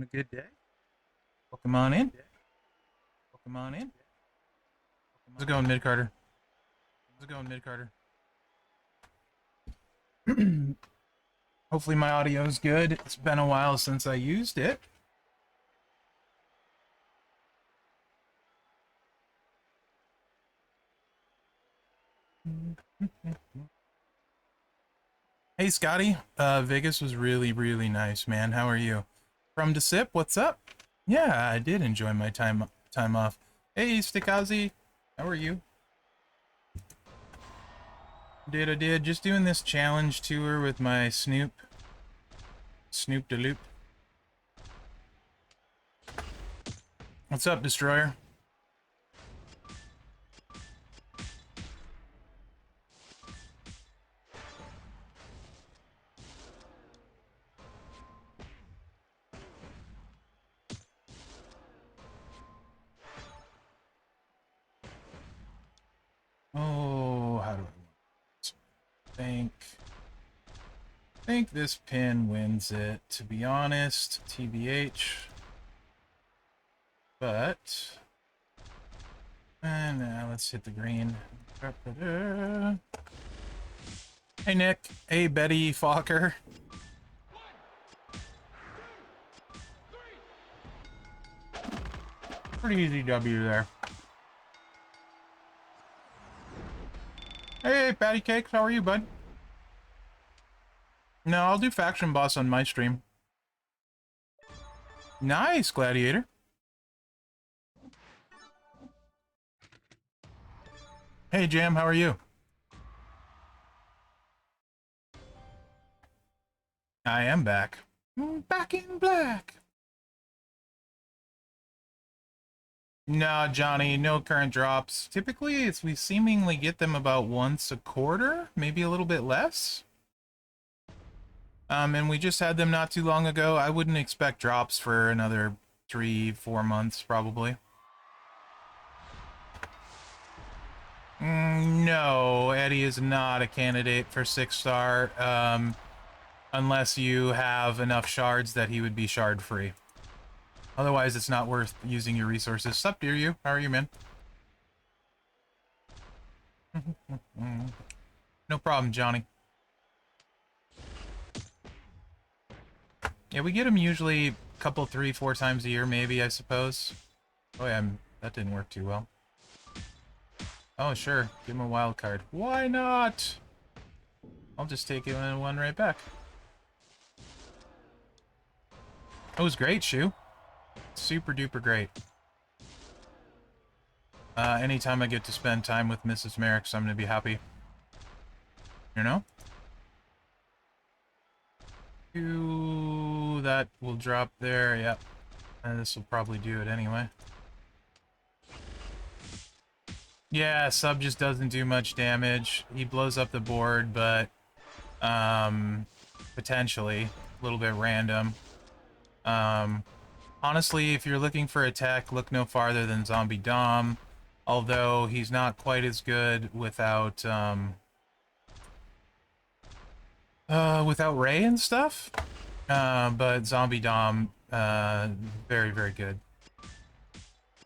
Having a good day? Welcome on in. Welcome on in. How's it going, Mid Carter? How's it going, Mid Carter? Hopefully my audio is good. It's been a while since I used it. Hey, Scotty. Vegas was really, really nice, man. How are you? From to Sip, what's up? Yeah, I did enjoy my time off. Hey, Stikazi. How are you? I did. Just doing this challenge tour with my Snoop de Loop. What's up, Destroyer? Oh, how do I think this pin wins it, to be honest, TBH. But and now let's hit the green. Hey Nick. Hey Betty Fokker. Pretty easy W there. Hey Patty Cakes, how are you, bud? No, I'll do Faction Boss on my stream. Nice, Gladiator. Hey Jam, how are you? I am back. Back in black. No, Johnny, no current drops. Typically, we seemingly get them about once a quarter, maybe a little bit less. And we just had them not too long ago. I wouldn't expect drops for another 3-4 months, probably. No, Eddie is not a candidate for 6-star, unless you have enough shards that he would be shard free. Otherwise, it's not worth using your resources. Sup, dear you? How are you, man? No problem, Johnny. Yeah, we get them usually a couple, 3-4 times a year, maybe, I suppose. Oh yeah, that didn't work too well. Oh, sure. Give him a wild card. Why not? I'll just take it and one right back. It was great, Shu. Super duper great. Anytime I get to spend time with Mrs. Merrick's, I'm gonna be happy. You know? That will drop there, yep. And this will probably do it anyway. Yeah, sub just doesn't do much damage. He blows up the board, but potentially a little bit random. Honestly, if you're looking for a tech, look no farther than Zombie Dom, although he's not quite as good without Ray and stuff. But Zombie Dom, very, very good.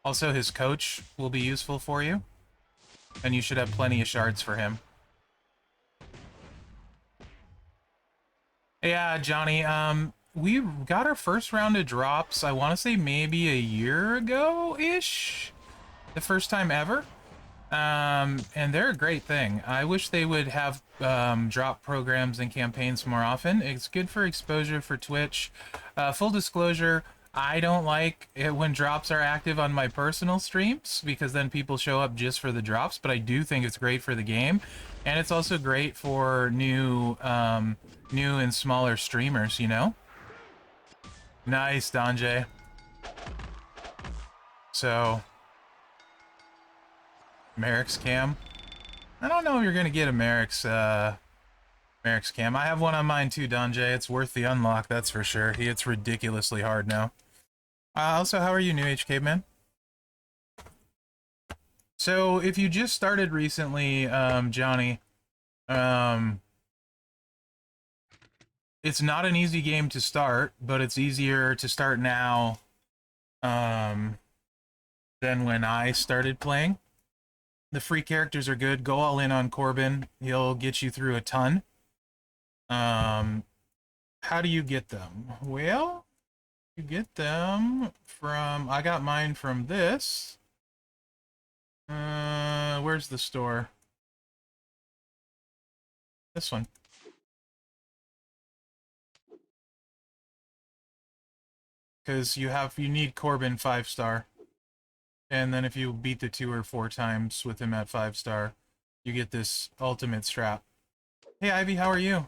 Also, his coach will be useful for you, and you should have plenty of shards for him. Yeah, Johnny, we got our first round of drops, I want to say maybe a year ago-ish? The first time ever? And they're a great thing. I wish they would have drop programs and campaigns more often. It's good for exposure for Twitch. Full disclosure, I don't like it when drops are active on my personal streams, because then people show up just for the drops, but I do think it's great for the game. And it's also great for new and smaller streamers, you know? Nice, Donjay. So, Merrick's cam. I don't know if you're gonna get a Merrick's cam. I have one on mine too, Donjay. It's worth the unlock, that's for sure. He hits ridiculously hard now. Also, how are you, New Age Caveman? So, if you just started recently, Johnny, It's not an easy game to start, but it's easier to start now um, than when I started playing. The free characters are good. Go all in on Corbin. He'll get you through a ton. Um, how do you get them? Well, you get them from... I got mine from this. Where's the store? This one. Because you need Corbin 5-star. And then if you beat the 2 or 4 times with him at 5-star, you get this ultimate strap. Hey Ivy, how are you?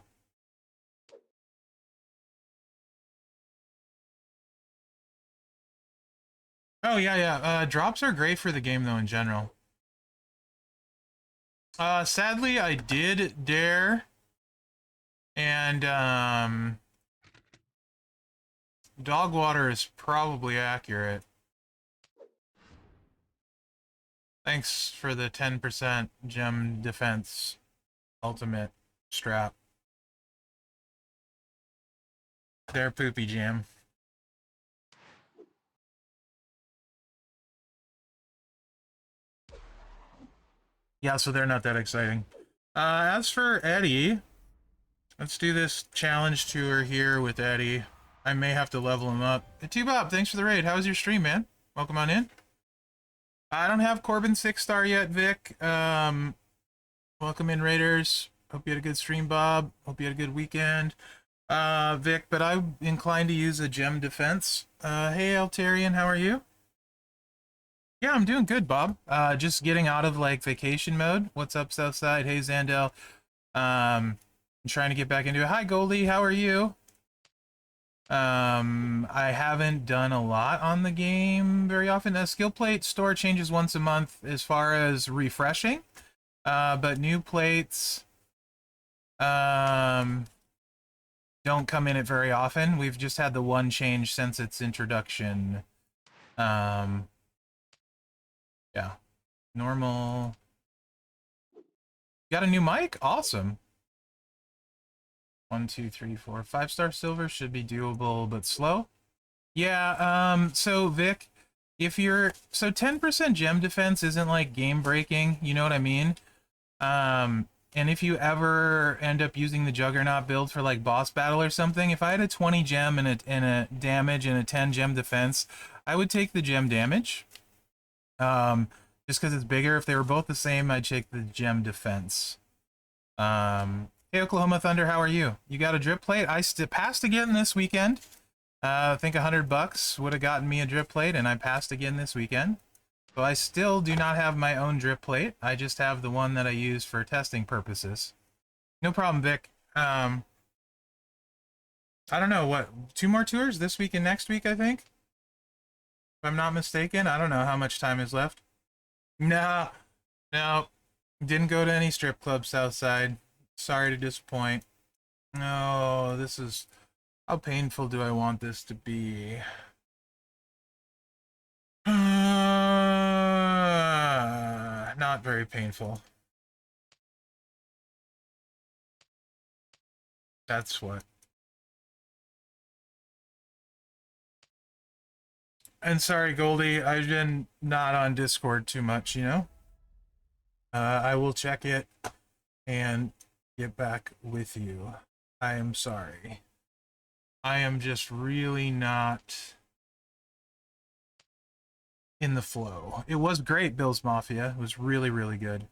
Oh yeah, yeah. Drops are great for the game though in general. Sadly I did dare, and dog water is probably accurate. Thanks for the 10% gem defense ultimate strap. They're poopy jam. Yeah, so they're not that exciting. As for Eddie, let's do this challenge tour here with Eddie. I may have to level him up. Hey, T-Bob, thanks for the raid. How was your stream, man? Welcome on in. I don't have Corbin 6-star yet, Vic. Welcome in, Raiders. Hope you had a good stream, Bob. Hope you had a good weekend. Vic, but I'm inclined to use a gem defense. Hey, Altarian, how are you? Yeah, I'm doing good, Bob. Just getting out of, like, vacation mode. What's up, Southside? Hey, Zandel. I'm trying to get back into it. Hi, Goldie, how are you? I haven't done a lot on the game very often. The skill plate store changes once a month as far as refreshing. But new plates don't come in it very often. We've just had the one change since its introduction. Yeah. Normal. Got a new mic? Awesome. 1, 2, 3, 4, 5-star silver should be doable, but slow. Yeah, so Vic, if you're... So 10% gem defense isn't like game breaking, you know what I mean? And if you ever end up using the Juggernaut build for like boss battle or something, if I had a 20 gem and a damage and a 10 gem defense, I would take the gem damage. Just because it's bigger. If they were both the same, I'd take the gem defense. Hey, Oklahoma Thunder, how are you? You got a drip plate? I passed again this weekend. I think $100 would have gotten me a drip plate, and I passed again this weekend. So I still do not have my own drip plate. I just have the one that I use for testing purposes. No problem, Vic. I don't know, what, 2 more tours this week and next week, I think? If I'm not mistaken. I don't know how much time is left. No, no. Didn't go to any strip clubs Southside. Sorry to disappoint. No, this is... How painful do I want this to be? Not very painful. That's what. And sorry, Goldie, I've been not on Discord too much, you know? I will check it and get back with you. I am sorry. I am just really not in the flow. It was great, Bill's Mafia. It was really, really good.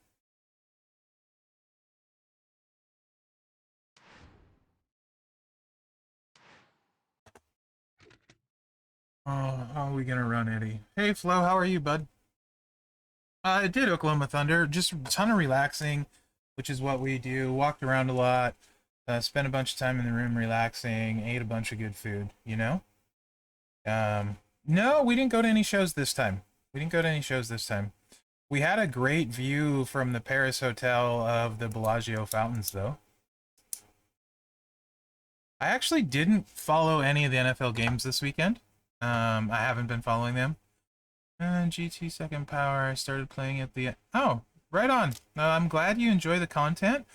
Oh, how are we gonna run, Eddie? Hey, Flo, how are you, bud? I did Oklahoma Thunder. Just a ton of relaxing, which is what we do. Walked around a lot. Spent a bunch of time in the room relaxing. Ate a bunch of good food, you know? No, we didn't go to any shows this time. We didn't go to any shows this time. We had a great view from the Paris Hotel of the Bellagio fountains, though. I actually didn't follow any of the NFL games this weekend. I haven't been following them. And GT Second Power, I started playing at the... Oh, right on. I'm glad you enjoy the content.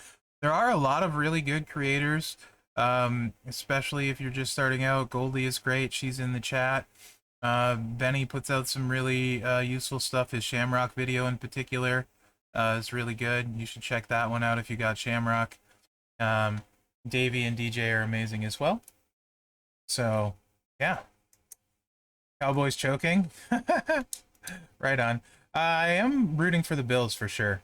There are a lot of really good creators Especially if you're just starting out. Goldie is great. She's in the chat. Benny puts out some really useful stuff. His Shamrock video in particular is really good. You should check that one out if you got Shamrock. Um, Davey and DJ are amazing as well. So, yeah. Cowboys choking. Right on. I am rooting for the Bills for sure.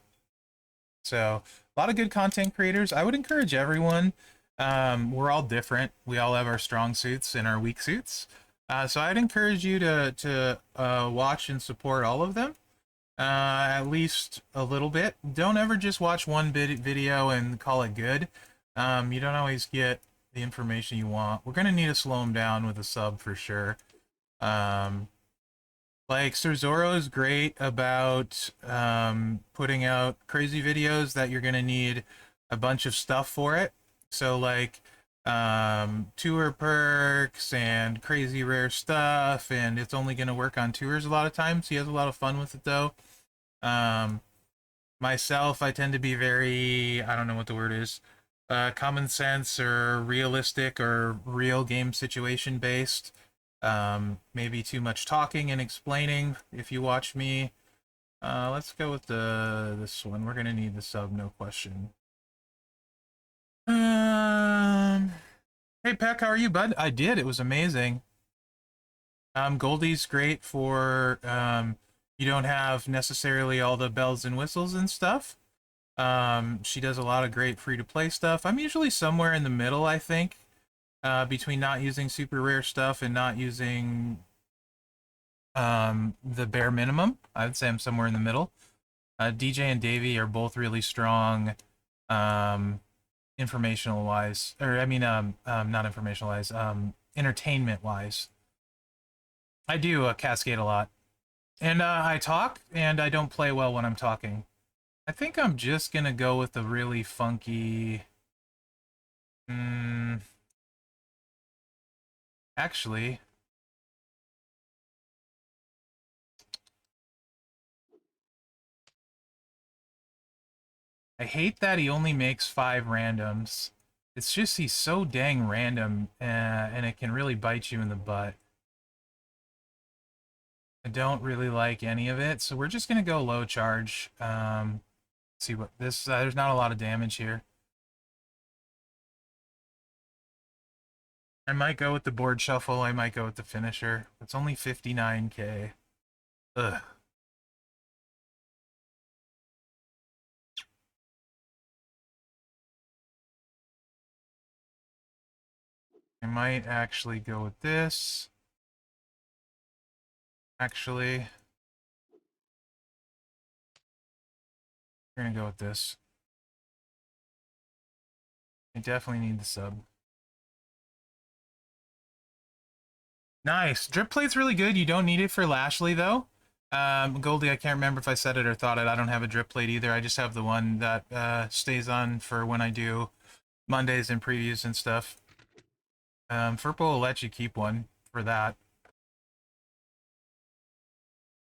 So, a lot of good content creators. I would encourage everyone. We're all different. We all have our strong suits and our weak suits. So I'd encourage you to watch and support all of them, at least a little bit. Don't ever just watch one video and call it good. You don't always get the information you want. We're gonna need to slow them down with a sub for sure. Like Sir Zoro is great about putting out crazy videos that you're gonna need a bunch of stuff for it. So like tour perks and crazy rare stuff, and it's only gonna work on tours a lot of times. He has a lot of fun with it though. Um, Myself, I tend to be very, I don't know what the word is, common sense or realistic or real game situation based. Maybe too much talking and explaining if you watch me. Let's go with this one. We're gonna need the sub, no question. Hey Peck, how are you, bud? I did. It was amazing. Goldie's great for you don't have necessarily all the bells and whistles and stuff. She does a lot of great free-to-play stuff. I'm usually somewhere in the middle, I think, between not using super rare stuff and not using the bare minimum. I would say I'm somewhere in the middle. DJ and Davey are both really strong, informational wise, or I mean, not informational wise, entertainment wise. I do cascade a lot, and I talk, and I don't play well when I'm talking. I think I'm just gonna go with the really funky. Mm, actually, I hate that he only makes 5 randoms. It's just he's so dang random, and it can really bite you in the butt. I don't really like any of it, so we're just gonna go low charge. See what this. There's not a lot of damage here. I might go with the board shuffle. I might go with the finisher. It's only 59k. Ugh. I might actually go with this. Actually, we're gonna go with this. I definitely need the sub. Nice. Drip plate's really good. You don't need it for Lashley, though. Goldie, I can't remember if I said it or thought it. I don't have a drip plate either. I just have the one that stays on for when I do Mondays and previews and stuff. Furpo will let you keep one for that.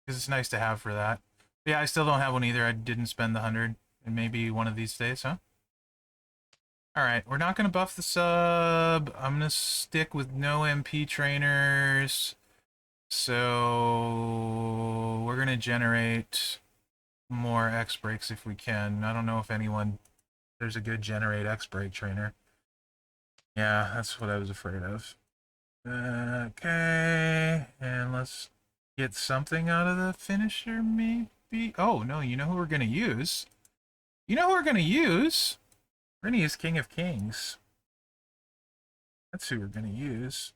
Because it's nice to have for that. But yeah, I still don't have one either. I didn't spend the 100. And maybe one of these days, huh? Alright, we're not going to buff the sub. I'm going to stick with no MP trainers. So we're going to generate more X breaks if we can. I don't know if there's a good generate X break trainer. Yeah, that's what I was afraid of. Okay, and let's get something out of the finisher, maybe. Oh, no, you know who we're going to use? You know who we're going to use? We're going to use King of Kings. That's who we're going to use.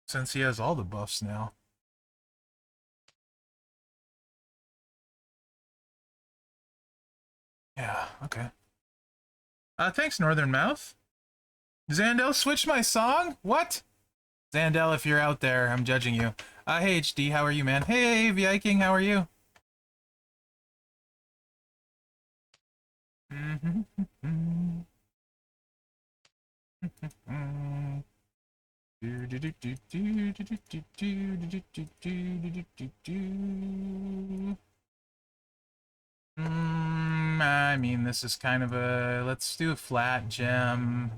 Since he has all the buffs now. Yeah, okay. Thanks, Northern Mouth. Zandel switched my song? What? Zandel, if you're out there, I'm judging you. Hey, HD, how are you, man? Hey, Viking, how are you? I mean, this is kind of a... Let's do a flat gem.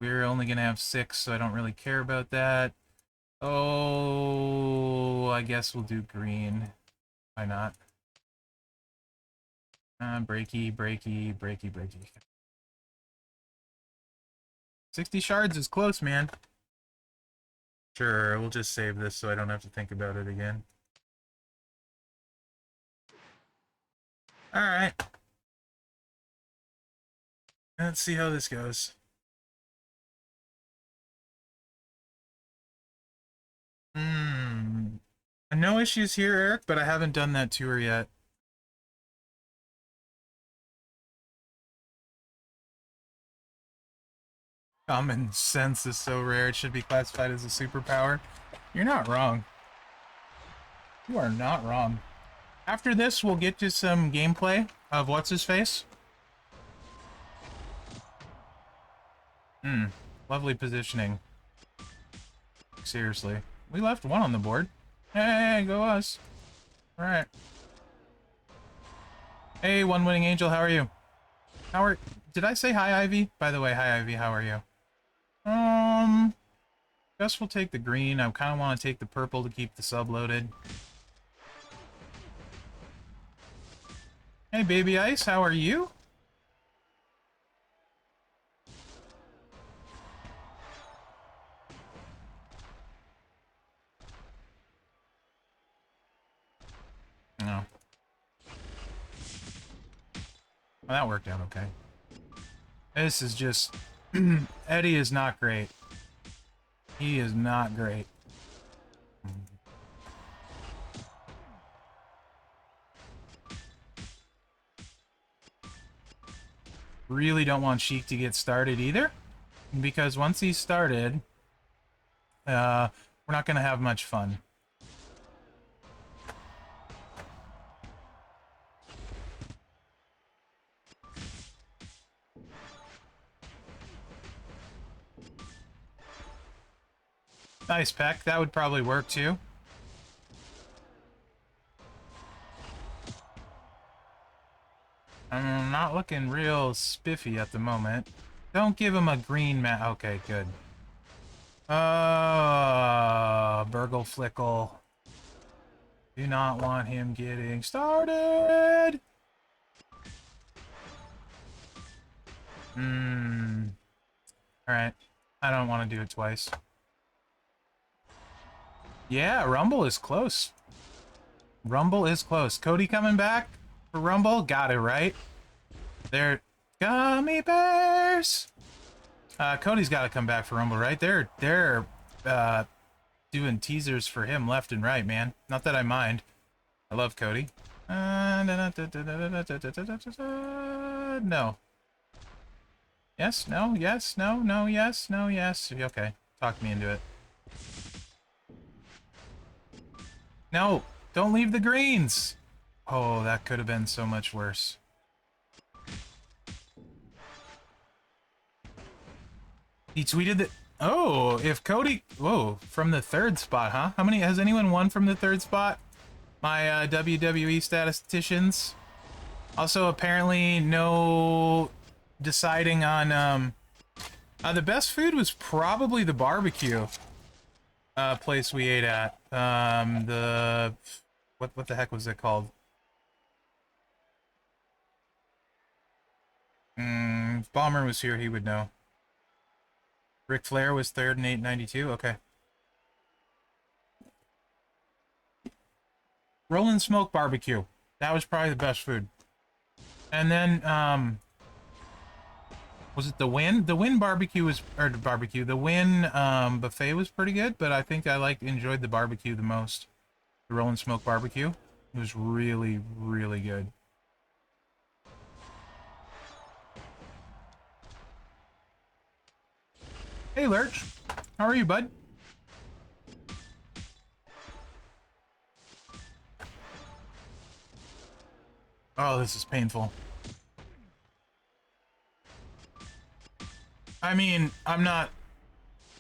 We're only going to have 6, so I don't really care about that. Oh, I guess we'll do green. Why not? Breaky, breaky, breaky, breaky. 60 shards is close, man. Sure, we'll just save this so I don't have to think about it again. Alright. Let's see how this goes. No issues here, Eric, but I haven't done that tour yet. Common sense is so rare, it should be classified as a superpower. You're not wrong. You are not wrong. After this, we'll get to some gameplay of What's-His-Face. Lovely positioning. Seriously. We left one on the board. Hey, go us. Alright. Hey, one winning angel, how are you? Did I say hi, Ivy? By the way, hi, Ivy, how are you? Guess we'll take the green. I kind of want to take the purple to keep the sub loaded. Hey, Baby Ice, how are you? No. Well, that worked out okay. This is just... Eddie is not great. He is not great. Really don't want Sheik to get started either, because once he's started, we're not going to have much fun. Nice, Peck. That would probably work, too. I'm not looking real spiffy at the moment. Don't give him a green okay, good. Burgle Flickle. Do not want him getting started! Alright. I don't want to do it twice. Yeah, Rumble is close. Rumble is close. Cody coming back for Rumble? Got it, right? They're... Gummy bears! Cody's got to come back for Rumble, right? They're doing teasers for him left and right, man. Not that I mind. I love Cody. No. Yes, no, yes, no, no, yes, no, yes. Okay, talk me into it. No, don't leave the greens! Oh, that could have been so much worse. He tweeted that... Oh, if Cody... Whoa, from the 3rd spot, huh? How many... Has anyone won from the 3rd spot? My WWE statisticians. Also, apparently, no deciding on... the best food was probably the barbecue place we ate at. The... What the heck was it called? If Bomber was here, he would know. Ric Flair was 3rd in 892? Okay. Rollin' Smoke Barbecue. That was probably the best food. And then, was it the Win? The Win barbecue was, or barbecue, the Win, buffet was pretty good, but I think I enjoyed the barbecue the most. The Rollin' Smoke Barbecue. It was really, really good. Hey, Lurch. How are you, bud? Oh, this is painful. I mean, I'm not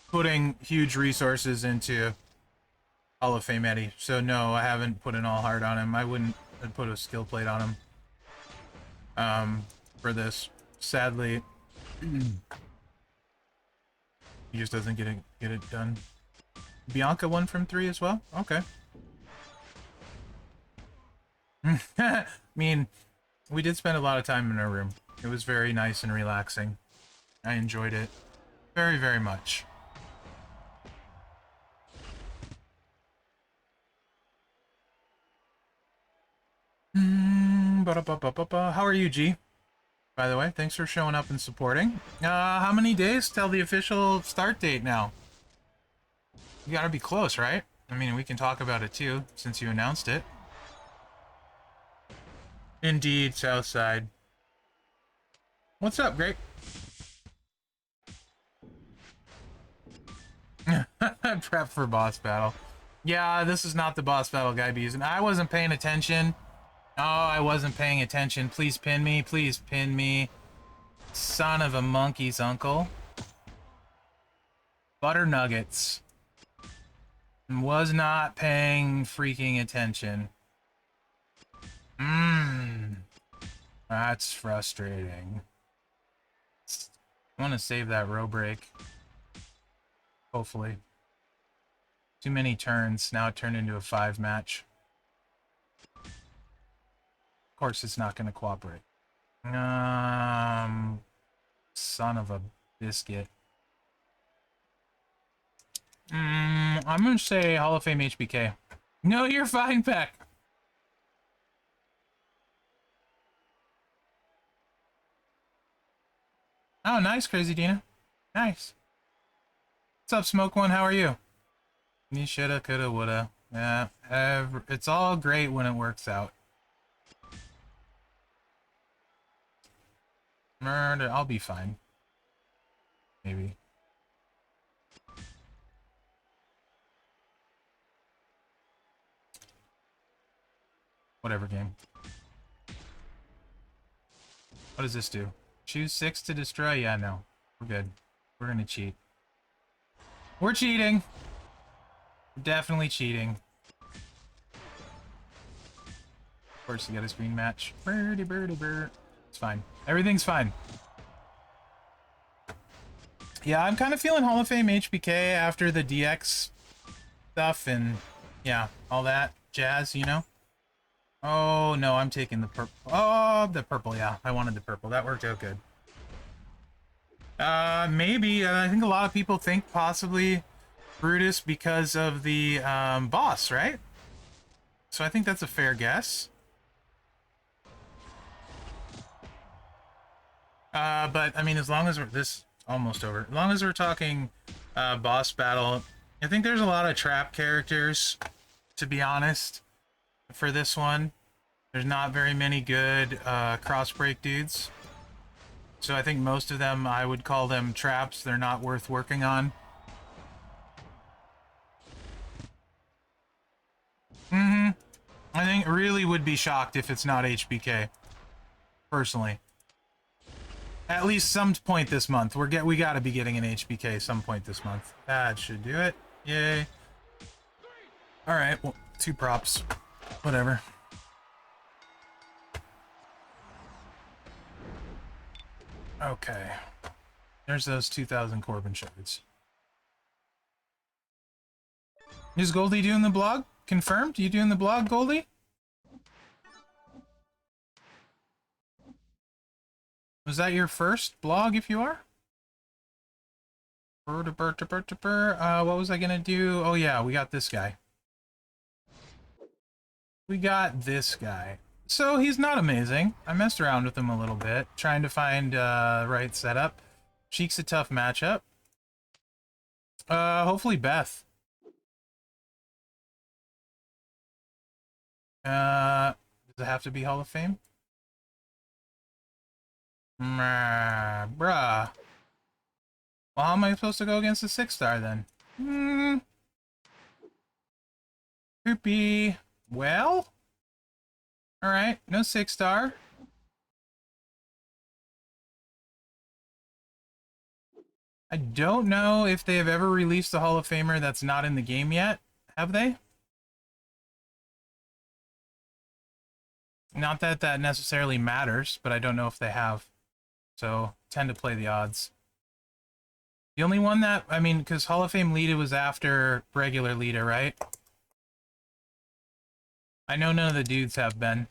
putting huge resources into Hall of Fame Eddie, so no, I haven't put an all hard on him. I wouldn't put a skill plate on him for this. Sadly, He just doesn't get it done. Bianca won from 3 as well? Okay. I mean, we did spend a lot of time in our room. It was very nice and relaxing. I enjoyed it very, very much. How are you, G? By the way, thanks for showing up and supporting. How many days till the official start date now? You gotta be close, right? I mean, we can talk about it too, since you announced it. Indeed, Southside. What's up, Great? Prep for boss battle. Yeah, this is not the boss battle guy be using. I wasn't paying attention. Oh, I wasn't paying attention. Please pin me. Please pin me. Son of a monkey's uncle. Butter nuggets. Was not paying freaking attention. That's frustrating. I want to save that row break. Hopefully. Too many turns. Now it turned into a 5 match. Of course it's not going to cooperate. Son of a biscuit. I'm going to say Hall of Fame HBK. No, you're fine, Peck. Oh, nice, Crazy Dina. Nice. What's up, Smoke One? How are you? You shoulda, coulda, woulda. Yeah, it's all great when it works out. Murder, I'll be fine. Maybe. Whatever game. What does this do? Choose 6 to destroy? Yeah, no. We're good. We're gonna cheat. We're cheating! We're definitely cheating. Of course, you got a screen match. Birdie, birdie, bird. It's fine. Everything's fine. Yeah, I'm kind of feeling Hall of Fame HBK after the DX stuff and, yeah, all that jazz, you know? Oh, no, I'm taking the purple. Oh, the purple, yeah. I wanted the purple. That worked out good. Maybe. I think a lot of people think possibly Brutus because of the boss, right? So I think that's a fair guess. But, I mean, as long as we're... This almost over. As long as we're talking boss battle, I think there's a lot of trap characters, to be honest, for this one. There's not very many good cross-break dudes. So I think most of them, I would call them traps. They're not worth working on. I think really would be shocked if it's not HBK. Personally. At least some point this month. We gotta be getting an HBK some point this month. That should do it. Yay. Alright, well, 2 props. Whatever. Okay. There's those 2,000 Corbin shards. Is Goldie doing the blog? Confirmed? You doing the blog, Goldie? Was that your first blog, if you are? What was I gonna do? Oh yeah, we got this guy. We got this guy. So he's not amazing. I messed around with him a little bit, trying to find right setup. Sheik's a tough matchup. Hopefully Beth. Does it have to be Hall of Fame? Bruh. Well, how am I supposed to go against a 6-star then? Poopy. Well? Alright, no 6-star. I don't know if they have ever released a Hall of Famer that's not in the game yet. Have they? Not that that necessarily matters, but I don't know if they have. So, tend to play the odds. The only one that, I mean, because Hall of Fame Lita was after regular Lita, right? I know none of the dudes have been.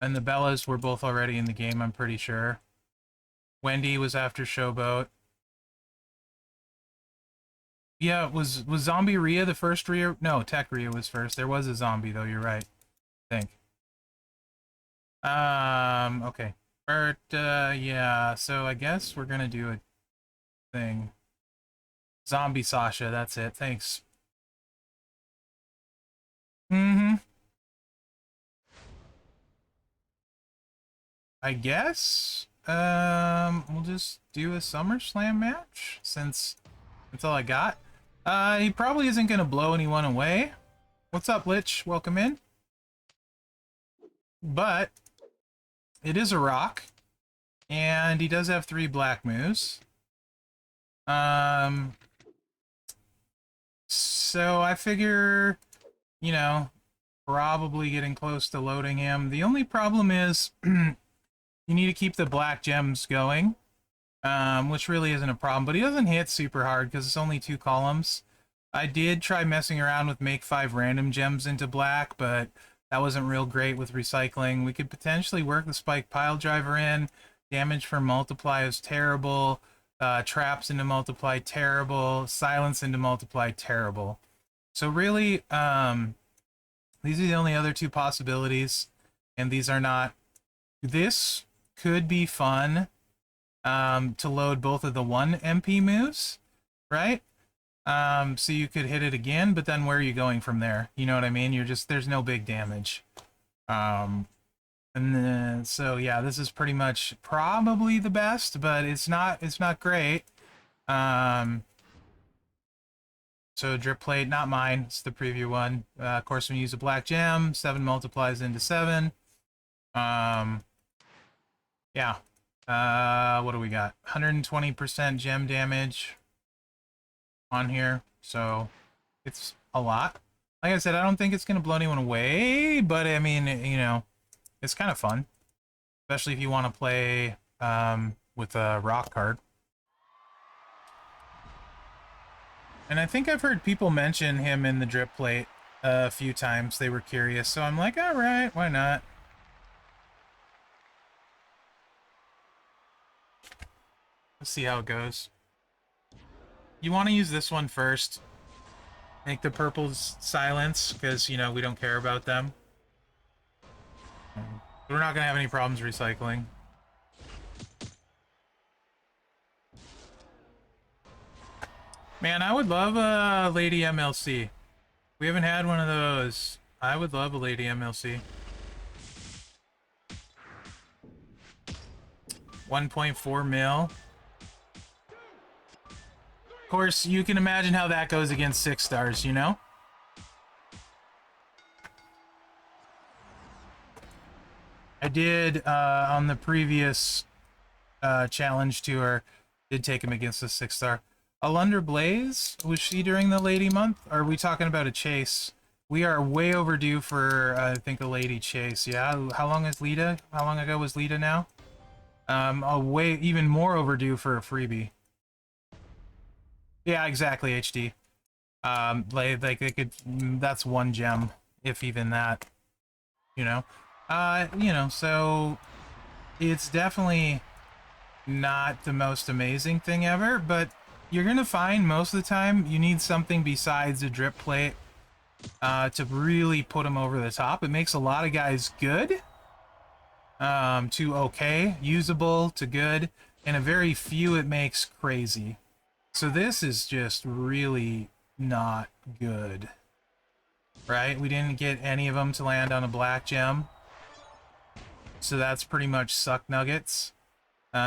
And the Bellas were both already in the game, I'm pretty sure. Wendy was after Showboat. Yeah, was Zombie Rhea the first Rhea? No, Tech Rhea was first. There was a zombie, though, you're right. I think. Okay. But, yeah, so I guess we're gonna do a thing. Zombie Sasha, that's it. Thanks. Mm-hmm. I guess, we'll just do a SummerSlam match, since that's all I got. He probably isn't gonna blow anyone away. What's up, Lich? Welcome in. But it is a Rock, and he does have 3 black moves. So I figure, you know, probably getting close to loading him. The only problem is you need to keep the black gems going, which really isn't a problem. But he doesn't hit super hard because it's only 2 columns. I did try messing around with make 5 random gems into black, but that wasn't real great with recycling. We could potentially work the Spike Pile Driver in. Damage from Multiply is terrible. Traps into Multiply, terrible. Silence into Multiply, terrible. So really, these are the only other 2 possibilities, and these are not. This could be fun to load both of the 1 MP moves, right? So you could hit it again, but then where are you going from there? You know what I mean? You're just, there's no big damage. And then, so yeah, this is pretty much probably the best, but it's not great. So drip plate, not mine, it's the preview one. Of course, when you use a black gem, 7 multiplies into 7. Yeah. What do we got? 120% gem damage on here, so it's a lot. Like I said, I don't think it's going to blow anyone away, but I mean, you know, it's kind of fun. Especially if you want to play with a rock card. And I think I've heard people mention him in the drip plate a few times. They were curious, so I'm like, all right, why not? Let's see how it goes. You want to use this one first. Make the purples silence, because, you know, we don't care about them. We're not going to have any problems recycling. Man, I would love a Lady MLC. We haven't had one of those. I would love a Lady MLC. 1.4 mil. Of course, you can imagine how that goes against 6 stars, you know? I did, on the previous challenge tour, did take him against a 6-star. Alunder Blaze, was she during the Lady Month? Or are we talking about a chase? We are way overdue for, I think, a Lady Chase. Yeah, how long is Lita? How long ago was Lita now? Way even more overdue for a freebie. Yeah, exactly, HD. Like they could, that's 1 gem, if even that. You know? You know, so it's definitely not the most amazing thing ever, but you're gonna find most of the time you need something besides a drip plate to really put them over the top. It makes a lot of guys good, to okay, usable to good, and a very few it makes crazy. So this is just really not good, right? We didn't get any of them to land on a black gem, so that's pretty much suck nuggets. So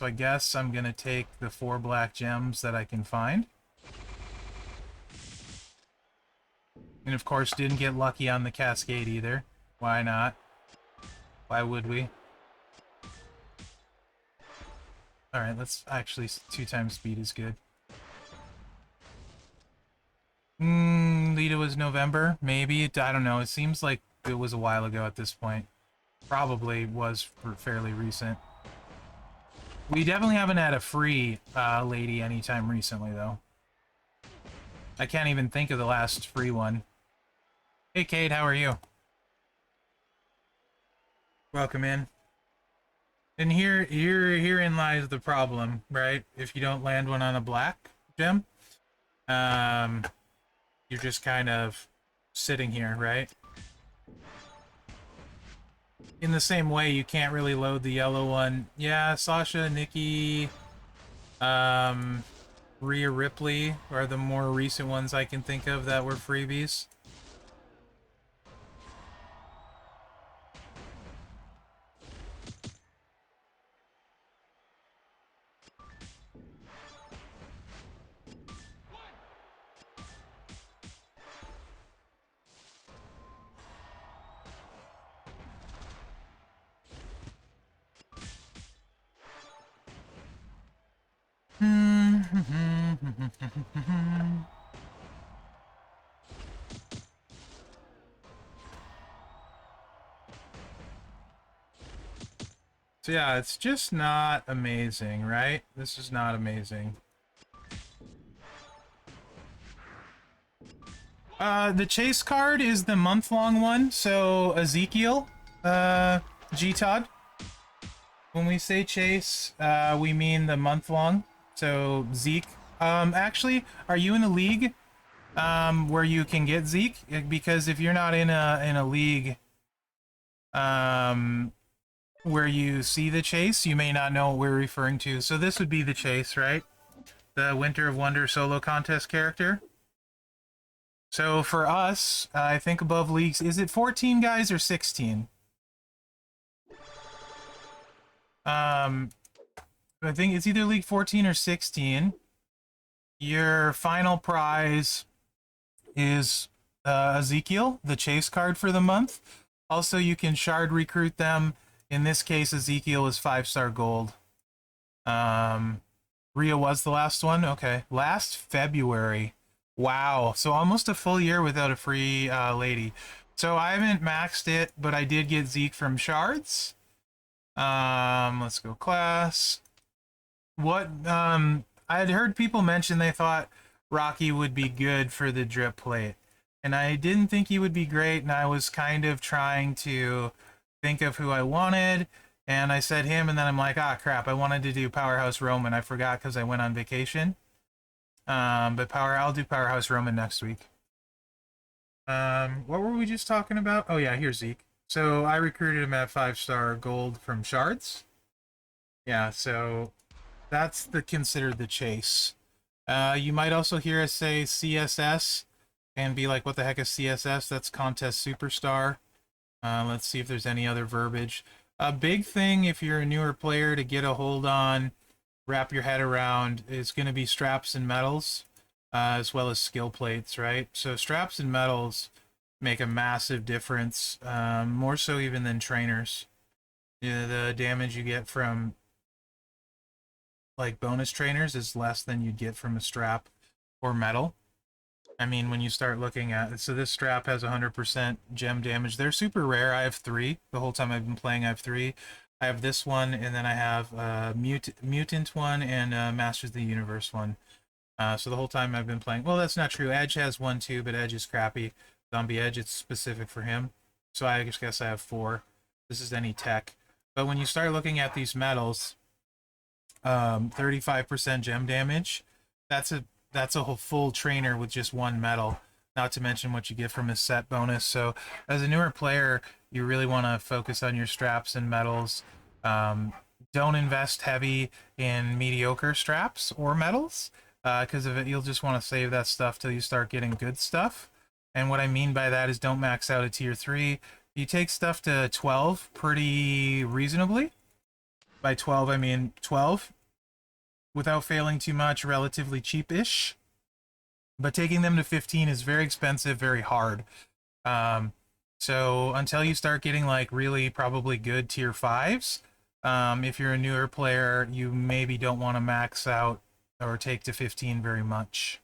I guess I'm gonna take the 4 black gems that I can find. And of course didn't get lucky on the cascade either. Why not? Why would we? Alright, let's actually 2 times speed is good. Lita was November? Maybe? I don't know. It seems like it was a while ago at this point. Probably was fairly recent. We definitely haven't had a free lady anytime recently, though. I can't even think of the last free one. Hey, Kate, how are you? Welcome in. And herein lies the problem, right? If you don't land one on a black gem, um, you're just kind of sitting here, right? In the same way, you can't really load the yellow one. Yeah, Sasha, Nikki, um, Rhea Ripley are the more recent ones I can think of that were freebies. So yeah, it's just not amazing, right? This is not amazing. The chase card is the month-long one, so Ezekiel, G-Todd. When we say chase, we mean the month-long. So Zeke. Actually, are you in a league where you can get Zeke? Because if you're not in a league where you see the chase, you may not know what we're referring to. So this would be the chase, right? The Winter of Wonder solo contest character. So for us, I think above leagues, is it 14 guys or 16? I think it's either League 14 or 16. Your final prize is Ezekiel, the chase card for the month. Also, you can shard recruit them. In this case, Ezekiel is 5-star gold. Rhea was the last one? Okay. Last February. Wow. So almost a full year without a free lady. So I haven't maxed it, but I did get Zeke from shards. Let's go class. What I had heard people mention they thought Rocky would be good for the drip plate. And I didn't think he would be great, and I was kind of trying to think of who I wanted, and I said him, and then I'm like, ah, crap, I wanted to do Powerhouse Roman. I forgot because I went on vacation. But I'll do Powerhouse Roman next week. What were we just talking about? Oh yeah, here's Zeke. So I recruited him at 5-star gold from shards. Yeah, so that's considered the chase. You might also hear us say CSS and be like, what the heck is CSS? That's Contest Superstar. Let's see if there's any other verbiage. A big thing if you're a newer player to get a hold on, wrap your head around, is going to be straps and medals, as well as skill plates, right? So straps and medals make a massive difference, more so even than trainers. The damage you get from like bonus trainers is less than you'd get from a strap or medal. I mean, when you start looking at it, so this strap has 100% gem damage. They're super rare. I have 3. The whole time I've been playing, I have 3. I have this one, and then I have a Mutant one and a Masters of the Universe one. So the whole time I've been playing... Well, that's not true. Edge has 1 too, but Edge is crappy. Zombie Edge, it's specific for him. So I just guess I have 4. This is any tech. But when you start looking at these medals, 35% gem damage, that's a whole full trainer with just 1 medal, not to mention what you get from his set bonus. So as a newer player, you really want to focus on your straps and medals. Don't invest heavy in mediocre straps or medals, because of it, you'll just want to save that stuff till you start getting good stuff. And what I mean by that is don't max out at tier 3. You take stuff to 12 pretty reasonably. By 12, I mean 12. Without failing too much, relatively cheap-ish. But taking them to 15 is very expensive, very hard. So until you start getting like really probably good tier 5s, if you're a newer player, you maybe don't want to max out or take to 15 very much.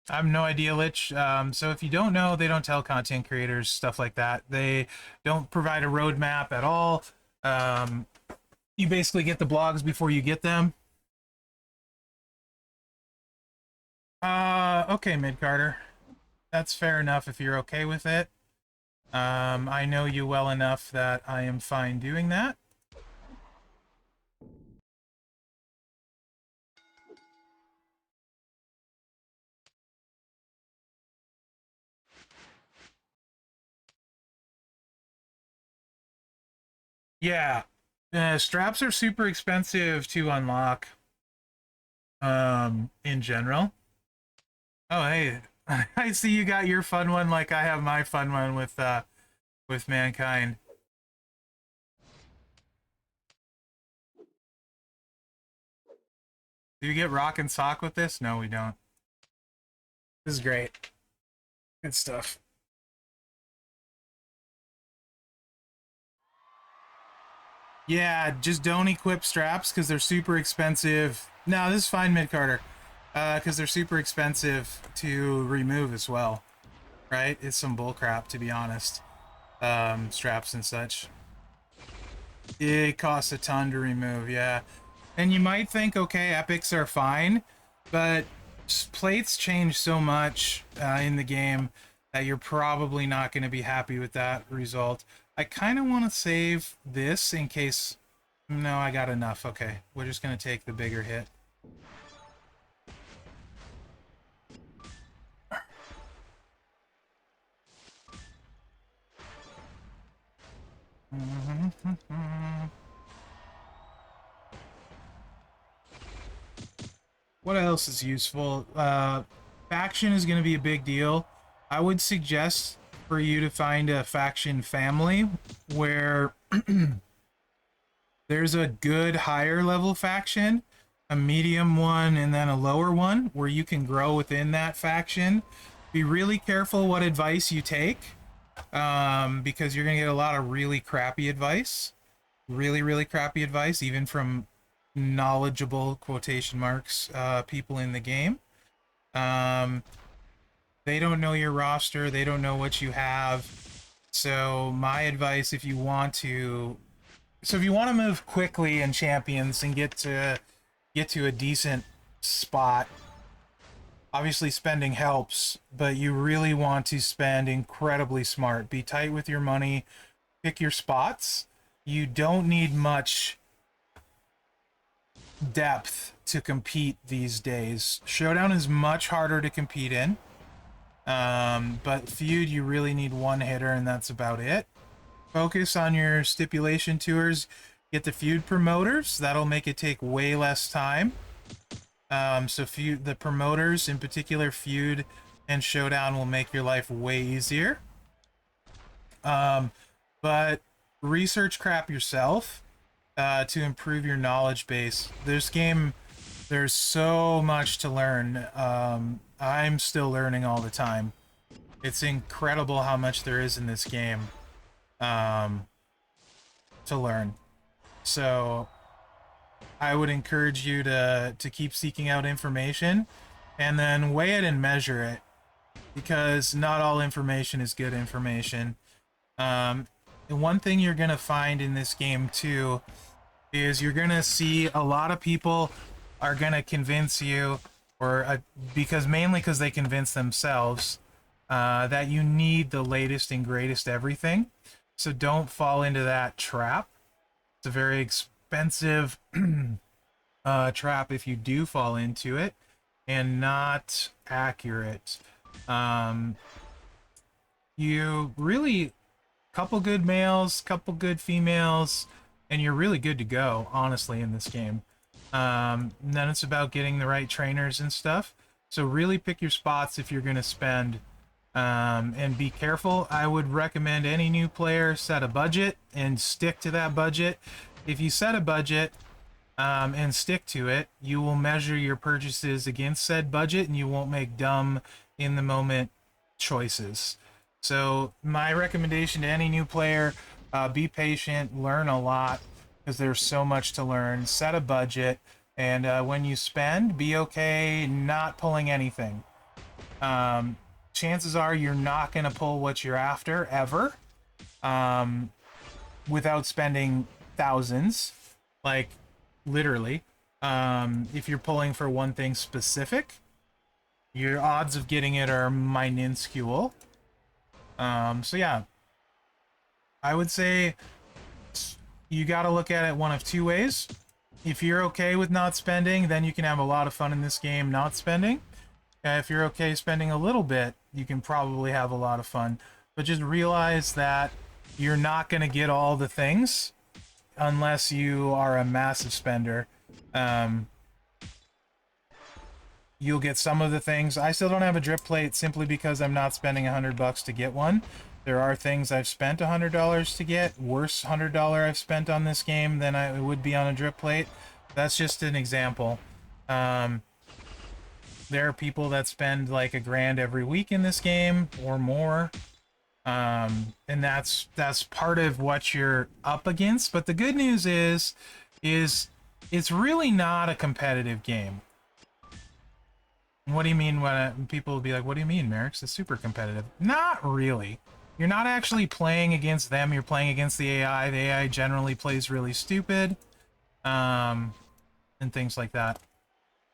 I have no idea, Lich. So if you don't know, they don't tell content creators stuff like that. They don't provide a roadmap at all. You basically get the blogs before you get them. Okay, Mid-Carter. That's fair enough if you're okay with it. I know you well enough that I am fine doing that. Yeah. Straps are super expensive to unlock, in general. Oh, hey. I see you got your fun one like I have my fun one with Mankind. Do you get Rock and Sock with this? No, we don't. This is great. Good stuff. Yeah, just don't equip straps because they're super expensive. No, this is fine, Mid-Carter. Because they're super expensive to remove as well. Right? It's some bullcrap, to be honest. Straps and such. It costs a ton to remove, yeah. And you might think, okay, epics are fine, but plates change so much in the game that you're probably not going to be happy with that result. I kind of want to save this in case... No, I got enough. Okay, we're just going to take the bigger hit. What else is useful? Faction is going to be a big deal. I would suggest for you to find a faction family where there's a good higher level faction, a medium one, and then a lower one where you can grow within that faction. Be really careful what advice you take, because you're going to get a lot of really crappy advice. Really, really crappy advice, even from knowledgeable quotation marks people in the game. They don't know your roster, they don't know what you have. So my advice, if you want to move quickly in champions and get to a decent spot, obviously spending helps, but you really want to spend incredibly smart. Be tight with your money, pick your spots. You don't need much depth to compete these days. Showdown is much harder to compete in. But feud, you really need one hitter, and that's about it. Focus on your stipulation tours. Get the feud promoters. That'll make it take way less time. So feud, the promoters, in particular, feud and showdown, will make your life way easier. But research crap yourself to improve your knowledge base. This game, there's so much to learn. I'm still learning all the time. It's incredible how much there is in this game to learn. So I would encourage you to keep seeking out information and then weigh it and measure it, because not all information is good information. And one thing you're going to find in this game too is you're going to see a lot of people are going to convince you, or mainly because they convince themselves that you need the latest and greatest everything. So don't fall into that trap. It's a very expensive trap if you do fall into it, and not accurate. You really, couple good males, couple good females, and you're really good to go, honestly, in this game. And then it's about getting the right trainers and stuff. So really pick your spots if you're going to spend, and be careful. I would recommend any new player set a budget and stick to that budget. If you set a budget and stick to it, you will measure your purchases against said budget, and you won't make dumb, in-the-moment choices. So my recommendation to any new player, be patient, learn a lot, because there's so much to learn. Set a budget, and when you spend, be okay not pulling anything. Chances are you're not going to pull what you're after, ever, without spending thousands. like literally. If you're pulling for one thing specific, your odds of getting it are minuscule. So yeah, I would say you got to look at it one of two ways. If you're okay with not spending, then you can have a lot of fun in this game not spending. If you're okay spending a little bit, you can probably have a lot of fun. But just realize that you're not going to get all the things unless you are a massive spender. You'll get some of the things. I still don't have a drip plate simply because I'm not spending $100 to get one. There are things I've spent $100 to get. Worse $100 I've spent on this game than I would be on a drip plate. That's just an example. There are people that spend like $1,000 every week in this game or more. And that's part of what you're up against. But the good news is it's really not a competitive game. What do you mean when people will be like, what do you mean, Merrick's? It's super competitive. Not really. You're not actually playing against them. You're playing against the AI. The AI generally plays really stupid. And things like that.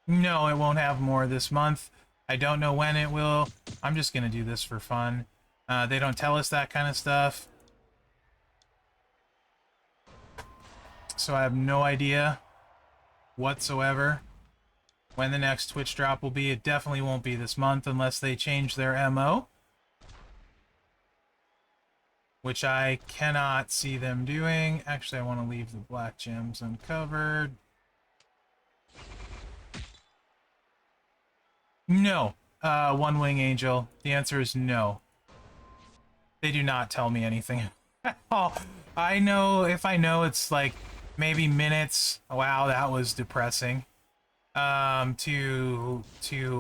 No, it won't have more this month. I don't know when it will. I'm just going to do this for fun. They don't tell us that kind of stuff. So I have no idea whatsoever when the next Twitch drop will be. It definitely won't be this month unless they change their MO. Which I cannot see them doing. Actually, I want to leave the black gems uncovered. No. One Wing Angel. The answer is no. They do not tell me anything at all. I know, if I know, it's like maybe minutes. Wow, that was depressing. To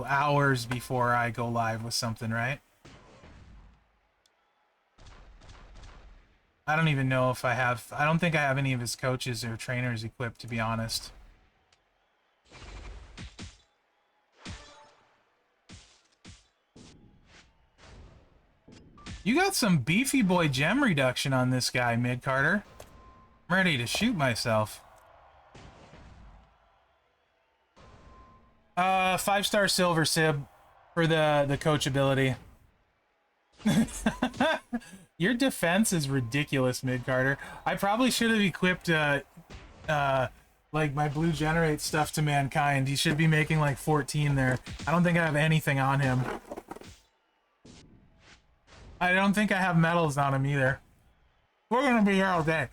hours before I go live with something, right? I don't even know if I have... I don't think I have any of his coaches or trainers equipped, to be honest. You got some beefy boy gem reduction on this guy, Mid-Carter. I'm ready to shoot myself. 5-star silver sib for the coach ability. Your defense is ridiculous, Mid-Carter. I probably should have equipped like my blue generate stuff to Mankind. He should be making like 14 there. I don't think I have anything on him. I don't think I have medals on him either. We're gonna be here all day.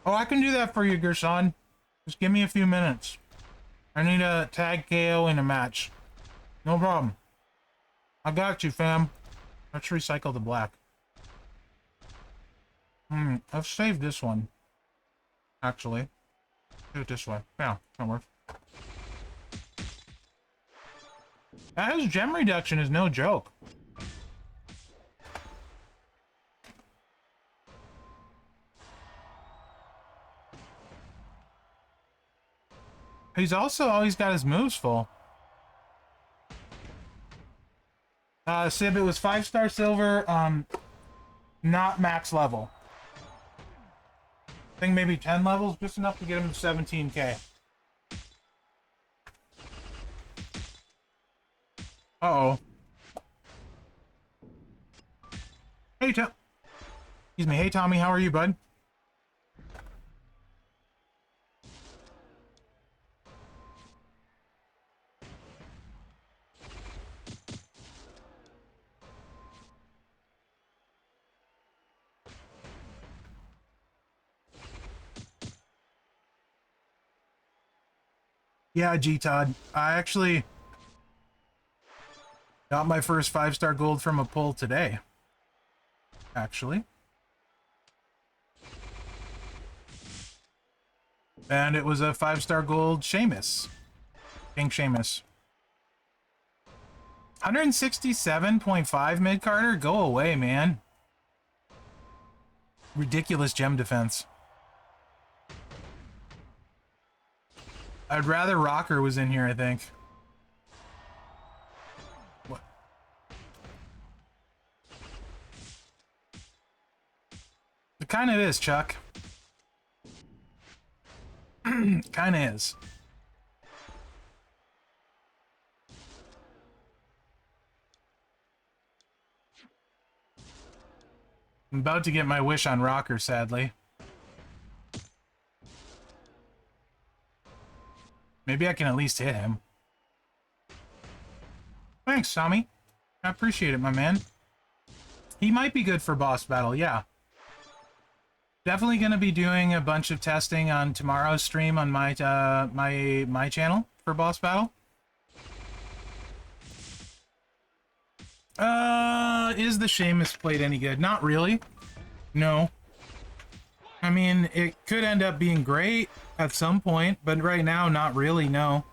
Oh, I can do that for you, Gerson. Just give me a few minutes. I need a tag KO in a match. No problem. I got you, fam. Let's recycle the black. I've saved this one. Actually. Do it this way. Yeah, that works. His gem reduction is no joke. He's also always got his moves full. Sib, it was 5-star silver, not max level. I think maybe 10 levels, just enough to get him to 17k. Uh-oh. Hey, excuse me. Hey, Tommy, how are you, bud? Yeah, G-Todd. I actually got my first 5-star gold from a pull today. Actually. And it was a 5-star gold Seamus. King Seamus. 167.5 Mid-Carter? Go away, man. Ridiculous gem defense. I'd rather Rocker was in here, I think. What? It kind of is, Chuck. Kind of is. I'm about to get my wish on Rocker, sadly. Maybe I can at least hit him. Thanks, Sami. I appreciate it, my man. He might be good for boss battle, yeah. Definitely going to be doing a bunch of testing on tomorrow's stream on my my channel for boss battle. Is the Seamus plate any good? Not really. No. I mean, it could end up being great at some point, but right now, not really, no.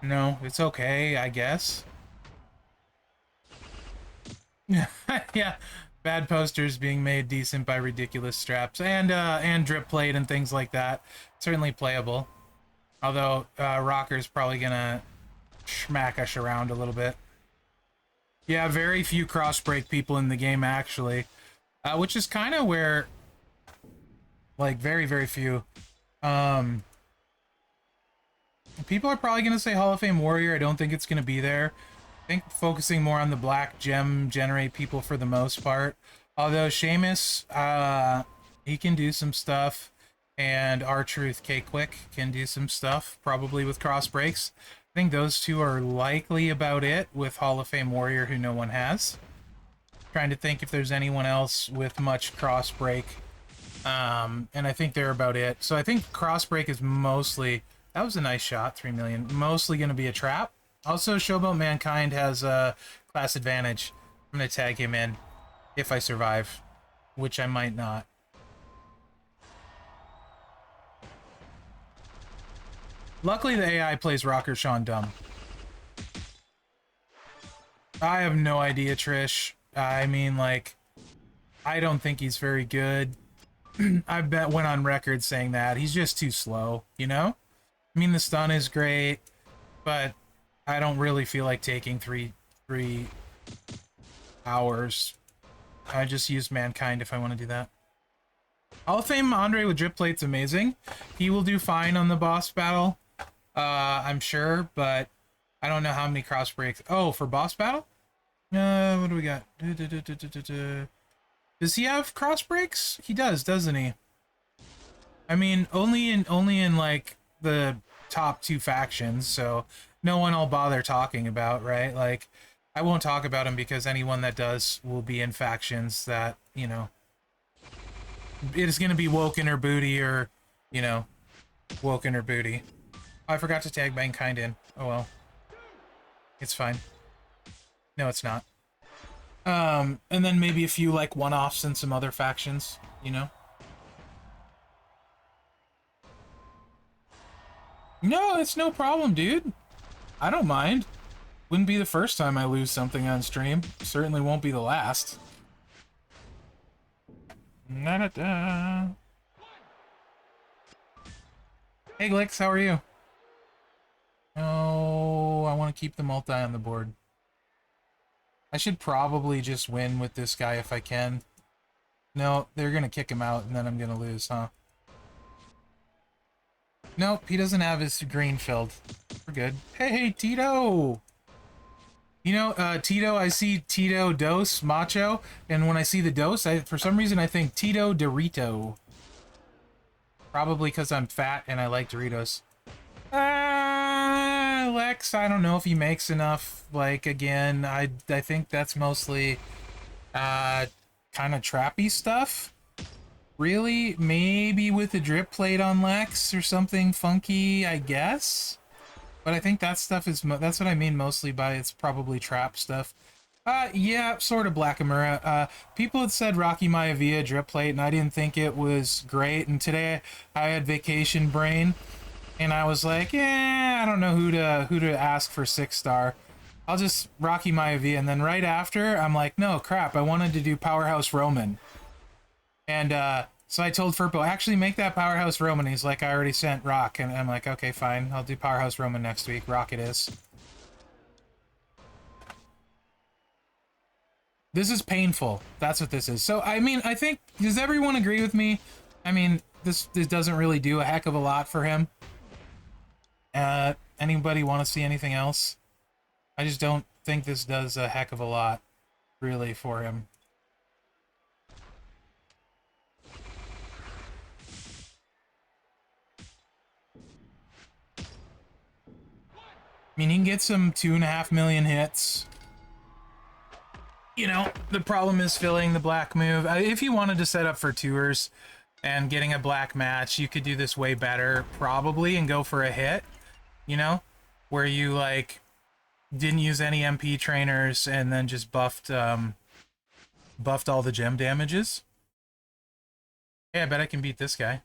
No, it's okay, I guess. Yeah, bad posters being made decent by ridiculous straps and drip plate and things like that. Certainly playable. Although, Rocker's probably gonna smack us around a little bit. Yeah, very few cross-break people in the game, actually. Which is kind of where... Like, very, very few. People are probably going to say Hall of Fame Warrior. I don't think it's going to be there. I think focusing more on the black gem generate people for the most part. Although Seamus, he can do some stuff. And R-Truth K-Quick can do some stuff, probably with cross breaks. I think those two are likely about it with Hall of Fame Warrior, who no one has. Trying to think if there's anyone else with much cross break. And I think they're about it. So I think cross break is mostly... That was a nice shot, 3 million. Mostly going to be a trap. Also, Showboat Mankind has a class advantage. I'm going to tag him in if I survive, which I might not. Luckily, the AI plays Rocker Sean dumb. I have no idea, Trish. I mean, like, I don't think he's very good. I went on record saying that. He's just too slow, you know? I mean, the stun is great, but I don't really feel like taking three hours. I just use Mankind if I want to do that. Hall of Fame Andre with drip plate's amazing. He will do fine on the boss battle, I'm sure, but I don't know how many cross breaks. Oh, for boss battle? What do we got? Does he have cross breaks? He does, doesn't he? I mean, only in like the top 2 factions, so no one I'll bother talking about, right? Like, I won't talk about him because anyone that does will be in factions that, you know, it is going to be Woken or Booty or, you know, Woken or Booty. Oh, I forgot to tag Mankind in. Oh well. It's fine. No, it's not. And then maybe a few, like, one-offs in some other factions, you know? No, it's no problem, dude. I don't mind. Wouldn't be the first time I lose something on stream. Certainly won't be the last. Na-da-da. Hey, Glix, how are you? Oh, I want to keep the multi on the board. I should probably just win with this guy if I can. No, they're going to kick him out and then I'm going to lose, huh? Nope, he doesn't have his green filled. We're good. Hey, Tito! You know, Tito, I see Tito Dos Macho, and when I see the Dos, for some reason I think Tito Dorito. Probably because I'm fat and I like Doritos. Lex, I don't know if he makes enough. Like, again, I think that's mostly kind of trappy stuff. Really? Maybe with a drip plate on Lex or something funky, I guess? But I think that stuff is... that's what I mean mostly by it's probably trap stuff. Yeah, sort of Black Amura. People had said Rocky Maivia drip plate, and I didn't think it was great. And today I had vacation brain, and I was like, I don't know who to ask for 6-star. I'll just Rocky Maivia. And then right after, I'm like, no, crap, I wanted to do Powerhouse Roman. And so I told Furpo, actually make that Powerhouse Roman. He's like, I already sent Rock. And I'm like, okay, fine. I'll do Powerhouse Roman next week. Rock it is. This is painful. That's what this is. So, I mean, I think, does everyone agree with me? I mean, this doesn't really do a heck of a lot for him. Anybody want to see anything else? I just don't think this does a heck of a lot, really, for him. I mean, he can get some 2.5 million hits. You know, the problem is filling the black move. If you wanted to set up for tours and getting a black match, you could do this way better, probably, and go for a hit, you know? Where you, like, didn't use any MP trainers and then just buffed all the gem damages. Hey, I bet I can beat this guy.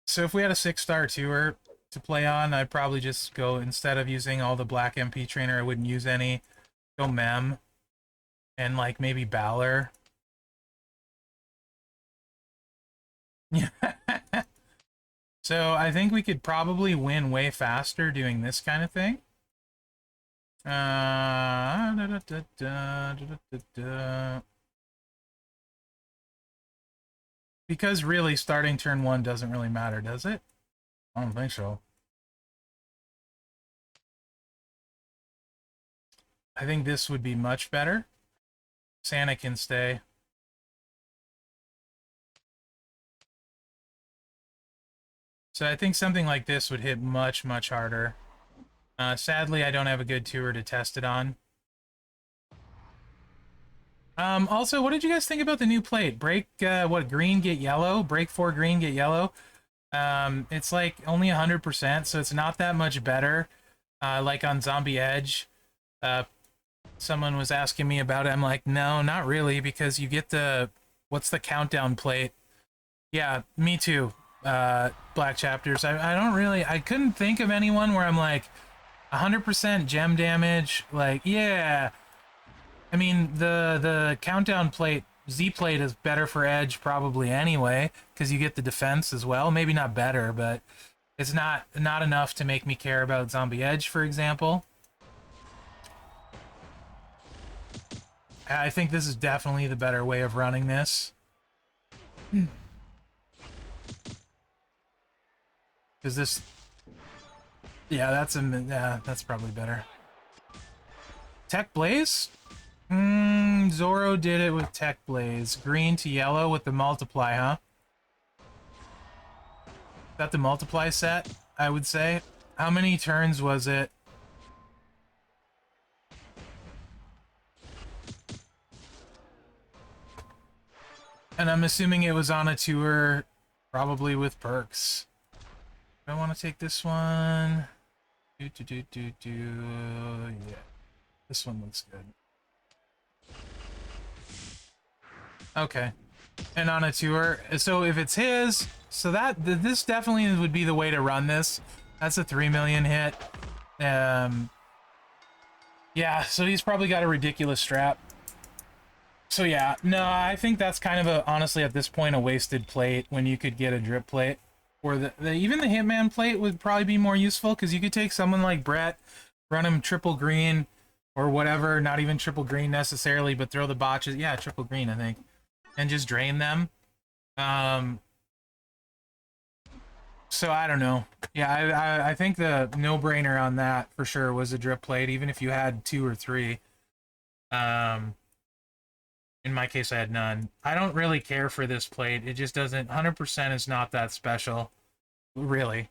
So if we had a 6-star tour to play on, I'd probably just go, instead of using all the black MP trainer, I wouldn't use any. Go Mem. And, like, maybe Balor. Yeah. So I think we could probably win way faster doing this kind of thing. Because really, starting turn 1 doesn't really matter, does it? I don't think so. I think this would be much better. Santa can stay. So I think something like this would hit much, much harder. Sadly, I don't have a good tour to test it on. Also, what did you guys think about the new plate? Break, what, green, get yellow? Break 4 green, get yellow? It's like only 100%, so it's not that much better. Like on Zombie Edge, someone was asking me about it. I'm like, no, not really, because you get the, what's the countdown plate? Yeah, me too. Black Chapters. I don't really, I couldn't think of anyone where I'm like, 100% gem damage. Like, yeah. I mean, the countdown plate, Z plate, is better for Edge probably anyway, because you get the defense as well. Maybe not better, but it's not enough to make me care about Zombie Edge, for example. I think this is definitely the better way of running this. Because this... Yeah, that's probably better. Tech Blaze? Zoro did it with Tech Blaze. Green to yellow with the multiply, huh? Is that the multiply set, I would say? How many turns was it? And I'm assuming it was on a tour, probably with perks. Do I want to take this one? Yeah. This one looks good. Okay. And on a tour. So if it's his, so this definitely would be the way to run this. That's a 3 million hit. Yeah, so he's probably got a ridiculous strap. So yeah, no, I think that's kind of honestly at this point a wasted plate when you could get a drip plate. Or even the Hitman plate would probably be more useful, because you could take someone like Brett, run him triple green or whatever, not even triple green necessarily, but throw the botches. Yeah, triple green, I think. And just drain them. So I don't know. Yeah, I think the no-brainer on that for sure was a drip plate, even if you had 2 or 3. In my case, I had none. I don't really care for this plate. It just doesn't... 100% is not that special. Really.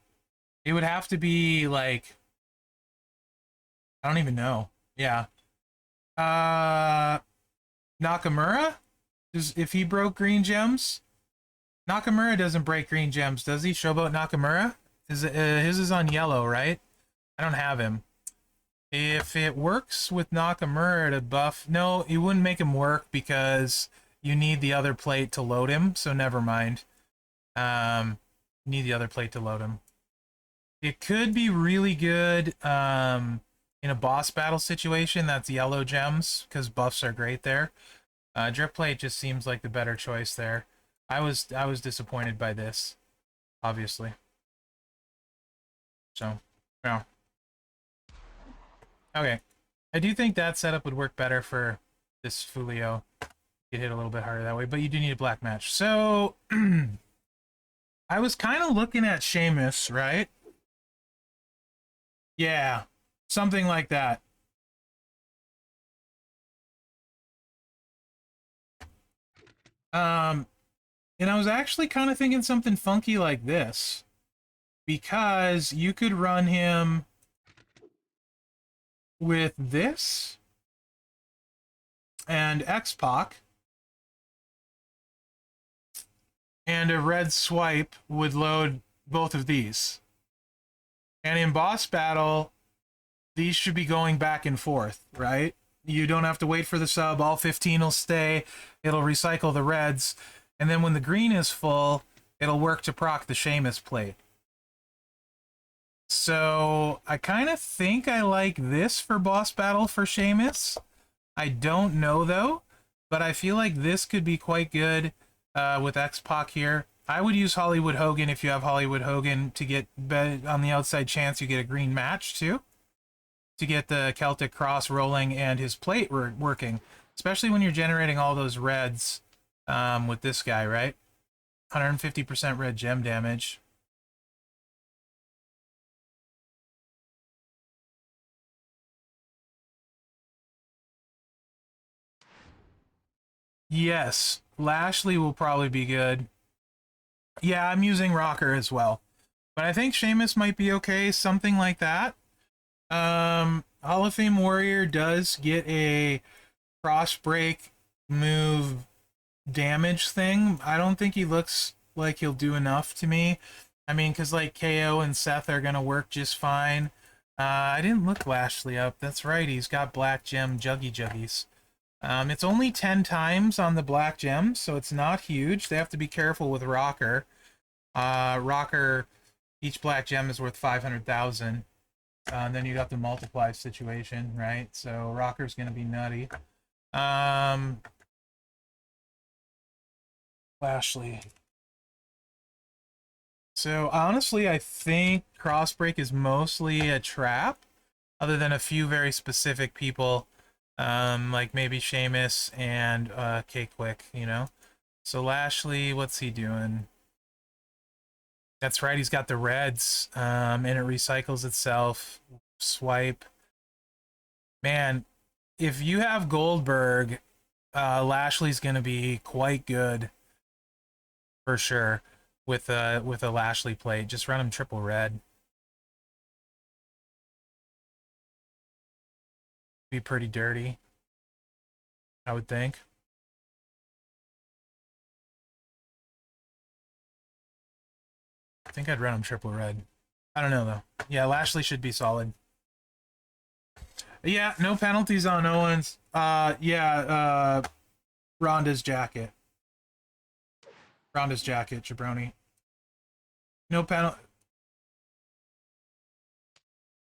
It would have to be, like... I don't even know. Yeah. Nakamura? If he broke green gems? Nakamura doesn't break green gems, does he? Showboat Nakamura? His is on yellow, right? I don't have him. If it works with Nakamura to buff... No, it wouldn't make him work because you need the other plate to load him, so never mind. Need the other plate to load him. It could be really good In a boss battle situation, that's yellow gems, because buffs are great there. Drip plate just seems like the better choice there. I was disappointed by this, obviously. So, yeah. Okay. I do think that setup would work better for this Fulio. Get hit a little bit harder that way, but you do need a black match. So, I was kind of looking at Seamus, right? Yeah, something like that. Um, and I was actually kind of thinking something funky like this, because you could run him with this and X-Pac, and a red swipe would load both of these. And in boss battle, these should be going back and forth, right? You don't have to wait for the sub. All 15 will stay. It'll recycle the reds. And then when the green is full, it'll work to proc the Seamus plate. So I kind of think I like this for boss battle for Seamus. I don't know, though. But I feel like this could be quite good with X-Pac here. I would use Hollywood Hogan if you have Hollywood Hogan to get on the outside chance you get a green match, too, to get the Celtic Cross rolling and his plate working, especially when you're generating all those reds with this guy, right? 150% red gem damage. Yes, Lashley will probably be good. Yeah, I'm using Rocker as well. But I think Sheamus might be okay, something like that. Hall of Fame Warrior does get a cross break move damage thing. I don't think he looks like he'll do enough to me. I mean, because like KO and Seth are going to work just fine. I didn't look Lashley up. That's right, he's got black gem juggy juggies. It's only 10 times on the black gems, so it's not huge. They have to be careful with Rocker. Rocker, each black gem is worth 500,000. And then you got the multiply situation, right? So Rocker's going to be nutty. Lashley. So honestly, I think Crossbreak is mostly a trap, other than a few very specific people, like maybe Sheamus and K-Quick, you know? So Lashley, what's he doing? That's right, he's got the reds, and it recycles itself. Swipe. Man, if you have Goldberg, Lashley's going to be quite good for sure with a Lashley plate. Just run him triple red. Be pretty dirty, I would think. I think I'd run him triple red. I don't know though. Yeah, Lashley should be solid. Yeah, no penalties on Owens. Ronda's jacket. Ronda's jacket, Jabroni. No penalty.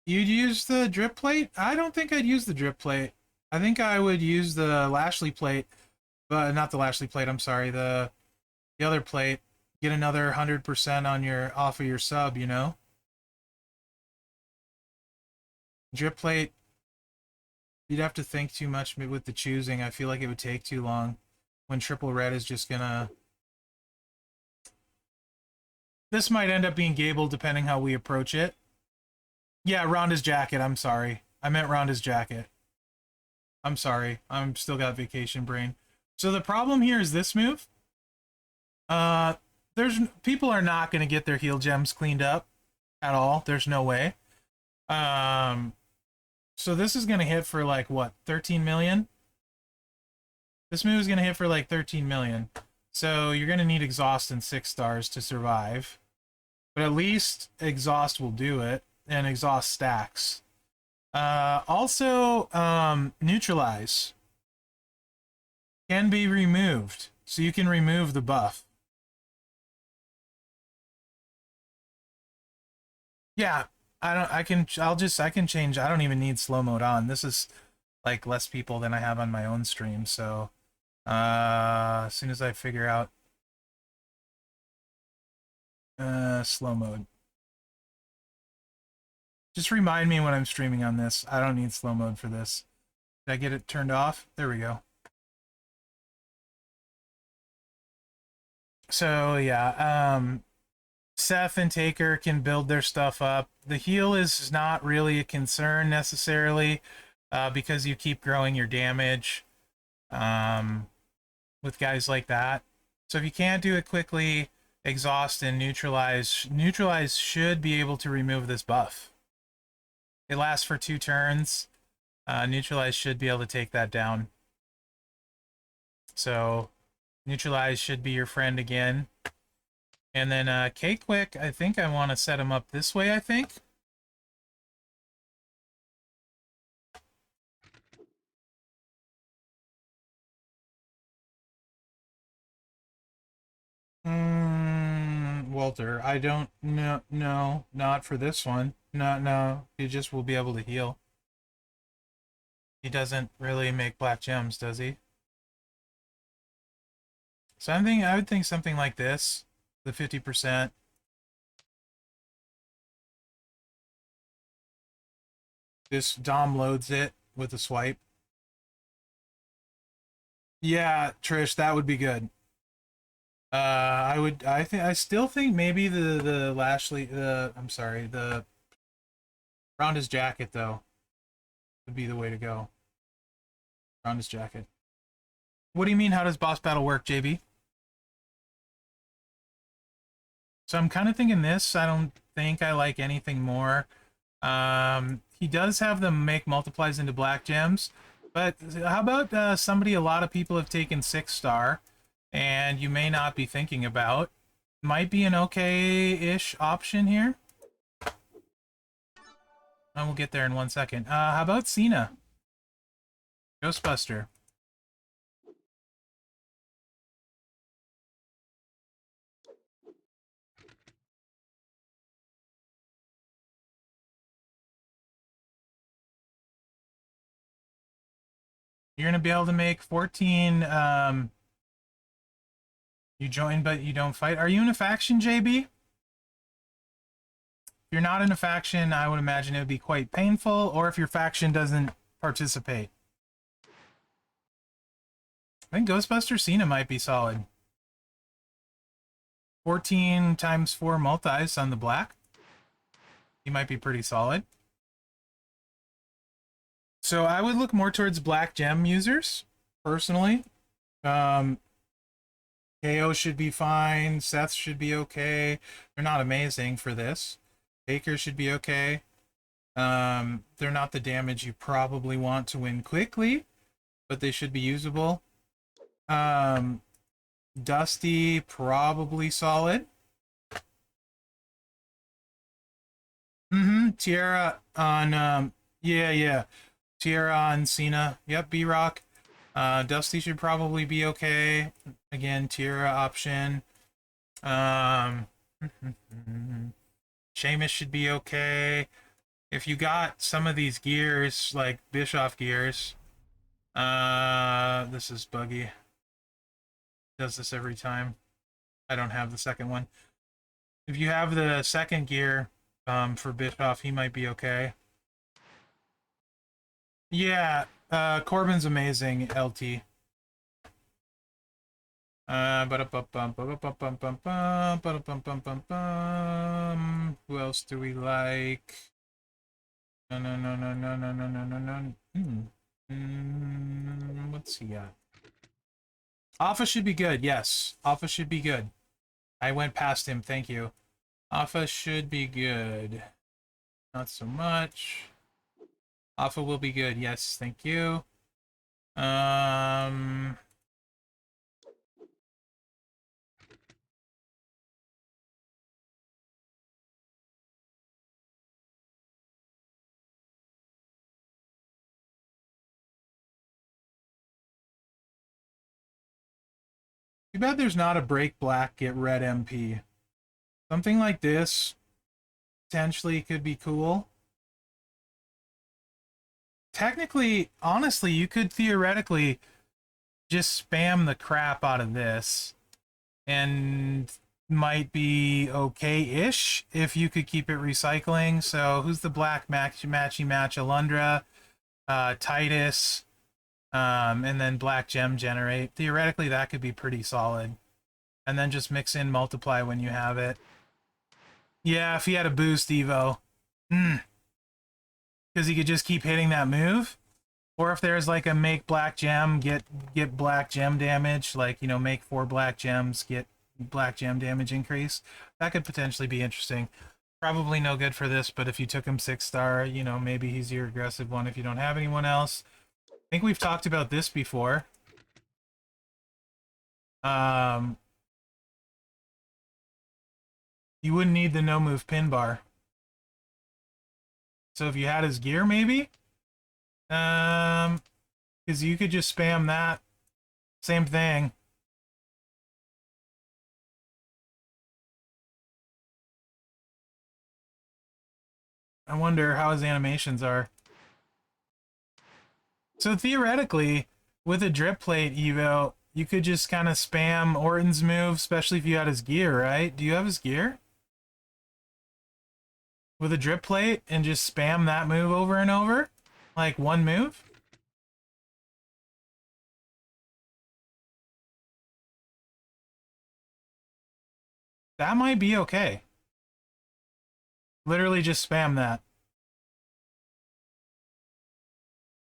You'd use the drip plate? I don't think I'd use the drip plate. I think I would use the Lashley plate, but not the Lashley plate. I'm sorry, the other plate. Get another 100% on your off of your sub. You know, drip plate. You'd have to think too much with the choosing. I feel like it would take too long. When triple red is just gonna. This might end up being Gable depending how we approach it. Yeah, Ronda's jacket. I'm sorry. I meant Ronda's jacket. I'm sorry. I'm still got vacation brain. So the problem here is this move. There's people are not going to get their heal gems cleaned up at all. There's no way. So this is going to hit for like what, 13 million? This move is going to hit for like 13 million. So you're going to need exhaust and 6 stars to survive. But at least exhaust will do it, and exhaust stacks. Also, neutralize can be removed, so you can remove the buff. Yeah, I can change. I don't even need slow mode on. This is like less people than I have on my own stream, so as soon as I figure out slow mode, just remind me when I'm streaming on this. I don't need slow mode for this. Did I get it turned off? There we go. So yeah, Seth and Taker can build their stuff up. The heal is not really a concern necessarily, because you keep growing your damage with guys like that. So if you can't do it quickly, exhaust and neutralize. Neutralize should be able to remove this buff. It lasts for 2 turns. Neutralize should be able to take that down. So neutralize should be your friend again. And then K-Quick, I think I want to set him up this way, I think. Walter, I don't know. No, not for this one. No. He just will be able to heal. He doesn't really make black gems, does he? So I would think something like this, the 50%. This Dom loads it with a swipe. Yeah, Trish, that would be good. I still think maybe the Lashley, I'm sorry, the around his jacket though would be the way to go. Around his jacket. What do you mean? How does boss battle work, JB? So I'm kind of thinking this. I don't think I like anything more. He does have them make multiplies into black gems, but how about somebody a lot of people have taken 6-star, and you may not be thinking about? Might be an okay-ish option here. And we'll get there in 1 second. How about Cena? Ghostbuster. You're going to be able to make 14, you join but you don't fight. Are you in a faction, JB? If you're not in a faction, I would imagine it would be quite painful, or if your faction doesn't participate. I think Ghostbuster Cena might be solid. 14 times 4 multis on the black. He might be pretty solid. So I would look more towards black gem users, personally. KO should be fine. Seth should be okay. They're not amazing for this. Baker should be okay. They're not the damage you probably want to win quickly, but they should be usable. Dusty, probably solid. Tierra on, yeah. Tierra on Cena. Yep, B-Rock. Dusty should probably be okay. Again, Tierra option. Sheamus should be okay. If you got some of these gears, like Bischoff gears, this is buggy. Does this every time. I don't have the second one. If you have the second gear for Bischoff, he might be okay. Yeah, Corbin's amazing, LT. Who else do we like? No. What's he got? Alpha should be good, yes. Alpha should be good. I went past him, thank you. Alpha should be good. Not so much. Alpha will be good, yes, thank you. Too bad there's not a break black, get red MP. Something like this potentially could be cool. Technically, honestly, you could theoretically just spam the crap out of this and might be okay-ish if you could keep it recycling. So who's the black matchy match? Alundra, Titus, and then black gem generate. Theoretically, that could be pretty solid. And then just mix in multiply when you have it. Yeah, if he had a boost Evo. Because he could just keep hitting that move. Or if there's like a make black gem, get black gem damage, like, you know, make 4 black gems, get black gem damage increase. That could potentially be interesting. Probably no good for this, but if you took him 6-star, you know, maybe he's your aggressive one if you don't have anyone else. I think we've talked about this before. You wouldn't need the no-move pin bar. So if you had his gear, maybe? Because you could just spam that. Same thing. I wonder how his animations are. So theoretically, with a drip plate Evo, you could just kind of spam Orton's move, especially if you had his gear, right? Do you have his gear? With a drip plate and just spam that move over and over? Like one move? That might be okay. Literally just spam that.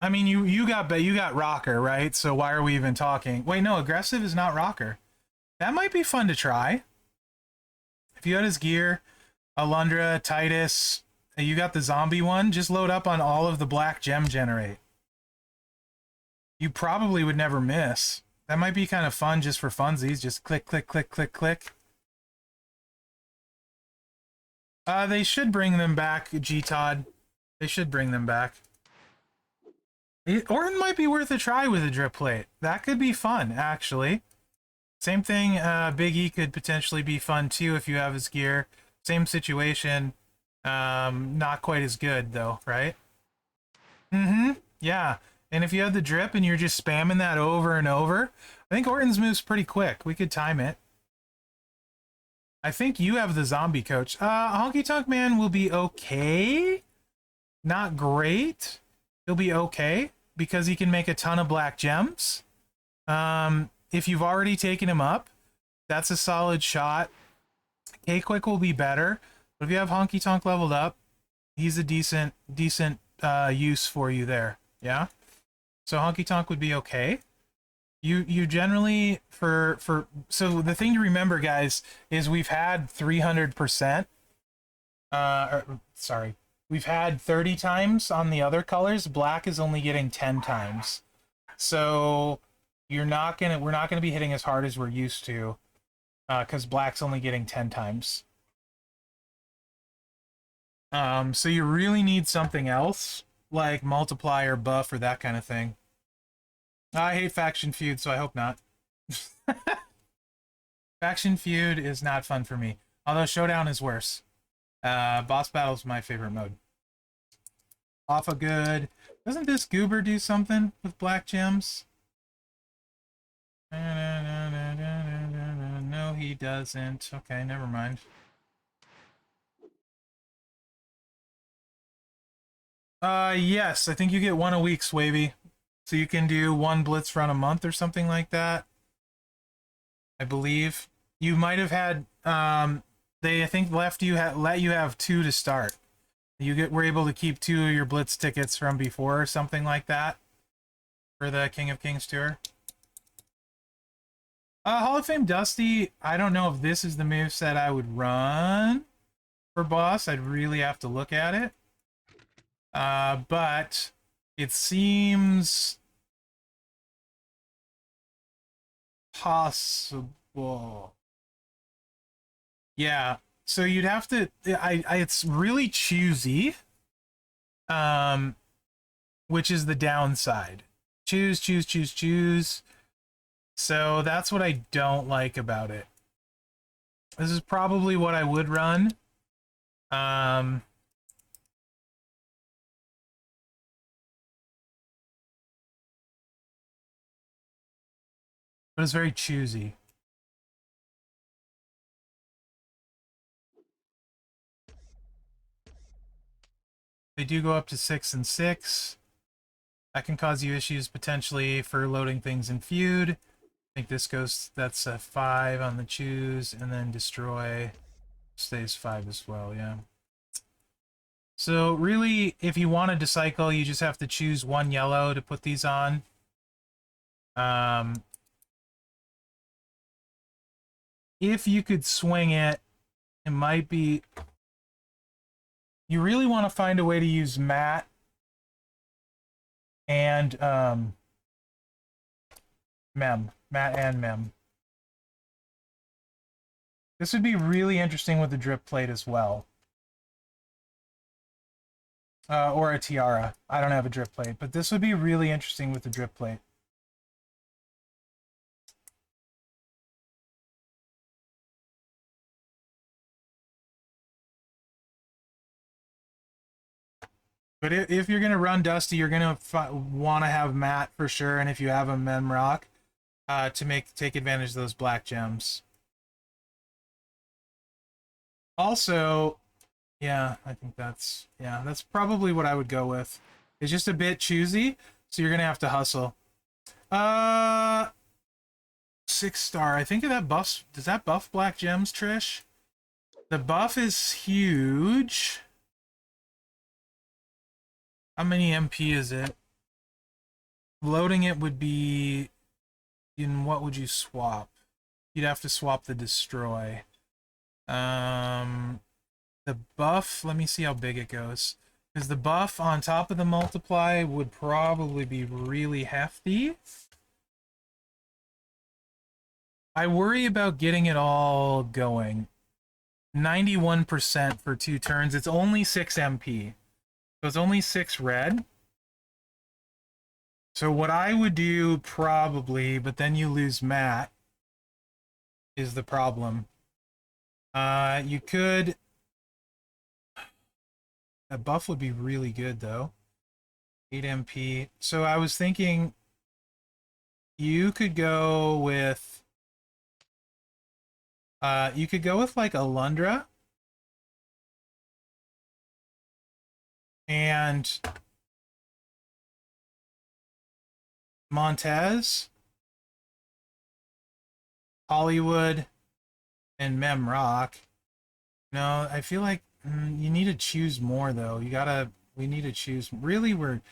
I mean, you got rocker, right? So why are we even talking? Wait, no, aggressive is not rocker. That might be fun to try. If you had his gear, Alundra, Titus, you got the zombie one, just load up on all of the black gem generate. You probably would never miss. That might be kind of fun just for funsies. Just click, click, click, click, click. They should bring them back, G-Todd. They should bring them back. Or it might be worth a try with a drip plate. That could be fun, actually. Same thing, Big E could potentially be fun, too, if you have his gear. Same situation. Not quite as good, though, right? Mm-hmm. Yeah. And if you have the drip and you're just spamming that over and over, I think Orton's move's pretty quick. We could time it. I think you have the zombie coach. Honky Tonk Man will be okay. Not great. He'll be okay because he can make a ton of black gems. If you've already taken him up, that's a solid shot. K-Quick will be better. But if you have Honky Tonk leveled up, he's a decent use for you there. Yeah? So Honky Tonk would be okay. You generally so the thing to remember, guys, is we've had 300%. Sorry, we've had 30 times on the other colors. Black is only getting 10 times. So we're not gonna be hitting as hard as we're used to, because black's only getting 10 times. So you really need something else like multiplier, buff, or that kind of thing. I hate faction feud, so I hope not. Faction feud is not fun for me. Although showdown is worse. Boss battle is my favorite mode. Alpha good. Doesn't this goober do something with black gems? No, he doesn't. Okay, never mind. Yes, I think you get 1 a week, Swavy. So you can do 1 blitz run a month or something like that. I believe. You might have had they I think let you have 2 to start. We're able to keep 2 of your blitz tickets from before or something like that for the King of Kings tour. Hall of Fame Dusty, I don't know if this is the moveset I would run for boss. I'd really have to look at it. But it seems possible. Yeah, so you'd have to. It's really choosy. Which is the downside. Choose, choose, choose, choose. So that's what I don't like about it. This is probably what I would run. Um, but it's very choosy. They do go up to 6 and 6. That can cause you issues potentially for loading things in feud. I think this goes, that's a 5 on the choose, and then destroy stays 5 as well, yeah. So really, if you wanted to cycle, you just have to choose one yellow to put these on. If you could swing it, it might be... You really want to find a way to use Matt and Matt and Mem. This would be really interesting with the drip plate as well. Or a tiara. I don't have a drip plate, but this would be really interesting with the drip plate. But if you're going to run Dusty, you're going to want to have Matt for sure, and if you have a Memrock, to take advantage of those black gems. Also, yeah, I think that's probably what I would go with. It's just a bit choosy, so you're going to have to hustle. 6-star. I think that buffs. Does that buff black gems, Trish? The buff is huge. How many MP is it? Loading it would be... In what would you swap? You'd have to swap the destroy. The buff, let me see how big it goes. Because the buff on top of the multiply would probably be really hefty. I worry about getting it all going. 91% for 2 turns. It's only 6 MP. So it's only 6 red. So what I would do probably, but then you lose Matt, is the problem. You could... That buff would be really good, though. 8 MP. So I was thinking you could go with... you could go with, like, Alundra. And... Montez. Hollywood. And Memrock. No, I feel like you need to choose more, though. We need to choose. Really, you're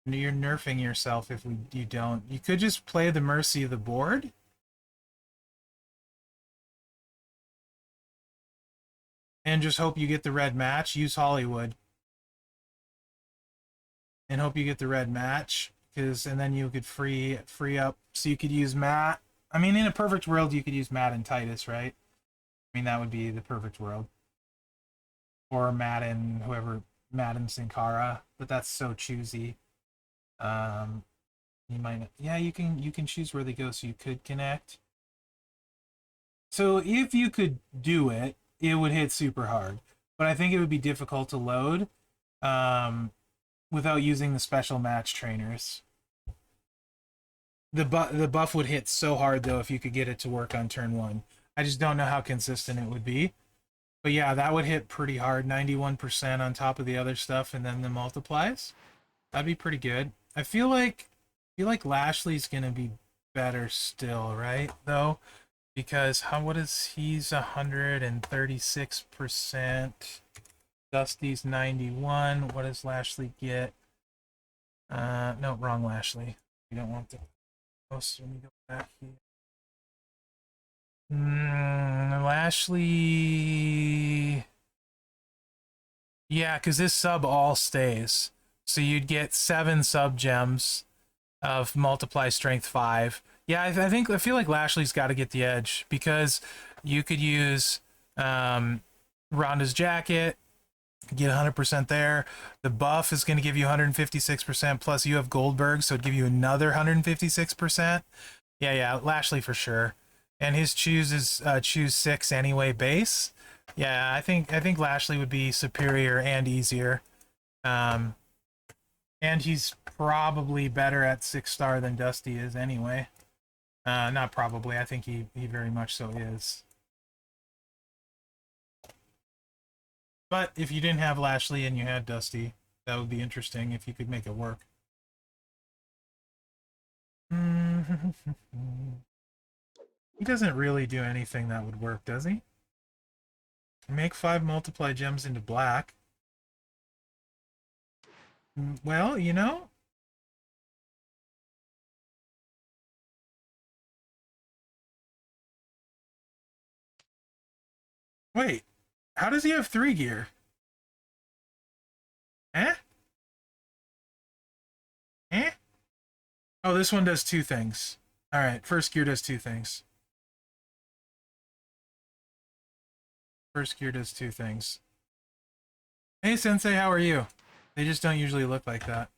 nerfing yourself if you don't. You could just play the mercy of the board. And just hope you get the red match. Use Hollywood. And hope you get the red match. And then you could free up. So you could use Matt. I mean, in a perfect world, you could use Matt and Titus, right? I mean, that would be the perfect world. Or Matt and whoever, Matt and Sin Cara, but that's so choosy. You might, yeah, you can choose where they go, so you could connect. So if you could do it, it would hit super hard, but I think it would be difficult to load without using the special match trainers. The buff would hit so hard though if you could get it to work on turn 1. I just don't know how consistent it would be. But yeah, that would hit pretty hard, 91% on top of the other stuff, and then the multiplies. That'd be pretty good. I feel like Lashley's gonna be better still, right? Though, because he's 136%. Dusty's 91. What does Lashley get? No, wrong Lashley. We don't want the most. Let me go back here. Lashley... Yeah, because this sub all stays. So you'd get 7 sub gems of multiply strength 5. Yeah, I feel like Lashley's got to get the edge, because you could use Ronda's jacket, get 100% there. The buff is going to give you 156%, plus you have Goldberg, so it'd give you another 156%. Yeah, Lashley for sure. And his choose is choose 6 anyway base. Yeah, I think Lashley would be superior and easier. Um, and he's probably better at 6-star than Dusty is anyway. Not probably. I think he very much so is. But if you didn't have Lashley and you had Dusty, that would be interesting if you could make it work. He doesn't really do anything that would work, does he? Make 5 multiply gems into black. Well, you know. Wait, how does he have 3 gear? Eh? Eh? Oh, this one does 2 things. Alright, first gear does 2 things. First gear does 2 things. Hey, Sensei, how are you? They just don't usually look like that.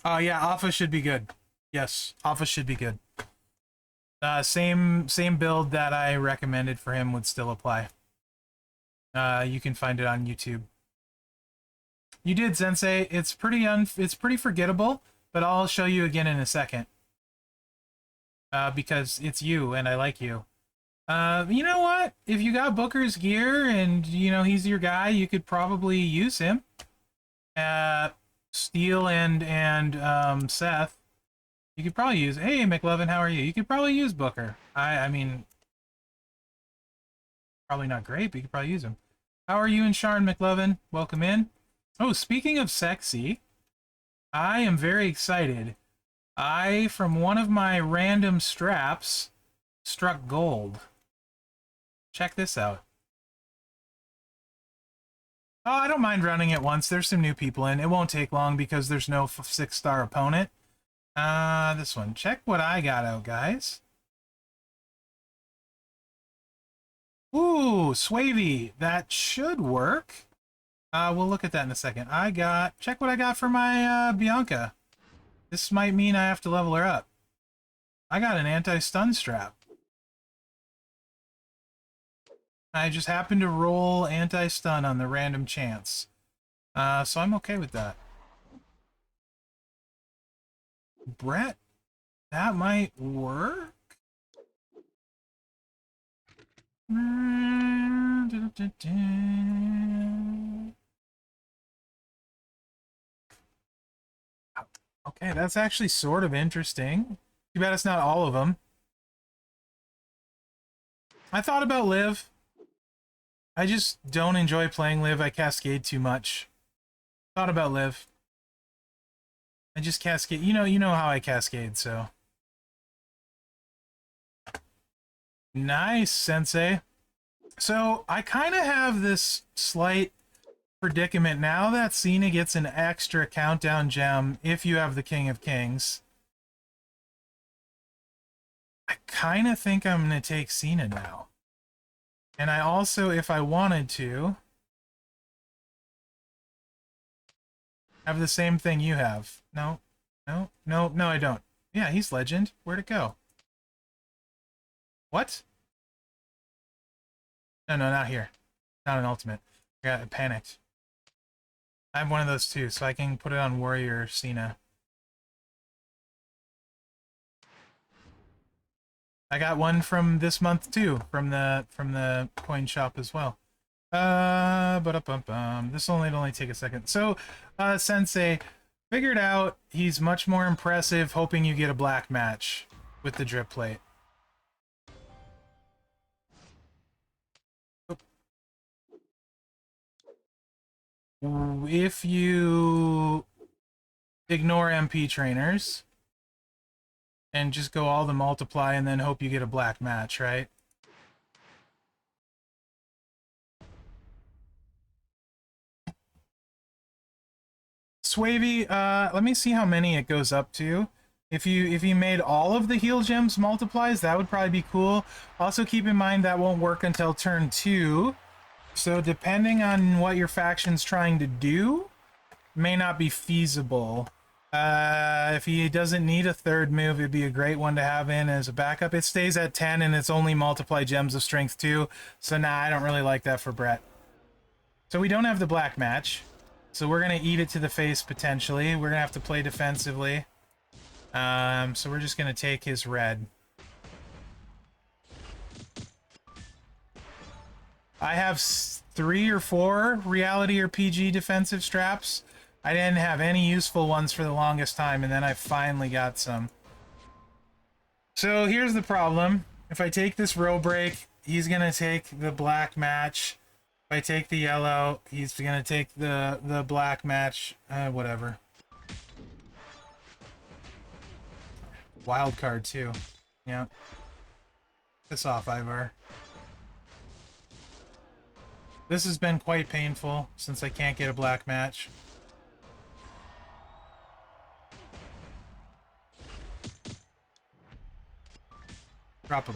Oh, yeah, Alpha should be good. Yes, Alpha should be good. Same build that I recommended for him would still apply. You can find it on YouTube. You did, Sensei. It's pretty forgettable, but I'll show you again in a second. Because it's you and I like you. You know what? If you got Booker's gear and you know he's your guy, you could probably use him. Steel and Seth. You could probably use. Hey, McLovin, how are you? You could probably use Booker. I mean, probably not great, but you could probably use him. How are you and Sharon McLovin? Welcome in. Oh, speaking of sexy, I am very excited. From one of my random straps, struck gold. Check this out. Oh, I don't mind running it once. There's some new people in. It won't take long because there's no 6-star opponent. This one. Check what I got out, guys. Ooh, Swavey. That should work. We'll look at that in a second. Check what I got for my, Bianca. This might mean I have to level her up. I got an anti-stun strap. I just happened to roll anti-stun on the random chance. So I'm okay with that. Brett, that might work? Okay, that's actually sort of interesting. Too bad it's not all of them. I thought about Liv. I just don't enjoy playing Liv. I cascade too much. Thought about Liv. I just cascade. You know how I cascade, so. Nice, Sensei. So, I kind of have this slight predicament now that Cena gets an extra countdown gem if you have the King of Kings. I kind of think I'm going to take Cena now. And I also, if I wanted to, have the same thing you have. No, I don't. Yeah, he's legend. Where'd it go? What? No, not here. Not an ultimate. I got panicked. I have one of those too, so I can put it on Warrior Cena. I got one from this month too, from the coin shop as well. This will only take a second. So, Sensei figured out he's much more impressive hoping you get a black match with the drip plate. If you ignore MP trainers and just go all the multiply and then hope you get a black match, right? Swavey, let me see how many it goes up to. If you made all of the heal gems multiplies, that would probably be cool. Also keep in mind that won't work until turn 2. So depending on what your faction's trying to do, may not be feasible. If he doesn't need a third move, it'd be a great one to have in as a backup. It stays at 10 and it's only multiply gems of strength 2. So nah, I don't really like that for Brett. So we don't have the black match. So we're going to eat it to the face potentially. We're going to have to play defensively. So we're just going to take his red. I have 3 or 4 reality or PG defensive straps. I didn't have any useful ones for the longest time, and then I finally got some. So here's the problem. If I take this row break, he's going to take the black match. If I take the yellow, he's going to take the black match. Whatever. Wild card, too. Yeah. Piss off, Ivar. This has been quite painful since I can't get a black match. Drop a...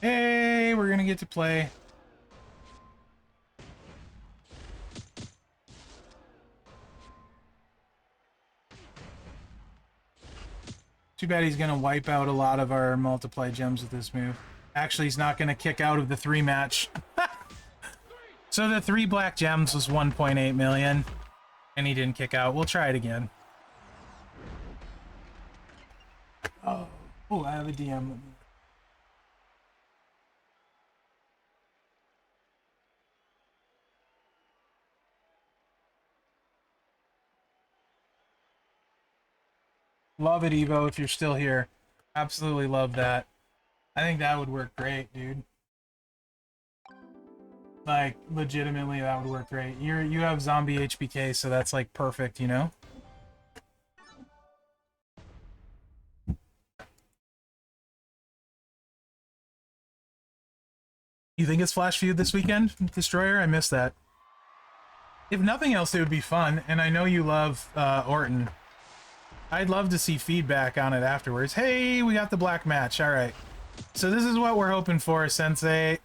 Hey, we're gonna get to play. Too bad he's gonna wipe out a lot of our multiply gems with this move. Actually, he's not gonna kick out of the 3 match. So the 3 black gems was 1.8 million, and he didn't kick out. We'll try it again. Oh, I have a DM. Love it, Evo, if you're still here. Absolutely love that. I think that would work great, dude. Like, legitimately, that would work great. You have zombie HBK, so that's, like, perfect, you know? You think it's Flash Feud this weekend, Destroyer? I missed that. If nothing else, it would be fun, and I know you love Orton. I'd love to see feedback on it afterwards. Hey, we got the black match. All right. So this is what we're hoping for, Sensei.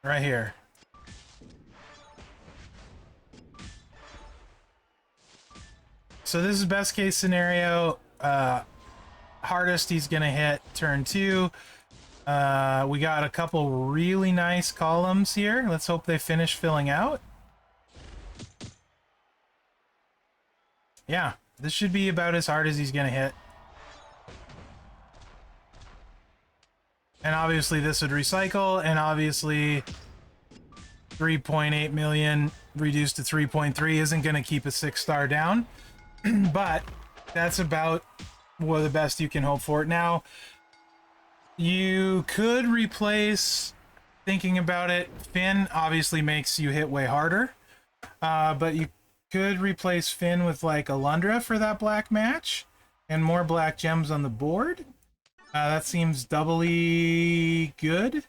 Right here. So this is best case scenario. Hardest he's gonna hit turn 2. We got a couple really nice columns here. Let's hope they finish filling out. Yeah, this should be about as hard as he's gonna hit. And obviously this would recycle, and obviously 3.8 million reduced to 3.3 isn't gonna keep a 6-star down. But that's about what the best you can hope for. Now, you could replace, thinking about it, Finn obviously makes you hit way harder. But you could replace Finn with like Alundra for that black match and more black gems on the board. That seems doubly good.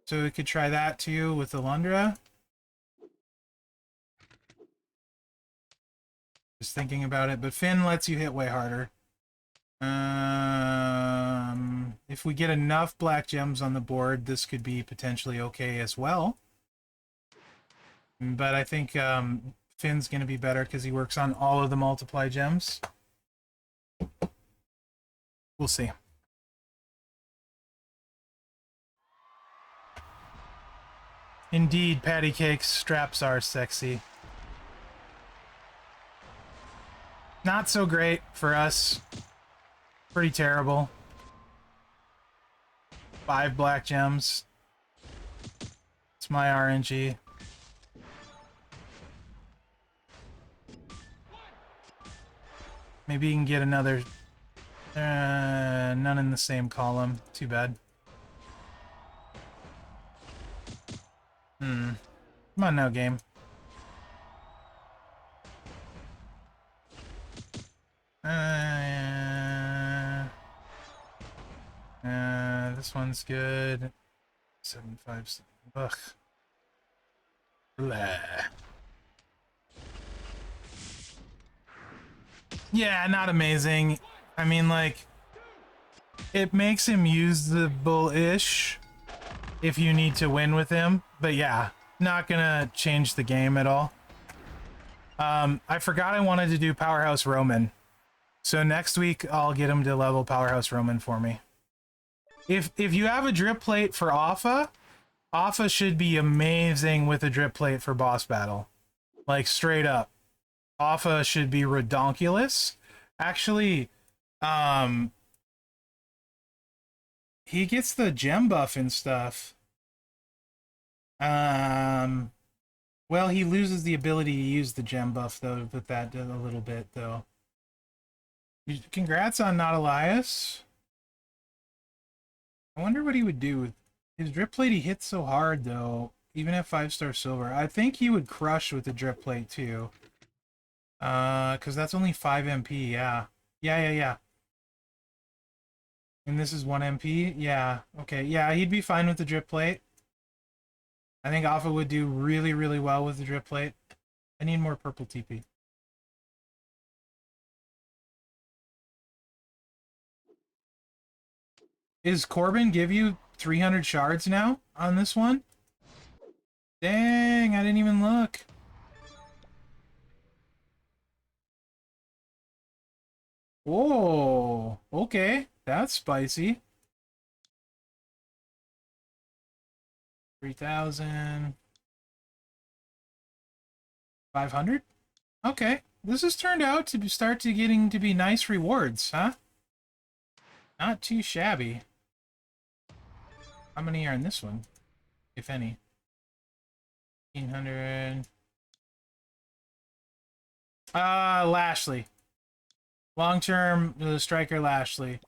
So we could try that too with Alundra. Just thinking about it, but Finn lets you hit way harder. If we get enough black gems on the board, this could be potentially okay as well. But I think Finn's going to be better because he works on all of the multiply gems. We'll see. Indeed, patty cakes straps are sexy. Not so great for us. Pretty terrible. 5 black gems. It's my RNG. Maybe you can get another... none in the same column. Too bad. Come on now, game. This one's good. 7.5. Ugh. Blah. Yeah, not amazing. I mean, like, it makes him usable-ish if you need to win with him. But yeah, not gonna change the game at all. I forgot I wanted to do Powerhouse Roman. So next week, I'll get him to level Powerhouse Roman for me. If you have a drip plate for Alpha, Alpha should be amazing with a drip plate for boss battle. Like, straight up. Alpha should be redonkulous. Actually, he gets the gem buff and stuff. Well, he loses the ability to use the gem buff, though, but that did a little bit, though. Congrats on Not Elias. I wonder what he would do with his drip plate. He hits so hard, though, even at 5-star silver. I think he would crush with the drip plate, too. Because that's only 5 MP, yeah. Yeah. And this is 1 MP? Yeah, okay. Yeah, he'd be fine with the drip plate. I think Alpha would do really, really well with the drip plate. I need more purple TP. Is Corbin give you 300 shards now on this one? Dang, I didn't even look. Whoa, okay. That's spicy. 3,000. 500? Okay. This has turned out to start to getting to be nice rewards, huh? Not too shabby. How many are in this one, if any? 1,500. Lashley. Long-term, the striker Lashley.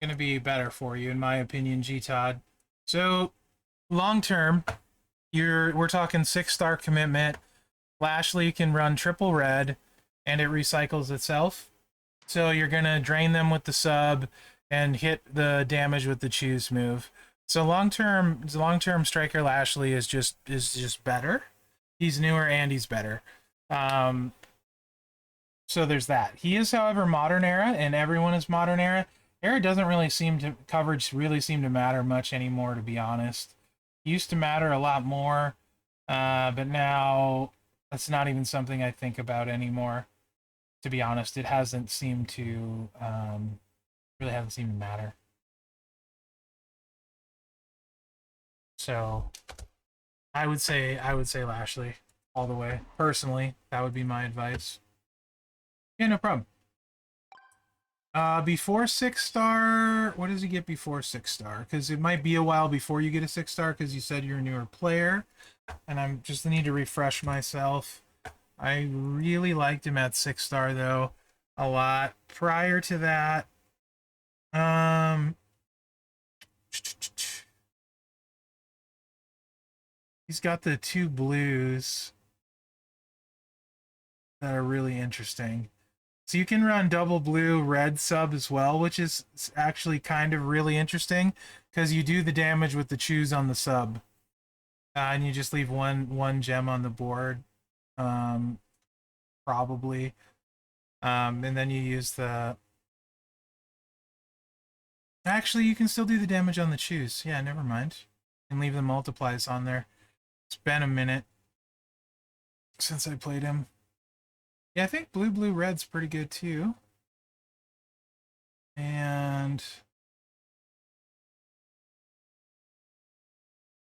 Gonna be better for you, in my opinion, G-Todd. So, long-term, we're talking 6-star commitment. Lashley can run triple red, and it recycles itself. So you're gonna drain them with the sub and hit the damage with the choose move. So long-term striker Lashley is just better. He's newer and he's better. So there's that. He is, however, modern era, and everyone is modern era. Era doesn't really coverage really seem to matter much anymore, to be honest. It used to matter a lot more, but now that's not even something I think about anymore. To be honest, it hasn't seemed to really hasn't seemed to matter. So I would say Lashley all the way. Personally, that would be my advice. Yeah, no problem. Before 6-star, what does he get before 6-star? Because it might be a while before you get a 6-star because you said you're a newer player. And I'm just need to refresh myself. I really liked him at 6-star though, a lot. Prior to that, he's got the 2 blues that are really interesting. So you can run double blue red sub as well, which is actually kind of really interesting because you do the damage with the choose on the sub, and you just leave one gem on the board, probably, and then you use the. Actually, you can still do the damage on the choose. Yeah, never mind. And leave the multiplies on there. It's been a minute since I played him. Yeah, I think blue red's pretty good too. And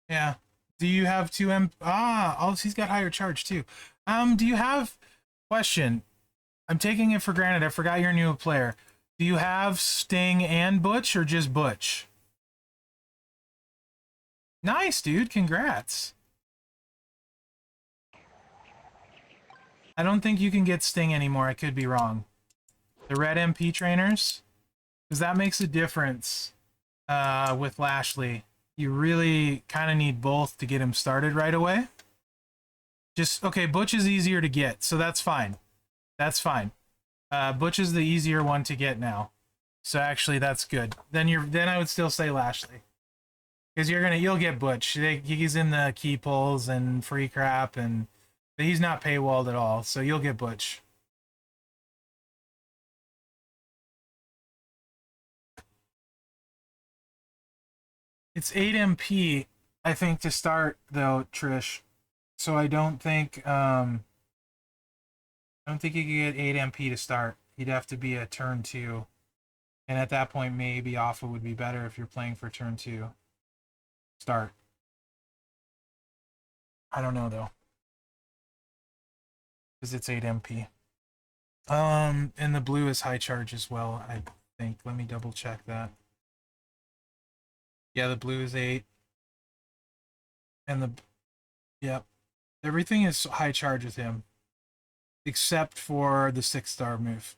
yeah. Do you have 2M? Oh, he's got higher charge too. Do you have question? I'm taking it for granted. I forgot you're a new player. Do you have Sting and Butch or just Butch? Nice, dude. Congrats. I don't think you can get Sting anymore. I could be wrong. The red MP trainers? Because that makes a difference with Lashley. You really kind of need both to get him started right away. Okay, Butch is easier to get, so that's fine. That's fine. Butch is the easier one to get now. So actually, that's good. Then I would still say Lashley. Because you'll get Butch. He's in the key pulls and free crap, and he's not paywalled at all, so you'll get Butch. It's 8 MP, I think, to start though, Trish. So I don't think you could get 8 MP to start. He'd have to be a turn 2. And at that point, maybe Alpha would be better if you're playing for turn 2. Start. I don't know, though. Because it's 8 MP. And the blue is high charge as well, I think. Let me double check that. Yeah, the blue is 8. And the... Yep. Everything is high charge with him. Except for the 6-star move.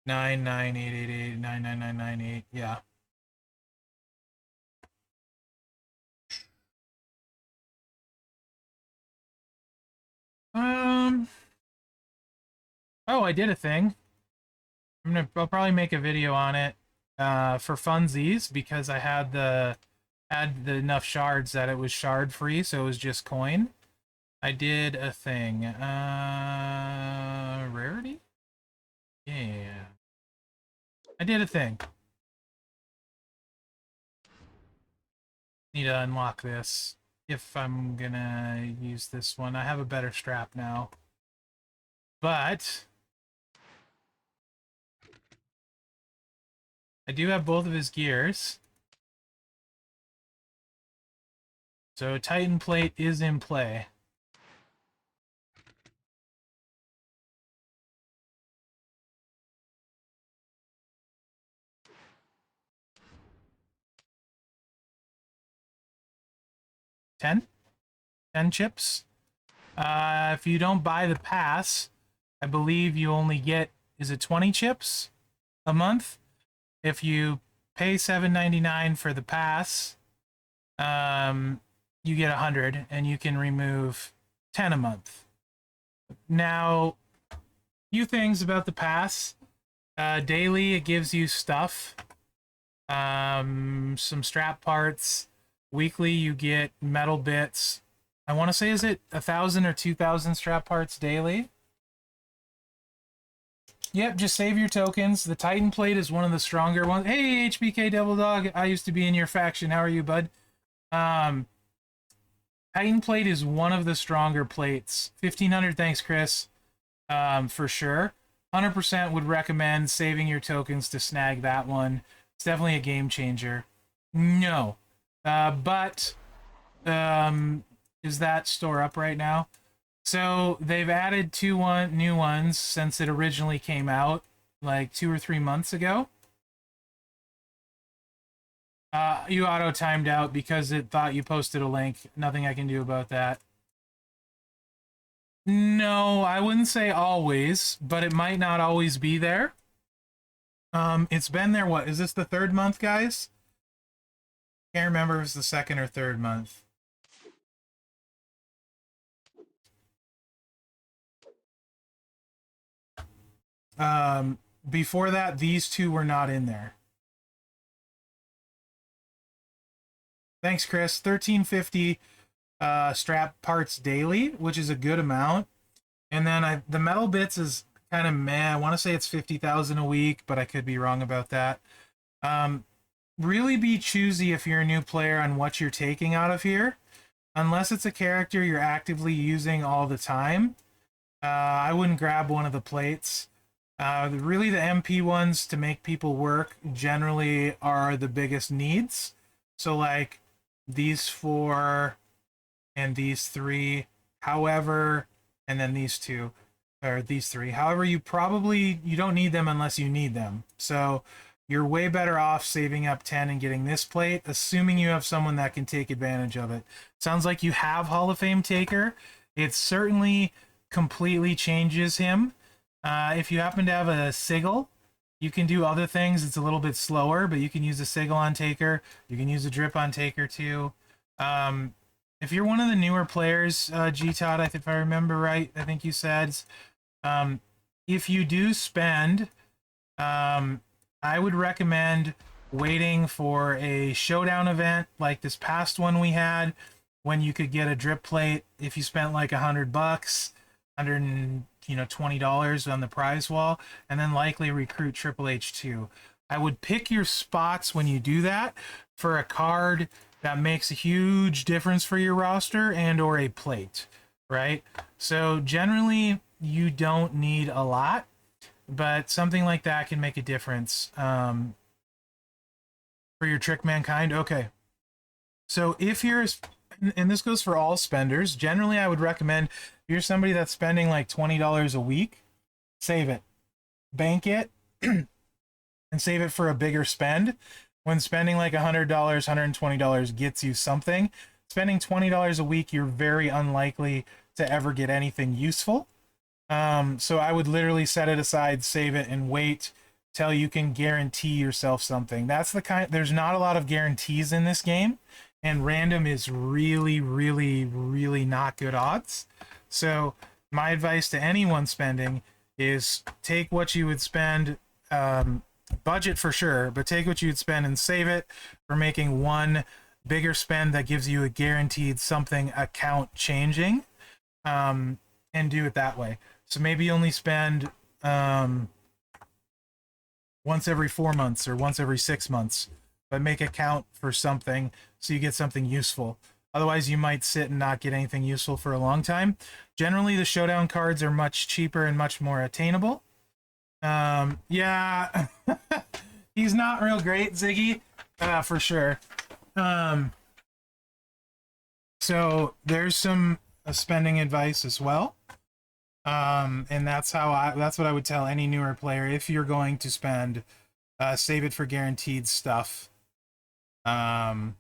99888 99998. Yeah. Oh, I did a thing. I'll probably make a video on it for funsies because I had enough shards that it was shard free, so it was just coin. I did a thing. Rarity? Yeah. I did a thing. Need to unlock this if I'm gonna use this one. I have a better strap now. But I do have both of his gears. So Titan plate is in play. $10 chips. If you don't buy the pass, I believe you only get, is it 20 chips a month? If you pay $7.99 for the pass, you get 100 and you can remove 10 a month. Now, few things about the pass. Daily, it gives you stuff, some strap parts. Weekly, you get metal bits. I want to say, is it 1,000 or 2,000 strap parts daily? Yep, just save your tokens. The Titan plate is one of the stronger ones. Hey, HBK Devil Dog, I used to be in your faction. How are you, bud? Titan plate is one of the stronger plates. 1,500, thanks, Chris. For sure. 100% would recommend saving your tokens to snag that one. It's definitely a game changer. No. But is that store up right now? So they've added two new ones since it originally came out, like 2 or 3 months ago. You auto-timed out because it thought you posted a link. Nothing I can do about that. No, I wouldn't say always, but it might not always be there. It's been there, what, is this the 3rd month, guys? Can't remember if it's the 2nd or 3rd month. Before that, these two were not in there. Thanks, Chris. 1350 strap parts daily, which is a good amount. And then the metal bits is kind of meh. I want to say it's 50,000 a week, but I could be wrong about that. Really be choosy if you're a new player on what you're taking out of here. Unless it's a character you're actively using all the time, I wouldn't grab one of the plates. Really, the MP ones to make people work generally are the biggest needs. So, like, these 4 and these 3, however, and then these 2, or these 3. However, you don't need them unless you need them. So, you're way better off saving up 10 and getting this plate, assuming you have someone that can take advantage of it. Sounds like you have Hall of Fame Taker. It certainly completely changes him. If you happen to have a Sigil, you can do other things. It's a little bit slower, but you can use a Sigil on Taker. You can use a Drip on Taker too. If you're one of the newer players, G-Todd, if I remember right, I think you said, if you do spend, I would recommend waiting for a showdown event like this past one we had, when you could get a drip plate if you spent like $100, $120 on the prize wall, and then likely recruit Triple H2. I would pick your spots when you do that for a card that makes a huge difference for your roster and or a plate, right? So generally you don't need a lot, but something like that can make a difference for your Trick Mankind. Okay, so if you're, and this goes for all spenders, generally I would recommend if you're somebody that's spending like $20 a week, save it, bank it, and save it for a bigger spend. When spending like $100, $120 gets you something, spending $20 a week, you're very unlikely to ever get anything useful. So I would literally set it aside, save it, and wait till you can guarantee yourself something. That's the kind. There's not a lot of guarantees in this game, and random is really, really, really not good odds. So my advice to anyone spending is take what you would spend, budget for sure, but take what you would spend and save it for making one bigger spend that gives you a guaranteed something account changing, and do it that way. So maybe you only spend once every 4 months or once every 6 months, but make it count for something so you get something useful. Otherwise, you might sit and not get anything useful for a long time. Generally, the showdown cards are much cheaper and much more attainable. Yeah, he's not real great, Ziggy, for sure. So there's some spending advice as well. And that's what I would tell any newer player. If you're going to spend, save it for guaranteed stuff. And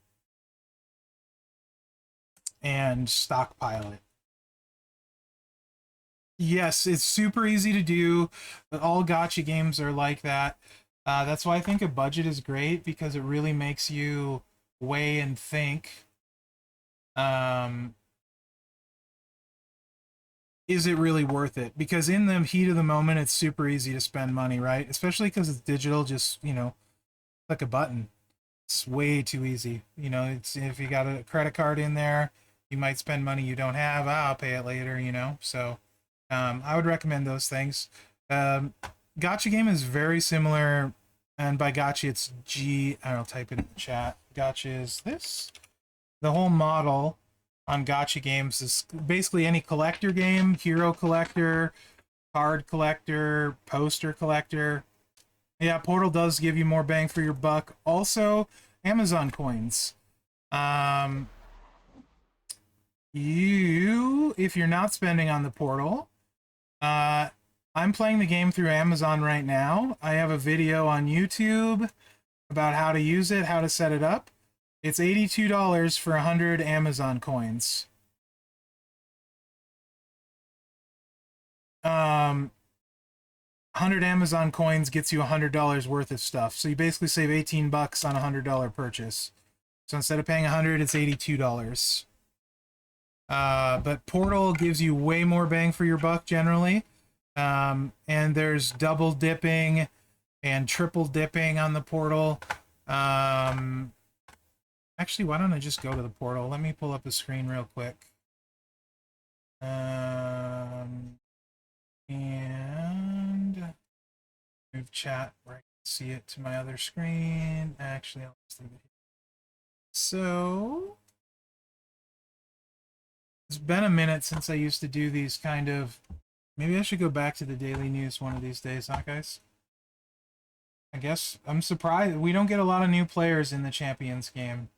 stockpile it. Yes, it's super easy to do. All gacha games are like that. That's why I think a budget is great, because it really makes you weigh and think. Is it really worth it? Because in the heat of the moment, it's super easy to spend money, right? Especially because it's digital, just, click a button. It's way too easy. It's, if you got a credit card in there, you might spend money you don't have. I'll pay it later. So I would recommend those things. Gacha game is very similar, and by gacha, it's G. I'll type it in the chat. Gacha is this. The whole model on gacha games is basically any collector game, hero collector, card collector, poster collector. Yeah, Portal does give you more bang for your buck. Also, Amazon coins. If you're not spending on the Portal, I'm playing the game through Amazon right now. I have a video on YouTube about how to use it, how to set it up. It's $82 for 100 Amazon coins. 100 Amazon coins gets you $100 worth of stuff. So you basically save 18 bucks on a $100 purchase. So instead of paying 100, it's $82. But Portal gives you way more bang for your buck generally. And there's double dipping and triple dipping on the Portal. Actually, why don't I just go to the Portal? Let me pull up a screen real quick. And move chat where I can see it to my other screen. Actually, I'll just leave it here. So it's been a minute since I used to do these kind of. Maybe I should go back to the daily news one of these days, huh, guys? I guess I'm surprised we don't get a lot of new players in the Champions game.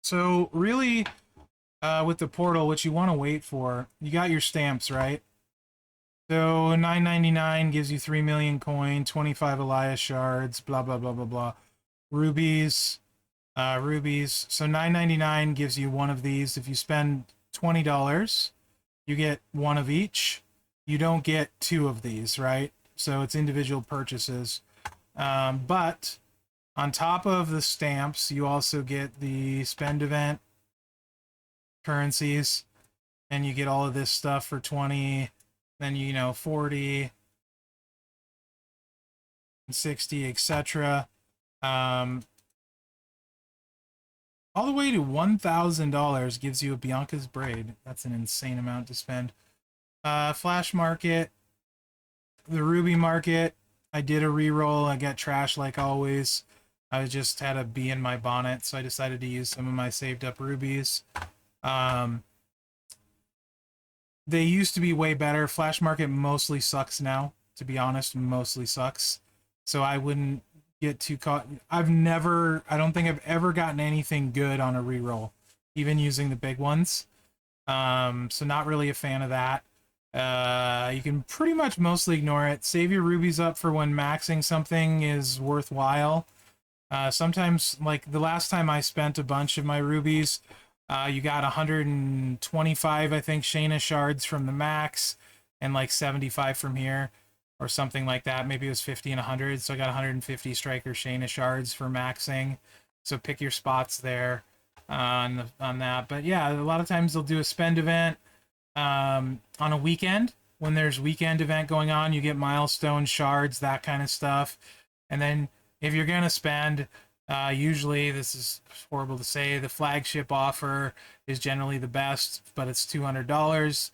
So really, with the Portal, what you want to wait for, you got your stamps, right? So $9.99 gives you 3 million coin, 25 Elias shards, blah blah blah blah blah. Rubies. So $9.99 gives you one of these. If you spend $20, you get one of each. You don't get two of these, right? So it's individual purchases. But on top of the stamps, you also get the spend event currencies, and you get all of this stuff for 20, then 40, 60, etc. All the way to $1,000 gives you a Bianca's braid. That's an insane amount to spend. Flash market, the ruby market. I did a reroll. I got trash like always. I just had a bee in my bonnet, so I decided to use some of my saved up rubies. Um, they used to be way better. Flash market mostly sucks now, to be honest, mostly sucks. So I wouldn't get too caught. I don't think I've ever gotten anything good on a reroll, even using the big ones. So not really a fan of that. You can pretty much mostly ignore it. Save your rubies up for when maxing something is worthwhile. Sometimes, like the last time I spent a bunch of my rubies, you got 125, I think, Shayna shards from the max, and like 75 from here, or something like that. Maybe it was 50 and 100, so I got 150 striker Shayna shards for maxing. So pick your spots there on that. But yeah, a lot of times they'll do a spend event on a weekend. When there's weekend event going on, you get milestone shards, that kind of stuff. And then if you're going to spend, usually, this is horrible to say, the flagship offer is generally the best, but it's $200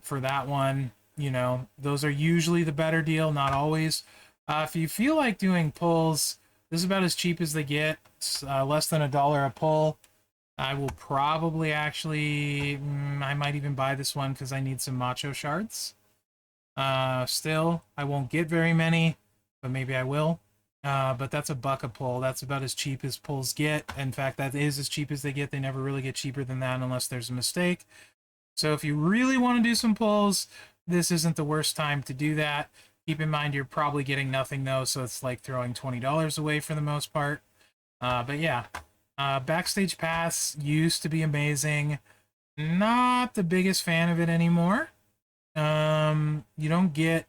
for that one. You know, those are usually the better deal, not always. If you feel like doing pulls, this is about as cheap as they get. It's less than $1 a pull. I will probably actually, I might even buy this one because I need some macho shards. Still, I won't get very many, but maybe I will. But that's $1 a pull. That's about as cheap as pulls get. In fact, that is as cheap as they get. They never really get cheaper than that unless there's a mistake. So if you really want to do some pulls, this isn't the worst time to do that. Keep in mind you're probably getting nothing though, so it's like throwing $20 away for the most part. But yeah, Backstage Pass used to be amazing. Not the biggest fan of it anymore. You don't get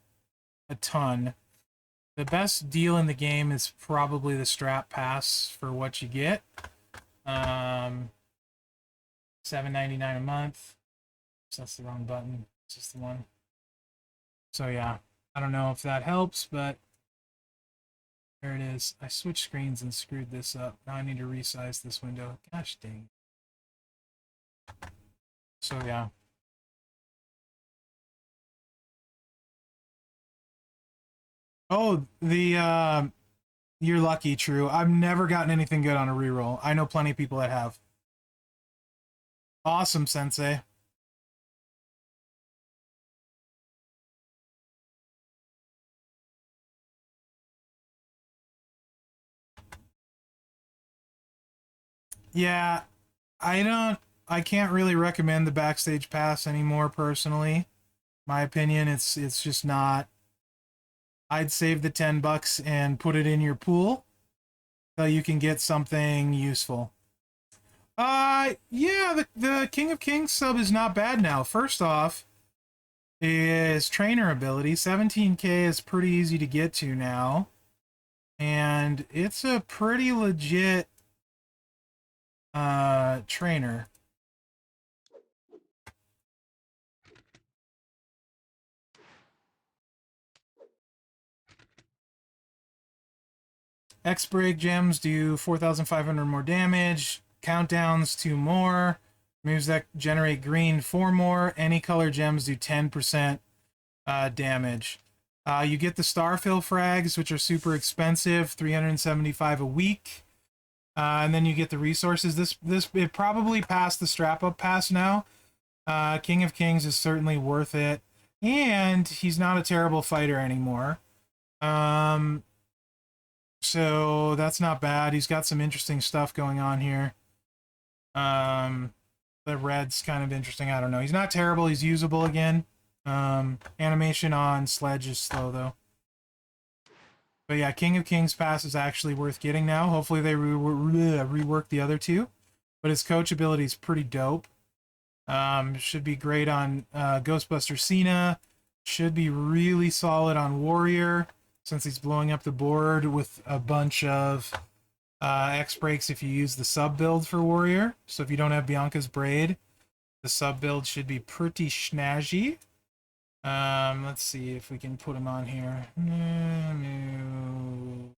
a ton. The best deal in the game is probably the strap pass for what you get. $7.99 a month. So that's the wrong button. It's just the one. So yeah, I don't know if that helps, but there it is. I switched screens and screwed this up. Now I need to resize this window. Gosh dang. So yeah. Oh, you're lucky, True. I've never gotten anything good on a reroll. I know plenty of people that have. Awesome, Sensei. Yeah, I can't really recommend the Backstage Pass anymore personally. My opinion, it's just not. I'd save the $10 and put it in your pool so you can get something useful. Yeah, the King of Kings sub is not bad now. First off, is trainer ability. 17k is pretty easy to get to now. And it's a pretty legit trainer. X-Break gems do 4,500 more damage. Countdowns 2 more. Moves that generate green 4 more. Any color gems do 10% damage. You get the Starfill frags, which are super expensive, 375 a week. And then you get the resources. It probably passed the strap up pass now. King of Kings is certainly worth it, and he's not a terrible fighter anymore. So that's not bad. He's got some interesting stuff going on here. The red's kind of interesting. I don't know. He's not terrible. He's usable again. Animation on Sledge is slow though. But yeah, King of Kings pass is actually worth getting now. Hopefully they rework the other two. But his coach ability is pretty dope. Should be great on Ghostbuster Cena. Should be really solid on Warrior, since he's blowing up the board with a bunch of X breaks if you use the sub build for Warrior. So if you don't have Bianca's Braid, the sub build should be pretty snazzy. Let's see if we can put him on here. No.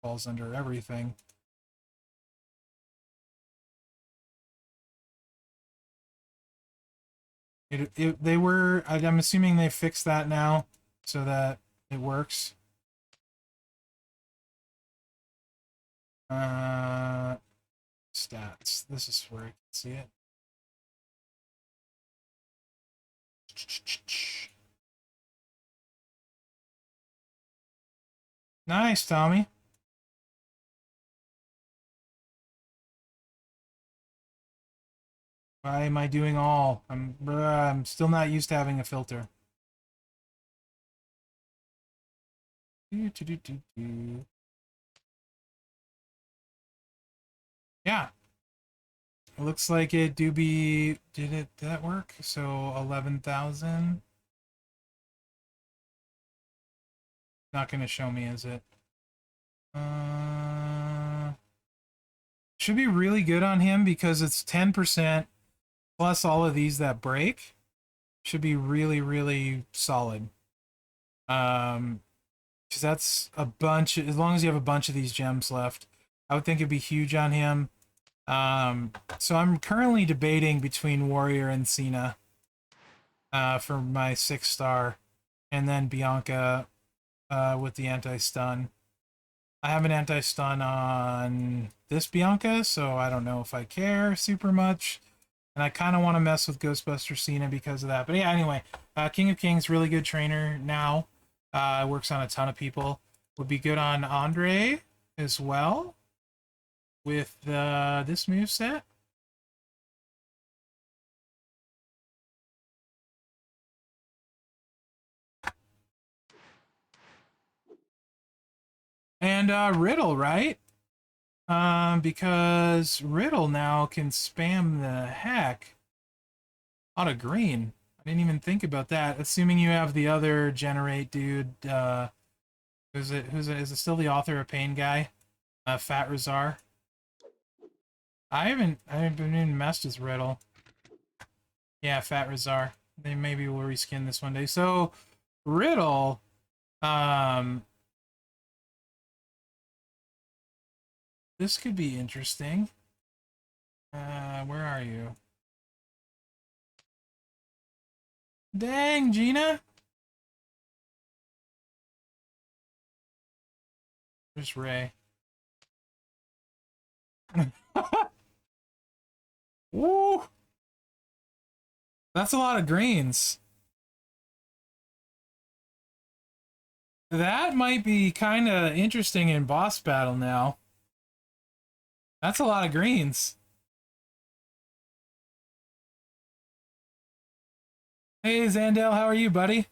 Falls under everything. They were. I'm assuming they fixed that now, so that it works. Uh, Stats. This is where I can see it. Nice, Tommy. Why am I doing all? I'm still not used to having a filter. Yeah, it looks like it do be. Did that work? So 11,000. Not gonna show me, is it? Uh, should be really good on him because it's 10% plus all of these that break. Should be really, really solid. Um, because that's a bunch. As long as you have a bunch of these gems left, I would think it'd be huge on him. So I'm currently debating between Warrior and Cena for my 6-star, and then Bianca with the anti-stun. I have an anti-stun on this Bianca, so I don't know if I care super much. And I kind of want to mess with Ghostbuster Cena because of that. But yeah, anyway, King of Kings, really good trainer now. Works on a ton of people. Would be good on Andre as well with this move set. And Riddle, right? Because Riddle now can spam the heck out of green. I didn't even think about that. Assuming you have the other generate dude. Is it still the author of Pain guy? Fat Razar. I haven't even messed with Riddle. Yeah, Fat Razar. They maybe will reskin this one day. So Riddle, um, this could be interesting. Where are you? Dang, Gina. There's Ray. Woo! That's a lot of greens. That might be kind of interesting in boss battle now. That's a lot of greens. Hey, Zandel, how are you, buddy?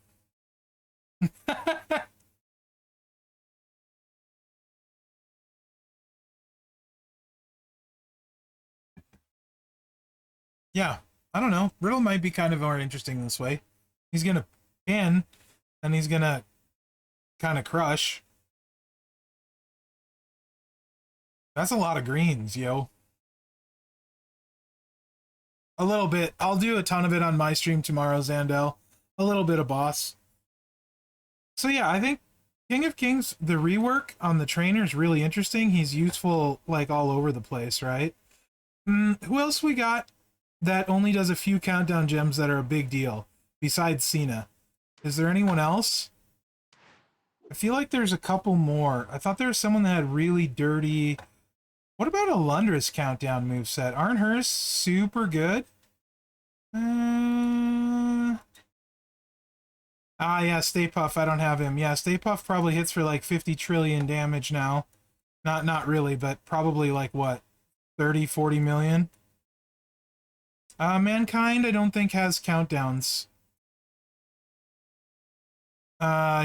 Yeah, I don't know. Riddle might be kind of more interesting this way. He's gonna pin, and he's gonna kind of crush. That's a lot of greens, yo. A little bit. I'll do a ton of it on my stream tomorrow, Zandel. A little bit of boss. So yeah, I think King of Kings, the rework on the trainer is really interesting. He's useful like all over the place, right? Who else we got that only does a few countdown gems that are a big deal besides Cena? Is there anyone else? I feel like there's a couple more. I thought there was someone that had really dirty. What about a Lundra's countdown moveset? Aren't hers super good? Yeah, Stay Puff. I don't have him. Yeah, Stay Puff probably hits for like 50 trillion damage now. Not really, but probably like what? 30, 40 million? Mankind, I don't think has countdowns.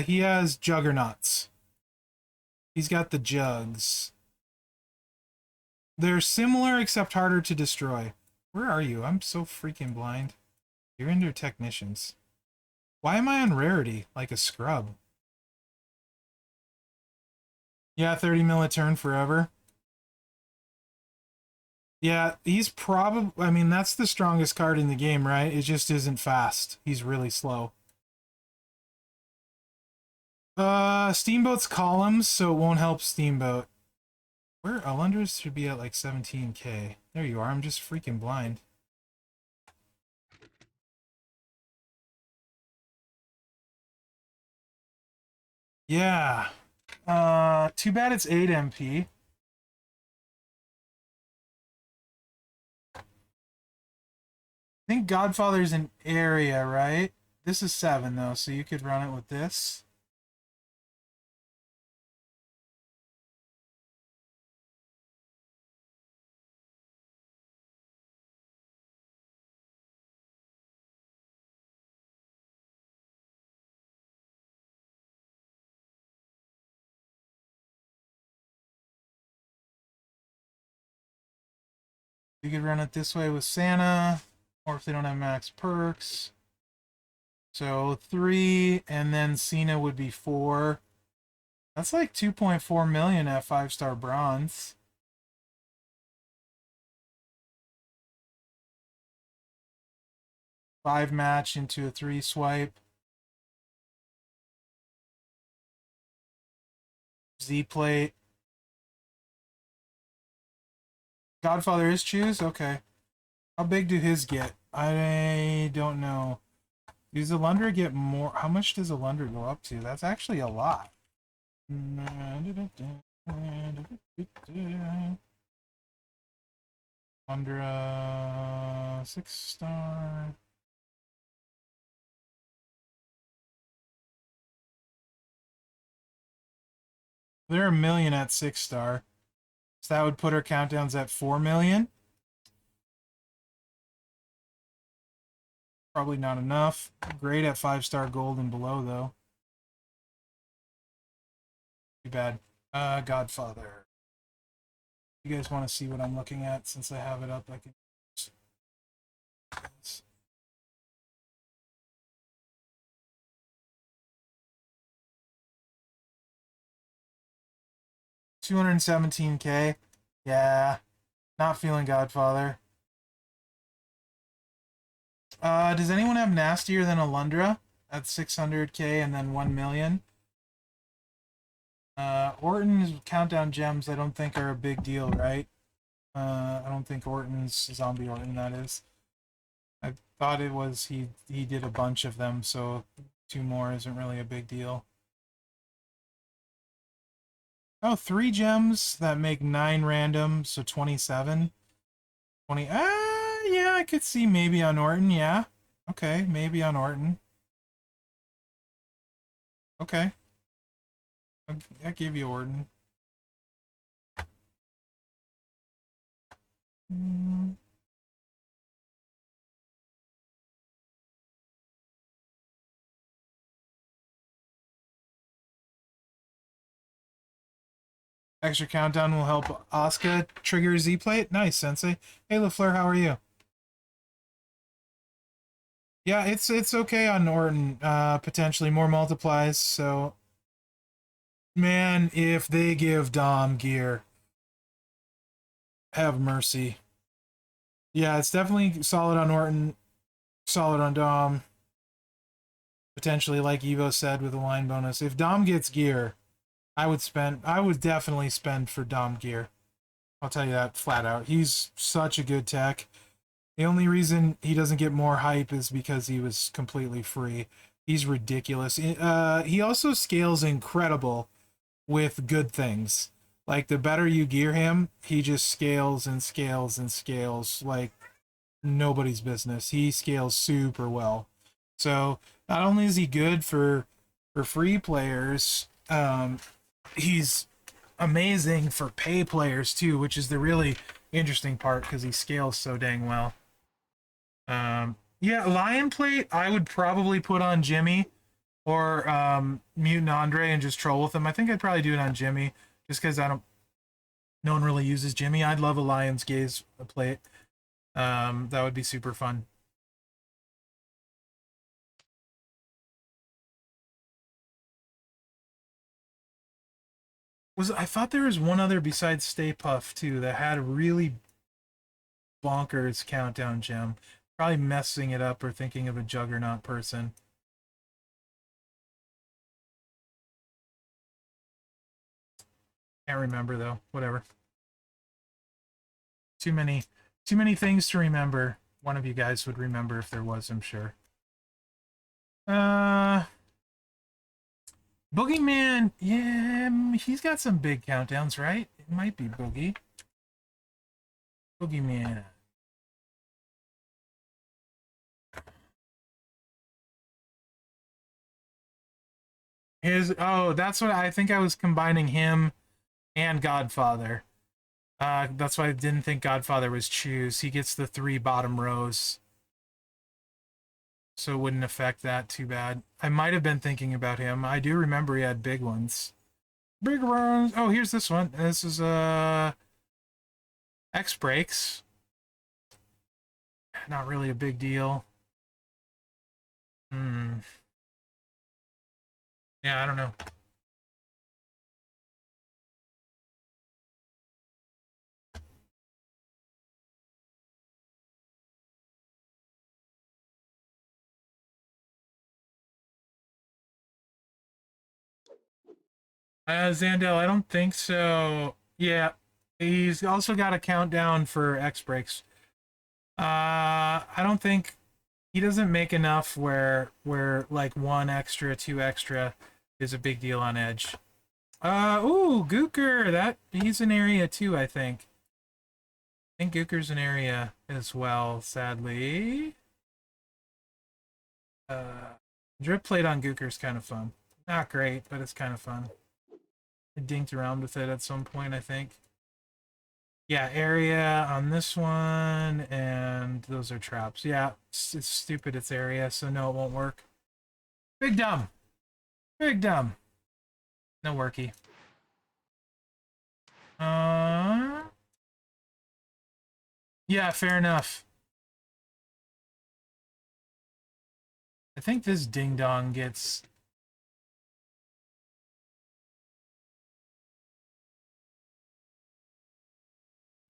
He has Juggernauts. He's got the Jugs. They're similar except harder to destroy. Where are you? I'm so freaking blind. You're under Technicians. Why am I on Rarity? Like a scrub. Yeah, 30 mil a turn forever. Yeah, he's probably... I mean, that's the strongest card in the game, right? It just isn't fast. He's really slow. Steamboat's columns, so it won't help Steamboat. Where? Alundra's should be at like 17k. There you are. I'm just freaking blind. Yeah. Too bad it's 8 MP. I think Godfather's an area, right? This is 7 though, so you could run it with this. You could run it this way with Santa, or if they don't have max perks. So 3, and then Cena would be 4. That's like 2.4 million at 5-star bronze. 5 match into a 3 swipe. Z plate. Godfather is choose? Okay. How big do his get? I don't know. Does Alundra get more? How much does Alundra go up to? That's actually a lot. Alundra 6-star. They're a million at 6-star. So that would put our countdowns at 4 million. Probably not enough. Great at 5-star gold and below, though. Too bad. Godfather. You guys want to see what I'm looking at? Since I have it up, I can. 217K. Yeah. Not feeling Godfather. Does anyone have nastier than Alundra at 600K and then 1 million? Orton's countdown gems I don't think are a big deal, right? I don't think Orton's Zombie Orton, that is. I thought it was he did a bunch of them, so 2 more isn't really a big deal. Oh, 3 gems that make 9 random, so 27. 20. Yeah, I could see maybe on Orton, yeah. Okay, maybe on Orton. Okay. I give you Orton. Mm. Extra countdown will help Asuka trigger Z plate. Nice, Sensei. Hey, LaFleur, how are you? Yeah, it's okay on Orton. Potentially more multiplies. So, man, if they give Dom gear, have mercy. Yeah, it's definitely solid on Orton, solid on Dom. Potentially, like Evo said, with a line bonus. If Dom gets gear, I would definitely spend for Dom gear. I'll tell you that flat out. He's such a good tech. The only reason he doesn't get more hype is because he was completely free. He's ridiculous. He also scales incredible with good things. Like, the better you gear him, he just scales and scales and scales like nobody's business. He scales super well. So not only is he good for free players, he's amazing for pay players too, which is the really interesting part because he scales so dang well. Yeah, Lion Plate I would probably put on Jimmy or Mutant Andre and just troll with him. I think I'd probably do it on Jimmy just because I don't. No one really uses Jimmy. I'd love a Lion's Gaze plate. That would be super fun. I thought there was one other besides Stay Puff too that had a really bonkers countdown gem. Probably messing it up or thinking of a Juggernaut person. Can't remember though. Whatever. Too many too many things to remember. One of you guys would remember if there was, I'm sure. Uh Boogeyman, yeah, he's got some big countdowns, right? It might be Boogeyman. Oh, that's what I think I was combining him and Godfather. That's why I didn't think Godfather was choose. He gets the 3 bottom rows, so it wouldn't affect that too bad. I might have been thinking about him. I do remember he had big ones. Big ones. Oh, here's this one. This is X brakes. Not really a big deal. Hmm. Yeah, I don't know. Zandel, I don't think so. Yeah, he's also got a countdown for X brakes. I don't think he doesn't make enough where like 1 extra, 2 extra is a big deal on Edge. Ooh, Gooker, that he's an area too, I think. I think Gooker's an area as well, sadly. Drip plate on Gooker's kind of fun. Not great, but it's kind of fun. I dinked around with it at some point, I think. Yeah, area on this one, and those are traps. Yeah, it's stupid, it's area, so no, it won't work. Big dumb. Big dumb. No worky. Uh, yeah, fair enough. I think this ding dong gets.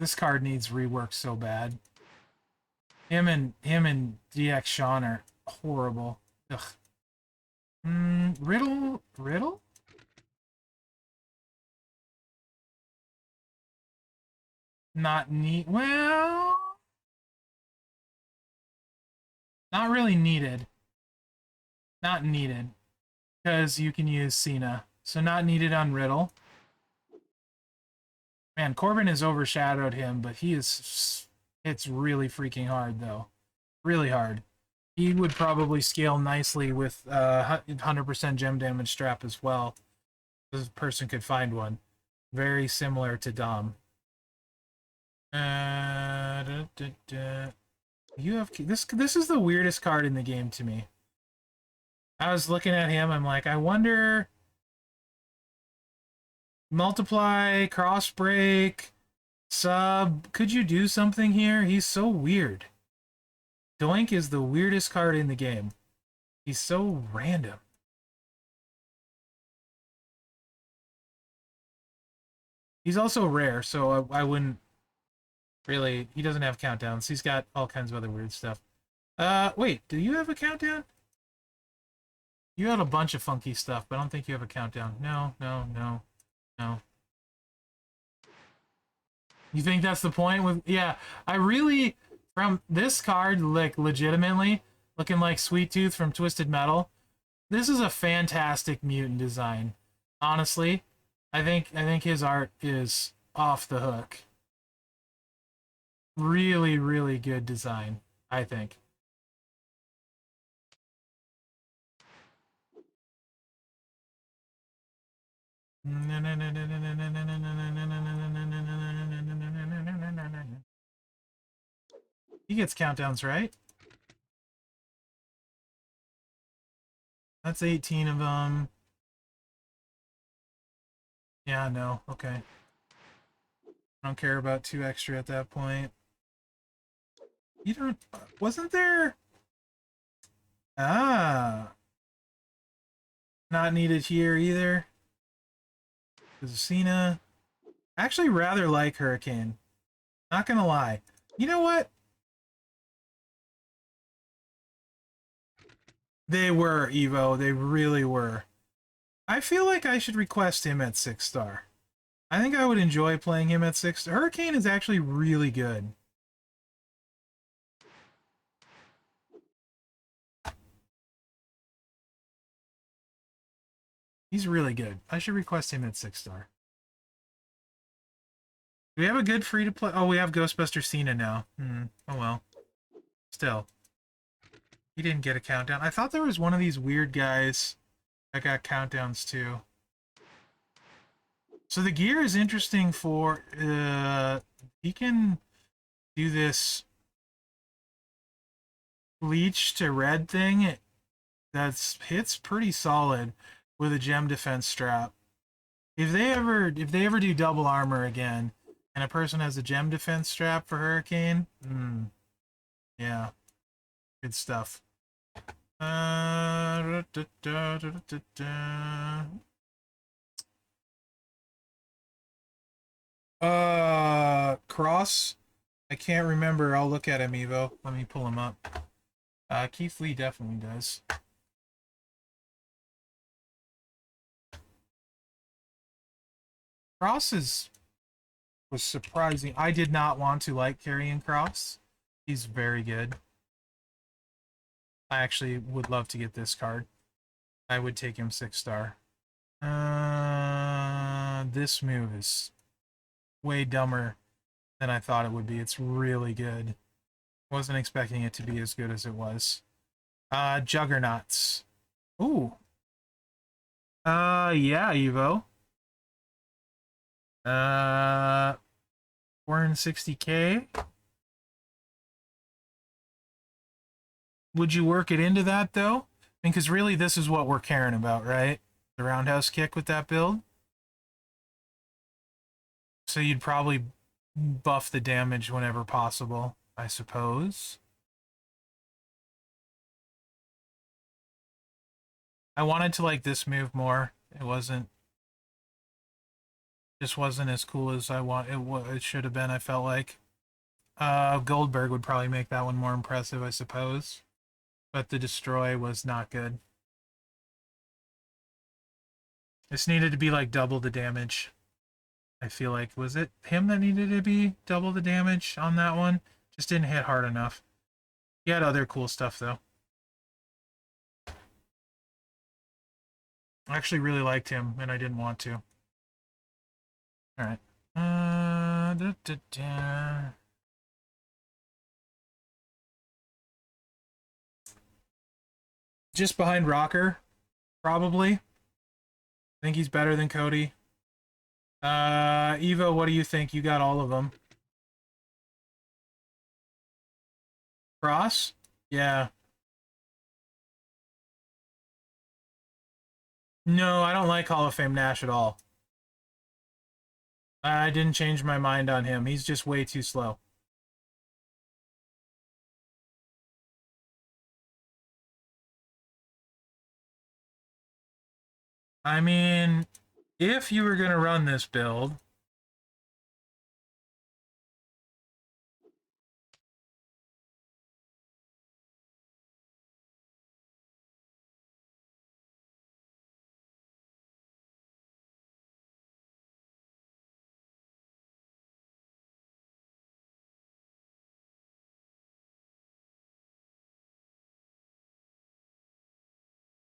This card needs rework so bad. Him and DX Sean are horrible. Ugh. Riddle? Not neat. Well, not really needed. Not needed. Because you can use Cena. So not needed on Riddle. Man, Corbin has overshadowed him, but he is. It's really freaking hard, though. Really hard. He would probably scale nicely with 100% gem damage strap as well. This person could find one. Very similar to Dom. You have this. This is the weirdest card in the game to me. I was looking at him. I'm like, I wonder. Multiply, cross break, sub. Could you do something here? He's so weird. Doink is the weirdest card in the game. He's so random. He's also rare, so I wouldn't really. He doesn't have countdowns. He's got all kinds of other weird stuff. Wait, do you have a countdown? You had a bunch of funky stuff, but I don't think you have a countdown. No, no, no, no. You think that's the point? With yeah, I really from this card, like legitimately looking like Sweet Tooth from Twisted Metal. This is a fantastic mutant design. Honestly, I think his art is off the hook. Really, really good design, I think. He gets countdowns, right? That's 18 of them. Yeah, no. Okay. I don't care about 2 extra at that point. You don't. Wasn't there? Ah. Not needed here either. Cena. I actually rather like Hurricane. Not gonna lie. You know what? They were, Evo. They really were. I feel like I should request him at 6 star. I think I would enjoy playing him at 6. Hurricane is actually really good. He's really good. I should request him at 6-star. Do we have a good free-to-play? Oh, we have Ghostbuster Cena now. Oh, well. Still. He didn't get a countdown. I thought there was one of these weird guys that got countdowns, too. So the gear is interesting for... he can do this bleach to red thing. That's hits pretty solid with a gem defense strap. If they ever do double armor again, and a person has a gem defense strap for Hurricane, yeah, good stuff. Cross. I can't remember. I'll look at him, Evo. Let me pull him up. Keith Lee definitely does. Cross was surprising. I did not want to like carrying Cross. He's very good. I actually would love to get this card. I would take him 6-star. This move is way dumber than I thought it would be. It's really good. Wasn't expecting it to be as good as it was. Juggernauts. Ooh. Yeah, Evo. 460K. Would you work it into that, though? Because really, this is what we're caring about, right? The roundhouse kick with that build. So you'd probably buff the damage whenever possible, I suppose. I wanted to like this move more. It wasn't... Just wasn't as cool as it should have been, I felt like. Goldberg would probably make that one more impressive, I suppose. But the destroy was not good. This needed to be like double the damage. I feel like, was it him that needed to be double the damage on that one? Just didn't hit hard enough. He had other cool stuff, though. I actually really liked him, and I didn't want to. Alright. Just behind Rocker, probably. I think he's better than Cody. Evo, what do you think? You got all of them. Cross? Yeah. No, I don't like Hall of Fame Nash at all. I didn't change my mind on him. He's just way too slow. I mean, if you were going to run this build...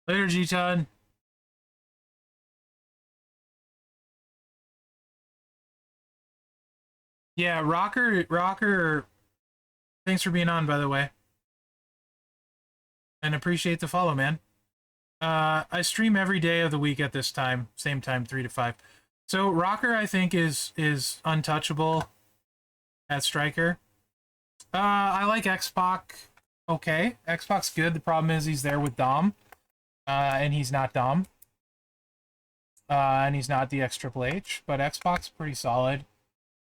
Later, G-Todd. Yeah, Rocker, thanks for being on, by the way. And appreciate the follow, man. I stream every day of the week at this time, same time, 3 to 5. So Rocker, I think, is untouchable at striker. I like X-Pac. Okay, X-Pac's good. The problem is he's there with Dom, and he's not Dom. And he's not the X Triple H, but X-Pac's pretty solid.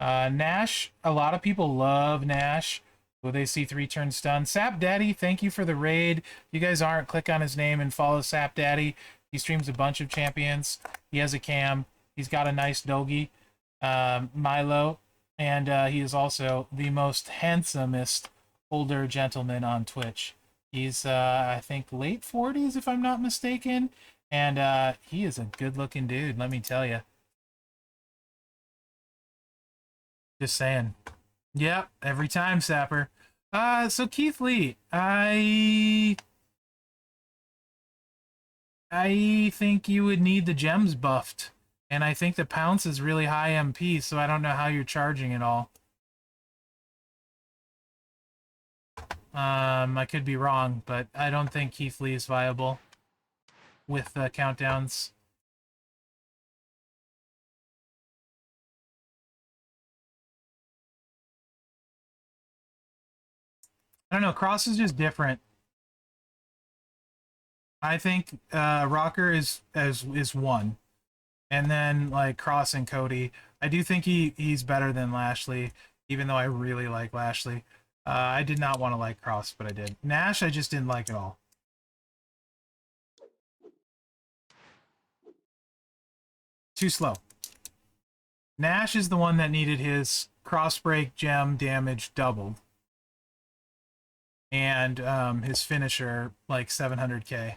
Nash, a lot of people love Nash. Will they see 3 turn stun? Sap Daddy, thank you for the raid. If you guys aren't, click on his name and follow Sap Daddy. He streams a bunch of champions. He has a cam. He's got a nice dogie, Milo, and he is also the most handsomest older gentleman on Twitch. He's, I think, late 40s, if I'm not mistaken, and he is a good-looking dude, let me tell you. Just saying. Yep, every time, Sapper. So Keith Lee, I think you would need the gems buffed. And I think the Pounce is really high MP, so I don't know how you're charging it all. I could be wrong, but I don't think Keith Lee is viable with the countdowns. I don't know. Cross is just different. I think Rocker is one, and then like Cross and Cody. I do think he's better than Lashley, even though I really like Lashley. I did not want to like Cross, but I did. Nash, I just didn't like at all. Too slow. Nash is the one that needed his cross break gem damage doubled, and his finisher like 700k.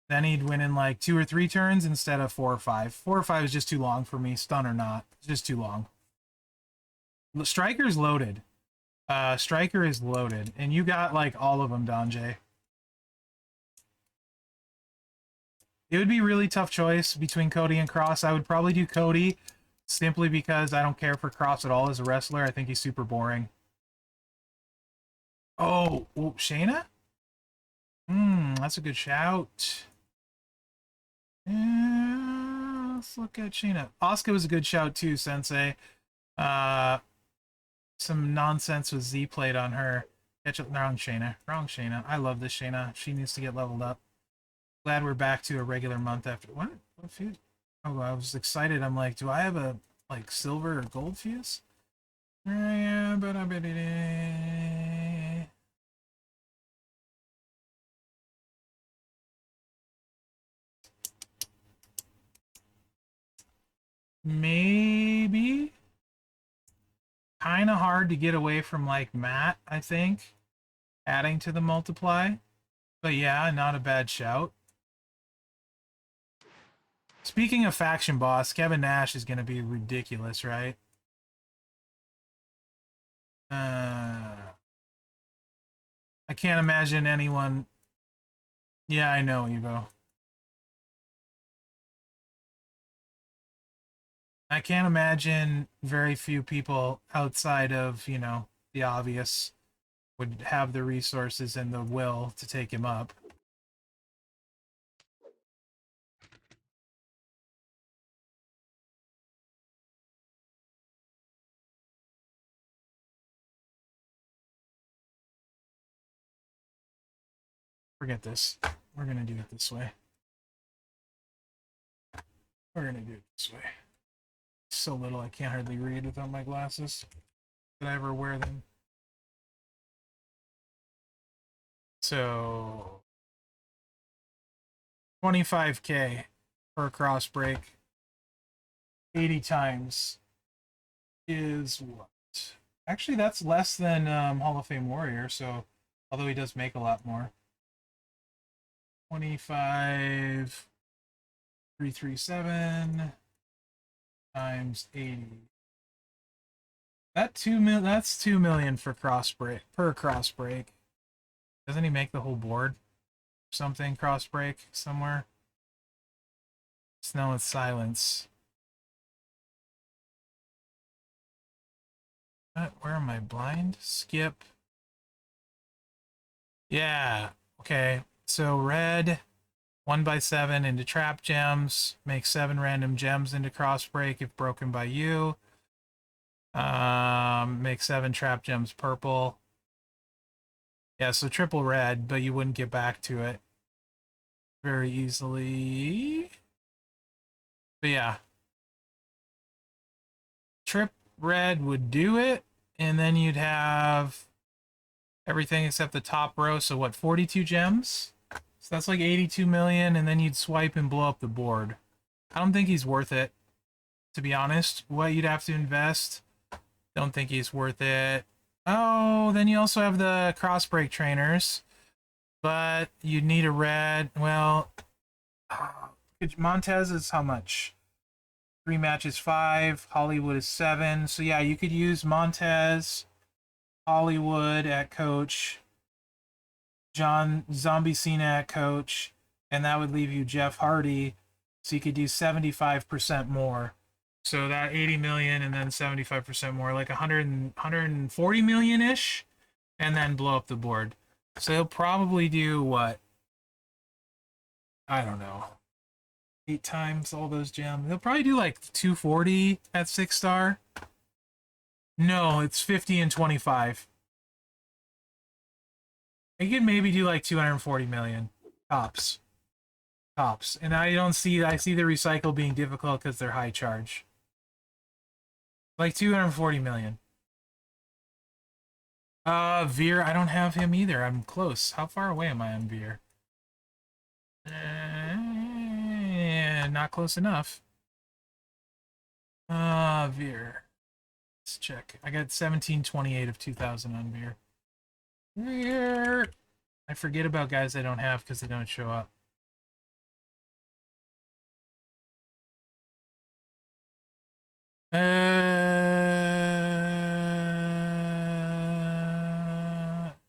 Then he'd win in like 2 or 3 turns instead of 4 or 5. 4 or 5 is just too long for me, stun or not. It's just too long. Striker's loaded. Striker is loaded, and you got like all of them, Donjay. It would be a really tough choice between Cody and Cross. I would probably do Cody simply because I don't care for Cross at all as a wrestler. I think he's super boring. Oh, Shayna? That's a good shout. Yeah, let's look at Shayna. Asuka was a good shout too, Sensei. Some nonsense with Z played on her. Wrong Shayna. Wrong Shayna. I love this Shayna. She needs to get leveled up. Glad we're back to a regular month after. What fuse? Oh, I was excited. I'm like, do I have a like silver or gold fuse? Maybe. Kind of hard to get away from like Matt, I think. Adding to the multiply. But yeah, not a bad shout. Speaking of faction boss, Kevin Nash is going to be ridiculous, right? I can't imagine anyone... Yeah, I know, Evo. I can't imagine very few people outside of, you know, the obvious would have the resources and the will to take him up. Forget this. We're going to do it this way. We're going to do it this way. So little I can't hardly read without my glasses. Did I ever wear them? So 25k per cross break 80 times is what? Actually, that's less than Hall of Fame Warrior, so although he does make a lot more. 25 337 times 80. That's 2 million for cross break per cross break. Doesn't he make the whole board? Something cross break somewhere. Snow and silence. Where am I blind? Skip. Yeah. Okay. So red 1x7 into trap gems. Make 7 random gems into cross break if broken by you. Make 7 trap gems purple. Yeah, so triple red, but you wouldn't get back to it very easily. But yeah. Trip red would do it, and then you'd have everything except the top row. So what, 42 gems? So that's like 82 million, and then you'd swipe and blow up the board. I don't think he's worth it, to be honest. What you'd have to invest, don't think he's worth it. Oh, then you also have the cross break trainers, but you'd need a red. Well, Montez is how much? 3 matches 5. Hollywood is 7. So yeah, you could use Montez, Hollywood at coach, John Zombie Cena at coach, and that would leave you Jeff Hardy, so you could do 75% more. So that 80 million and then 75% more, like 140 million ish, and then blow up the board. So he'll probably do what? I don't know. 8 times all those gems. He'll probably do like 240 at 6-star. No, it's 50 and 25. He could maybe do like 240 million tops. Tops. And I see the recycle being difficult because they're high charge. Like 240 million. Veer, I don't have him either. I'm close. How far away am I on Veer? Not close enough. Veer. Let's check. I got 1728 of 2000 on Veer. Veer. I forget about guys I don't have because they don't show up.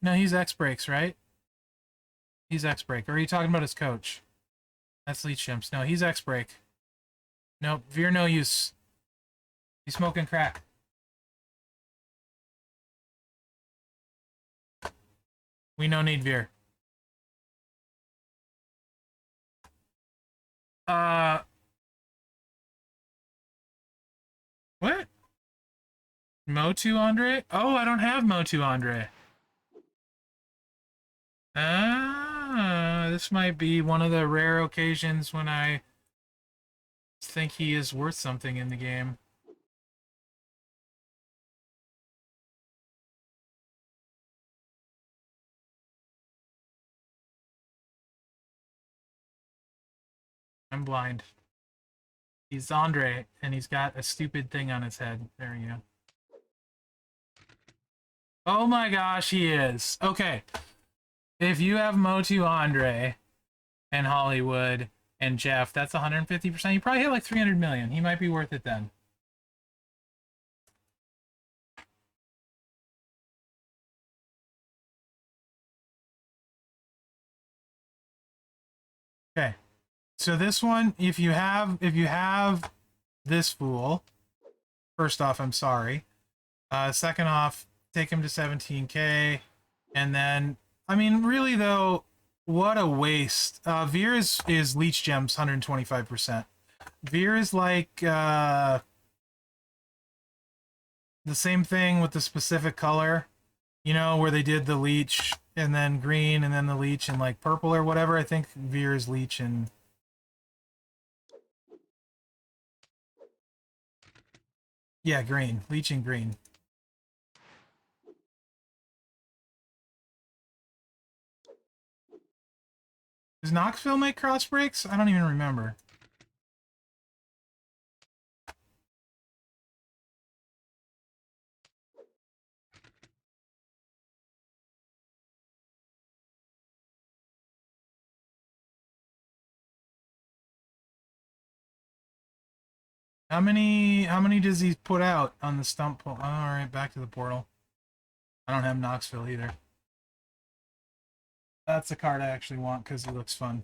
No, he's X-Breaks, right? He's X-Break. Or are you talking about his coach? That's Leech Chimps. No, he's X-Break. Nope, Veer no use. He's smoking crack. We no need Veer. What? Motu Andre? Oh, I don't have Motu Andre. This might be one of the rare occasions when I think he is worth something in the game. I'm blind. He's Andre, and he's got a stupid thing on his head. There you go. Oh my gosh, he is. Okay. If you have Motu Andre and Hollywood and Jeff, that's 150%. You probably hit like 300 million. He might be worth it then. Okay. So this one, if you have this fool, first off, I'm sorry. Second off, take him to 17k, and then I mean, really though, what a waste. Veer is Leech Gems 125%. Veer is like the same thing with the specific color, you know, where they did the Leech and then green and then the Leech and like purple or whatever. I think Veer is Leech and yeah, green. Leech and green. Does Knoxville make cross breaks? I don't even remember. How many does he put out on the stump pull? Oh, all right, back to the portal. I don't have Knoxville either. That's a card I actually want because he looks fun.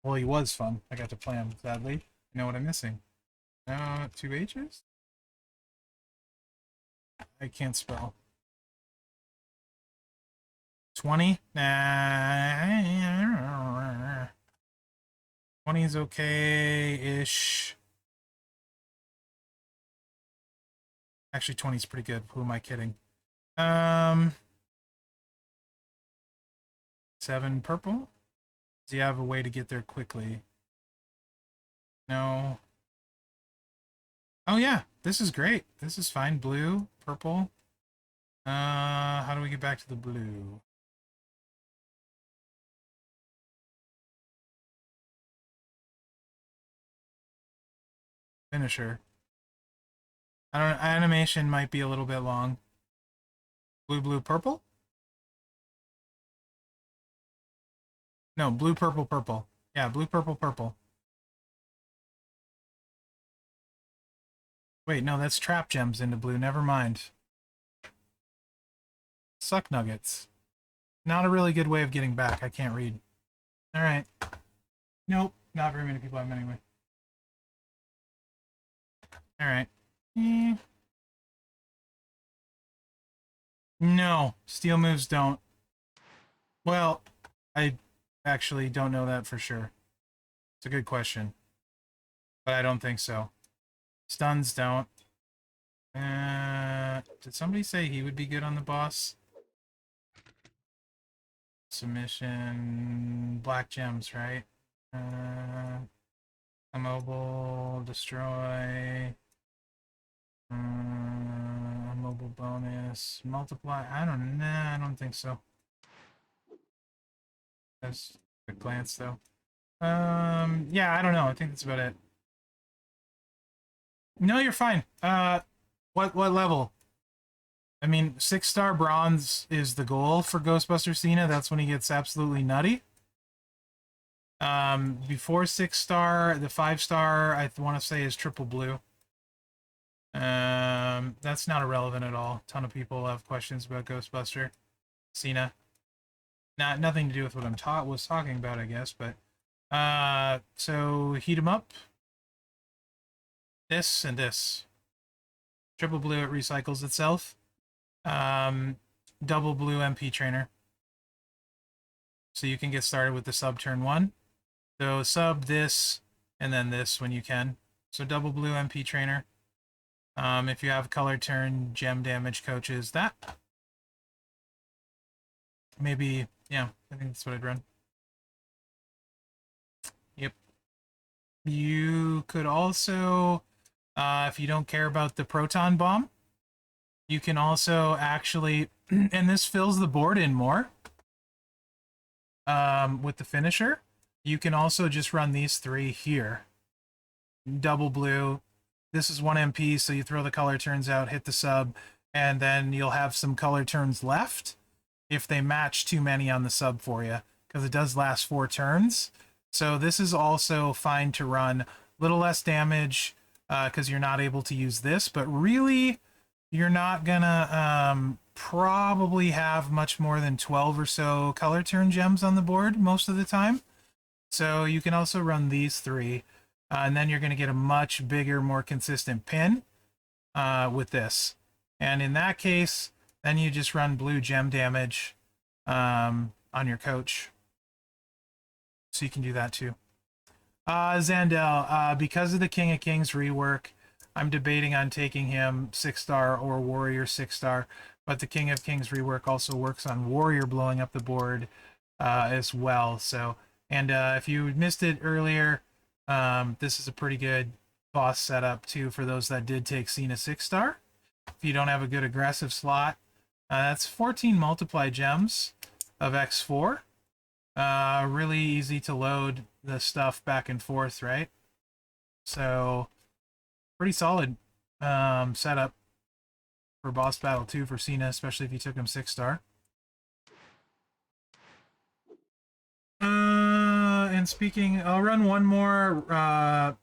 Well, he was fun. I got to play him, sadly. You know what I'm missing? 2 H's? I can't spell. 20? Nah. 20 is okay-ish. Actually, 20 is pretty good. Who am I kidding? 7 purple? Does he have a way to get there quickly? No. Oh yeah, this is great. This is fine. Blue, purple. How do we get back to the blue? Finisher. I don't know, animation might be a little bit long. Blue, blue, purple? No, blue, purple, purple. Yeah, blue, purple, purple. Wait, no, that's trap gems into blue. Never mind. Suck nuggets. Not a really good way of getting back. I can't read. Alright. Nope, not very many people have them anyway. Alright. No, steel moves don't. Well, I actually don't know that for sure. It's a good question. But I don't think so. Stuns don't. Did somebody say he would be good on the boss? Submission... Black gems, right? Immobile, destroy... mobile bonus, multiply. I don't know. Nah, I don't think so. That's a glance though. Yeah, I don't know. I think that's about it. No, you're fine. What level? I mean, 6-star bronze is the goal for Ghostbuster Cena. That's when he gets absolutely nutty. Before 6-star, the 5-star I want to say is triple blue. That's not irrelevant at all. A ton of people have questions about Ghostbuster Cena. Nothing to do with what I'm was talking about, I guess, but so heat him up. This and this. Triple blue, it recycles itself. Double blue MP trainer. So you can get started with the sub turn 1. So sub this and then this when you can. So double blue MP trainer. If you have color turn gem damage coaches, that. Maybe, yeah, I think that's what I'd run. Yep. You could also, if you don't care about the proton bomb, you can also actually, and this fills the board in more with the finisher. You can also just run these 3 here. Double blue. This is 1 MP, so you throw the color turns out, hit the sub, and then you'll have some color turns left if they match too many on the sub for you, because it does last 4 turns. So this is also fine to run. A little less damage because you're not able to use this, but really you're not gonna probably have much more than 12 or so color turn gems on the board most of the time. So you can also run these 3, and then you're going to get a much bigger, more consistent pin with this. And in that case, then you just run blue gem damage on your coach. So you can do that too. Zandel, because of the King of Kings rework, I'm debating on taking him 6-star or Warrior 6-star, but the King of Kings rework also works on Warrior blowing up the board as well. So, and if you missed it earlier, this is a pretty good boss setup too for those that did take Cena 6-star. If you don't have a good aggressive slot, that's 14 multiply gems of X4. Really easy to load the stuff back and forth, right? So, pretty solid setup for boss battle too for Cena, especially if you took him 6-star. And speaking, I'll run one more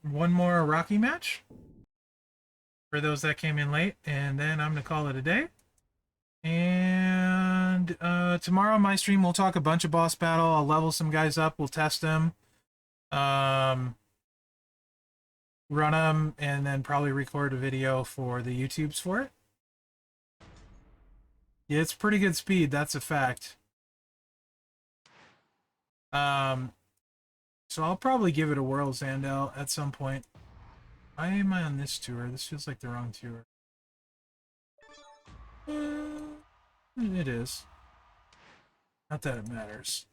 Rocky match for those that came in late, and then I'm gonna call it a day. And tomorrow on my stream we'll talk a bunch of boss battle. I'll level some guys up. We'll test them, run them, and then probably record a video for the YouTubes for it. Yeah, it's pretty good speed. That's a fact. So I'll probably give it a whirl, Zandel, at some point. Why am I on this tour? This feels like the wrong tour. It is. Not that it matters.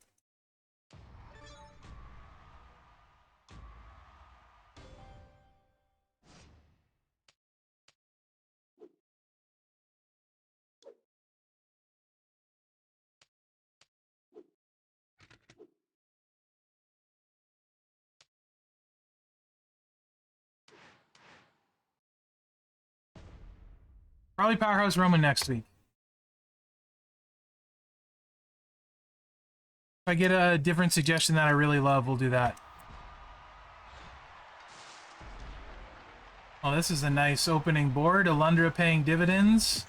Probably Powerhouse Roman next week. If I get a different suggestion that I really love, we'll do that. Oh, this is a nice opening board. Alundra paying dividends.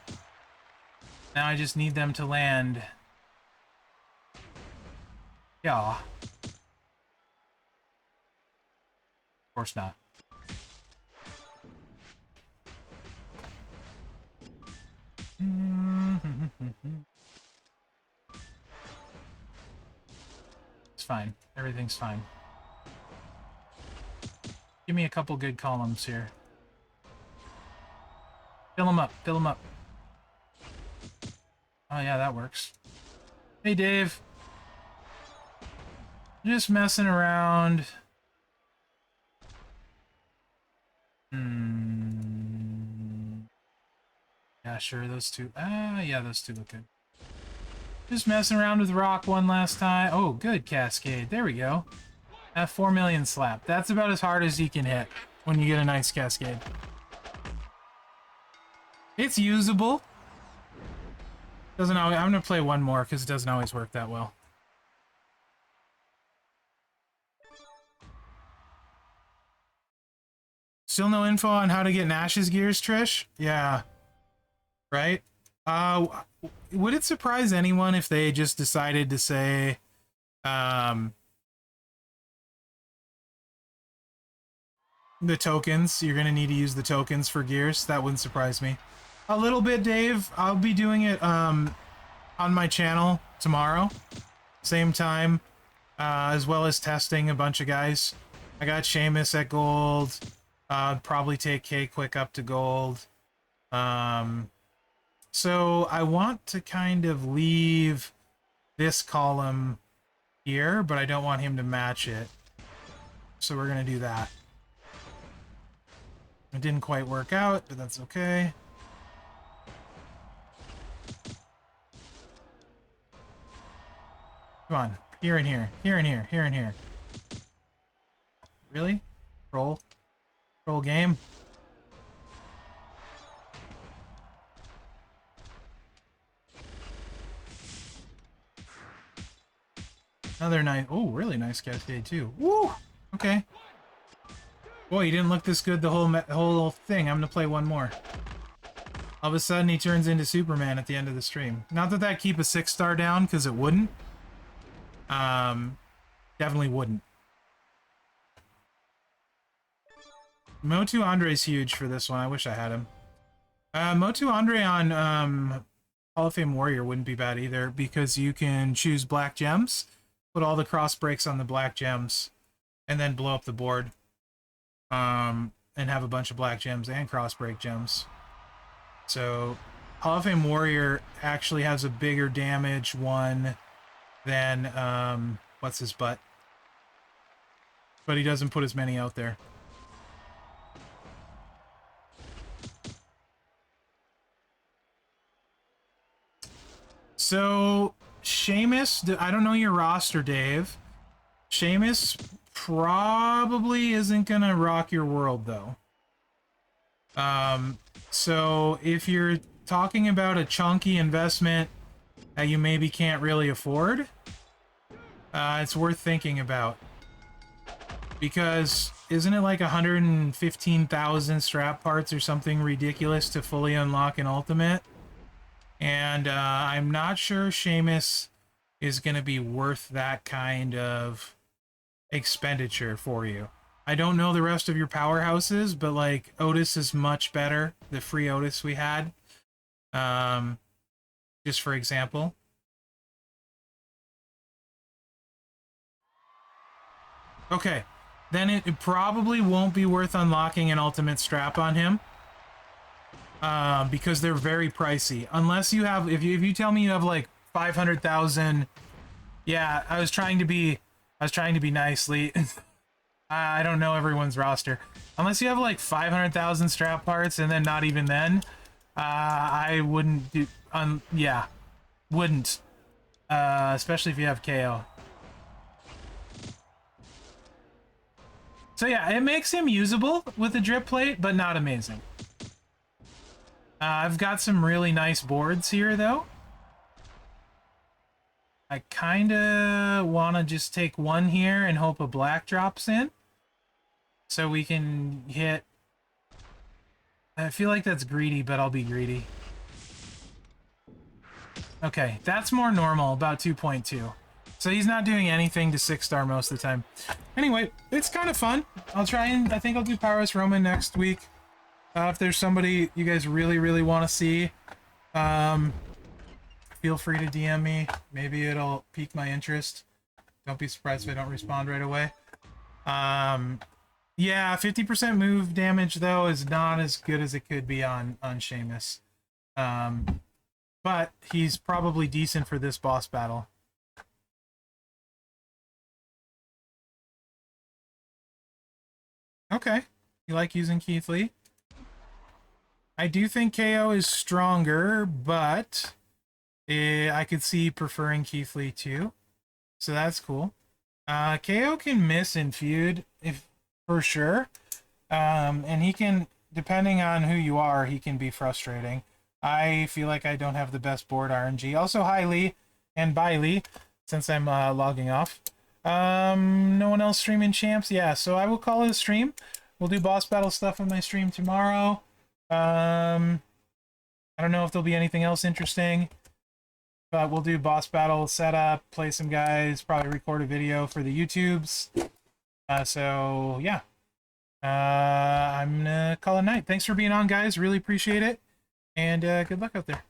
Now I just need them to land. Yeah. Of course not. It's fine. Everything's fine. Give me a couple good columns here. Fill them up. Fill them up. Oh, yeah, that works. Hey, Dave. Just messing around. Yeah, sure, those two. Yeah, those two look good. Just messing around with rock one last time. Oh, good, Cascade. There we go. That 4 million slap. That's about as hard as you can hit when you get a nice Cascade. It's usable. Doesn't always, I'm gonna play one more because it doesn't always work that well. Still no info on how to get Nash's gears, Trish? Yeah. Right? Would it surprise anyone if they just decided to say, the tokens, you're gonna need to use the tokens for gears? That wouldn't surprise me. A little bit, Dave. I'll be doing it, on my channel tomorrow. Same time, as well as testing a bunch of guys. I got Seamus at gold. Probably take K-Quick up to gold. So I want to kind of leave this column here, but I don't want him to match it. So we're going to do that. It didn't quite work out, but that's okay. Come on. Here and here. Here and here. Here and here. Really? Roll. Roll game. Another nice... Oh, really nice Cascade, too. Woo! Okay. Boy, he didn't look this good the whole thing. I'm gonna play one more. All of a sudden, he turns into Superman at the end of the stream. Not that that'd keep a 6-star down, because it wouldn't. Definitely wouldn't. Motu Andre's huge for this one. I wish I had him. Motu Andre on Hall of Fame Warrior wouldn't be bad either, because you can choose black gems, put all the cross breaks on the black gems, and then blow up the board. And have a bunch of black gems and cross break gems. So Hall of Fame Warrior actually has a bigger damage one than what's his butt? But he doesn't put as many out there. So Seamus, I don't know your roster, Dave. Seamus probably isn't gonna rock your world, though. So if you're talking about a chunky investment that you maybe can't really afford, it's worth thinking about. Because isn't it like 115,000 strap parts or something ridiculous to fully unlock an ultimate? And I'm not sure Seamus is going to be worth that kind of expenditure for you. I don't know the rest of your powerhouses, but like Otis is much better. The free Otis we had, just for example. Okay, then it probably won't be worth unlocking an ultimate strap on him, because they're very pricey. Unless you have, if you tell me you have like 500,000, yeah, I was trying to be nicely. I don't know everyone's roster. Unless you have like 500,000 strap parts, and then not even then, I wouldn't do. Yeah, wouldn't. Especially if you have KO. So yeah, it makes him usable with the drip plate, but not amazing. I've got some really nice boards here, though. I kinda wanna just take one here and hope a black drops in. So we can hit... I feel like that's greedy, but I'll be greedy. Okay, that's more normal, about 2.2. So he's not doing anything to 6-star most of the time. Anyway, it's kind of fun. I'll try and I think I'll do Powerless Roman next week. If there's somebody you guys really, really want to see, feel free to DM me. Maybe it'll pique my interest. Don't be surprised if I don't respond right away. Yeah, 50% move damage, though, is not as good as it could be on Sheamus. But he's probably decent for this boss battle. Okay. You like using Keith Lee? I do think KO is stronger, but I could see preferring Keith Lee too. So that's cool. KO can miss in feud, for sure. And he can, depending on who you are, he can be frustrating. I feel like I don't have the best board RNG. Also, hi Lee, and bye Lee, since I'm logging off. No one else streaming champs? Yeah, so I will call it a stream. We'll do boss battle stuff on my stream tomorrow. I don't know if there'll be anything else interesting, but we'll do boss battle setup, play some guys, probably record a video for the YouTubes. So yeah, I'm gonna call it a night. Thanks for being on, guys. Really appreciate it, and good luck out there.